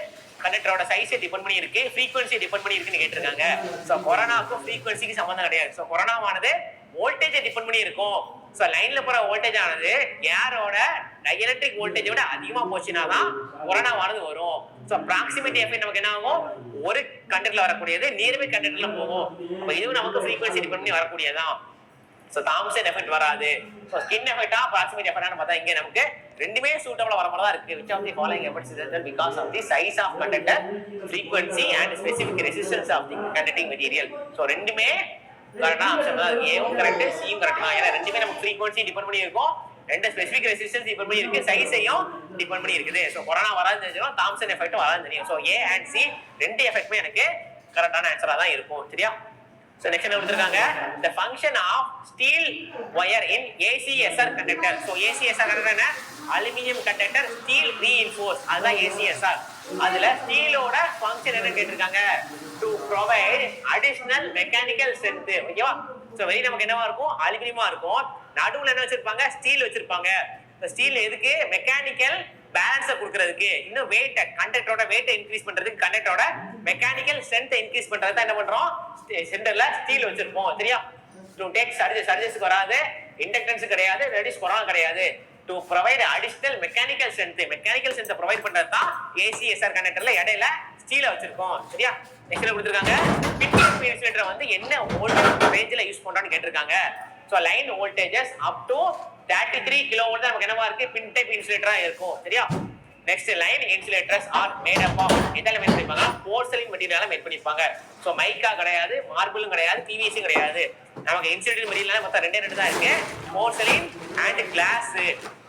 கண்டக்டரோட சைஸை டிபெண்ட் பண்ணி இருக்கு, ஃப்ரீக்வன்சி டிபெண்ட் பண்ணி இருக்குன்னு கேட்டிருக்காங்க. ஸோ கொரோனாக்கும் ஃப்ரீக்வன்சிக்கு சம்பந்தம் கிடையாது. ஸோ கொரோனாவானது வோல்டேஜை டிபெண்ட் பண்ணி இருக்கும். ஸோ லைன்ல போற வோல்டேஜ் ஆனது ஏரோட டைஎலக்ட்ரிக் வோல்டேஜை விட அதிகமா போச்சுன்னா தான் கொரோனாவானது வரும். ஸோ ப்ராக்சிமிட்டி எஃபெக்ட் நமக்கு என்ன ஆகும், ஒரு கண்டக்டர்ல வரக்கூடியது நியர்பை கண்டக்டர்ல போகும். அப்ப இதுவும் நமக்கு ஃப்ரீக்வன்சி டிபெண்ட் பண்ணி வரக்கூடியதான். ஸோ தாம்சன் எஃபெக்ட் வராது. ஸோ ஸ்கின் எஃபெக்டா ப்ராக்சிமிட்டி எஃபெக்டான்னு பார்த்தா இங்க நமக்கு ரெண்டுமே சூட்டபிளா வர மாதிரி தான் இருக்கு. which of the following effects is resulted because of the size of conductor, frequency and specific resistance of the conducting material. So ரெண்டுமே கரெக்டா ஆப்ஷன் தான். ஏவும் கரெக்ட், சியும் கரெக்ட் தான். ஏன்னா ரெண்டுமே நமக்கு ஃப்ரீக்வன்சி டிபெண்ட் பண்ணி இருக்கும், ரெண்டு ஸ்பெசிபிக் ரெசிஸ்டன்ஸ் டிபெண்ட் பண்ணி இருக்கு, சைஸையும் டிபெண்ட் பண்ணி இருக்குது. ஸோ கொரோனா வராது தெரிஞ்சிடும், தாம்சன் எஃபெக்டும் வராது தெரியும். ஸோ ஏ அண்ட் சி ரெண்டு எஃபெக்ட்மே எனக்கு கரெக்டான ஆன்சரா தான் இருக்கும். சரியா? So next என்ன கொடுத்திருக்காங்க, the function of steel wire in ACSR conductor. So ACSR என்ன, அலுமினியம் கண்டக்டர் ஸ்டீல் ரீஇன்ஃபோர்ஸ், அதுதான் ACSR. அதுல ஸ்டீலோட ஃபங்க்ஷன் என்ன கேட்டிருக்காங்க, to provide additional mechanical strength. ஓகேவா? சோ வெளிய நமக்கு என்னவா இருக்கும், அலுமினியமா இருக்கும், நடுவுல என்ன வச்சிருப்பாங்க, ஸ்டீல் வச்சிருப்பாங்க. இந்த ஸ்டீல் எதுக்கு, மெக்கானிக்கல் பேலன்ஸை கொடுக்கறதுக்கு, இன்னும் வெயிட் கண்டக்டரோட வெயிட்டை இன்க்ரீஸ் பண்றதுக்கு, கண்டக்டரோட மெக்கானிக்கல் ஸ்ட்ரென்த்தை இன்க்ரீஸ் பண்றது தான் என்ன பண்றோம், சென்டர்ல ஸ்டீல் வச்சிருப்போம். சரியா? டு டேக் சர்ஜஸ்க்கு வராது, இண்டக்டன்ஸ் கிடையாது, ரெடியூஸ் கொரோனா கிடையாது. To provide additional mechanical strength provide பண்றது தான் ஏசிஎஸ்ஆர் கண்டக்டர்ல இடையில ஸ்டீல வச்சிருக்கோம். சரியா? நெக்ஸ்ட்ல கொடுத்திருக்காங்க பின் இன்சுலேட்டர் வந்து என்ன வோல்டேஜ் ரேஞ்சில யூஸ் பண்றான்னு கேட்டிருக்காங்க. So line voltages up to 33 kV தான் நமக்கு என்னவா இருக்கு, பின் டைப் இன்சுலேட்டரா இருக்கும். சரியா? Next line insulators are made up of எதால மேட் பண்ணிருப்பாங்க, போர்சலின் மெட்டீரியலால மேட் பண்ணிருப்பாங்க. சோ மைக்கா கிடையாது, மார்பிளும் கிடையாது, பிவிசி கிடையாது. நமக்கு இன்சுலேட்டர் மெட்டீரியல் மொத்தம் ரெண்டு தான் இருக்கு, porcelain and glass.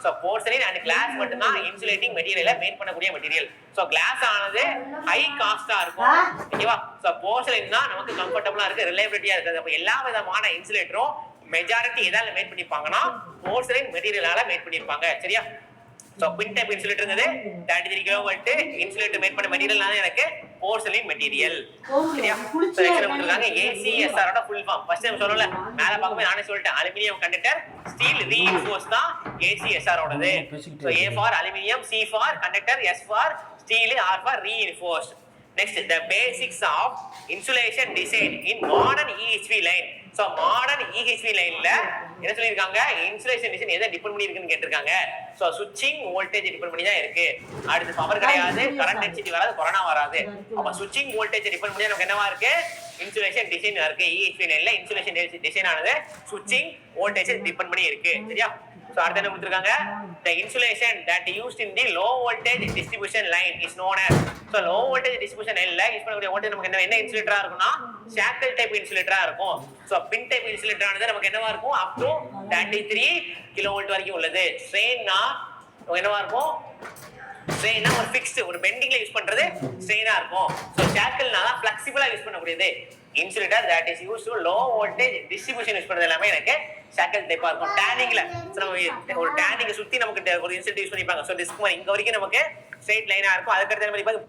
So porcelain and glass மட்டும் தான் இன்சுலேட்டிங் மெட்டீரியலை மேட் பண்ணக்கூடிய மெட்டீரியல். சோ கிளாஸ் ஆனது ஹை காஸ்டா இருக்கும். ஓகேவா? சோ போர்சலின் தான் நமக்கு கம்ஃபர்டபுளா இருக்கு, ரிலையபிலிட்டியா இருக்கு. அப்ப எல்லா விதமான இன்சுலேட்டரும் மெஜாரிட்டி எதால மேட் பண்ணிருப்பாங்கன்னா போர்சலின் மெட்டீரியலால மேட் பண்ணிருப்பாங்க. சரியா? சோ பின் டைப் இன்சுலேட்டர்ங்கிறது 33 kV இன்சுலேட்டர் மேட் பண்ண மெட்டீரியல்னால எனக்கு போர்சலின் மெட்டீரியல். சரியா? சோ எக்ஸ்ட்ரா கொடுத்திருக்காங்க ஏசிஎஸ்ஆர் ஓட ஃபுல் ஃபார்ம். ஃபர்ஸ்ட் டைம் சொல்லல, மேல பாக்கும்போது நானே சொல்லிட்டேன், அலுமினியம் கண்டக்டர் ஸ்டீல் ரீஇன்ஃபோர்ஸ் தான் ஏசிஎஸ்ஆர் ஓடது. So A for aluminium, C for conductor, S for steel, R for reinforced. Next, the basics of insulation design in modern EHV line. So modern EHV lineல என்ன சொல்லிருக்காங்க, இன்சுலேஷன் டிசைன் எதை டிபெண்ட் பண்ணி இருக்குன்னு கேட்டிருக்காங்க. சோ சுவிட்சிங் வோல்டேஜ் டிபெண்ட் பண்ணி தான் இருக்கு. அடுத்து பவர் கிடையாது, கரண்ட் டென்சிட்டி வராது, கொரோனா வராது. அப்ப சுவிட்சிங் வோல்டேஜ் டிபெண்ட் பண்ணி நமக்கு என்னவா இருக்கு, இன்சுலேஷன் டிசைன் இருக்கு. EHV லைன்ல இன்சுலேஷன் டிசைன் ஆனது சுவிட்சிங் வோல்டேஜ் டிபெண்ட் பண்ணி இருக்கு. சரியா? சோ அடுத்து என்ன கொடுத்திருக்காங்க, the insulation that used in the low voltage distribution line is known as. so low voltage distribution லைன்ல யூஸ் பண்ணக்கூடிய வோல்டேஜ் நமக்கு என்ன இன்சுலேட்டரா இருக்கும்னா ஷாக்கிள் டைப் இன்சுலேட்டரா இருக்கும். சோ பின் டைப் இன்சுலேட்டர் ஆனது நமக்கு என்னவா இருக்கும், அப் டு 33 kV வரைக்கும் உள்ளது. ஸ்ட்ரெயின்னா என்னவா இருக்கும், ஸ்ட்ரெயினா ஒரு ஃபிக்ஸ்ட் ஒரு பெண்டிங்ல யூஸ் பண்றது ஸ்ட்ரெயினா இருக்கும். சோ ஷாக்கிள்னா தான் ஃபிளெக்சிபிளா யூஸ் பண்ணக்கூடியது. Insulator that is used to low voltage distribution use பண்றது எல்லாமே எனக்கு ஷாக்கிள் டைப்பா இருக்கும். டேனிங்ல ஒரு டேனிங்க சுத்தி நமக்கு ஒரு இன்சுலேட்டர் யூஸ் பண்ணிப்பாங்க. சோ டிஸ்க் மாதிரி இங்க வரைக்கும் நமக்கு ஸ்ட்ரெயிட் லைனா இருக்கும். அதுக்கு அடுத்து என்ன பண்ணிப்பாங்க,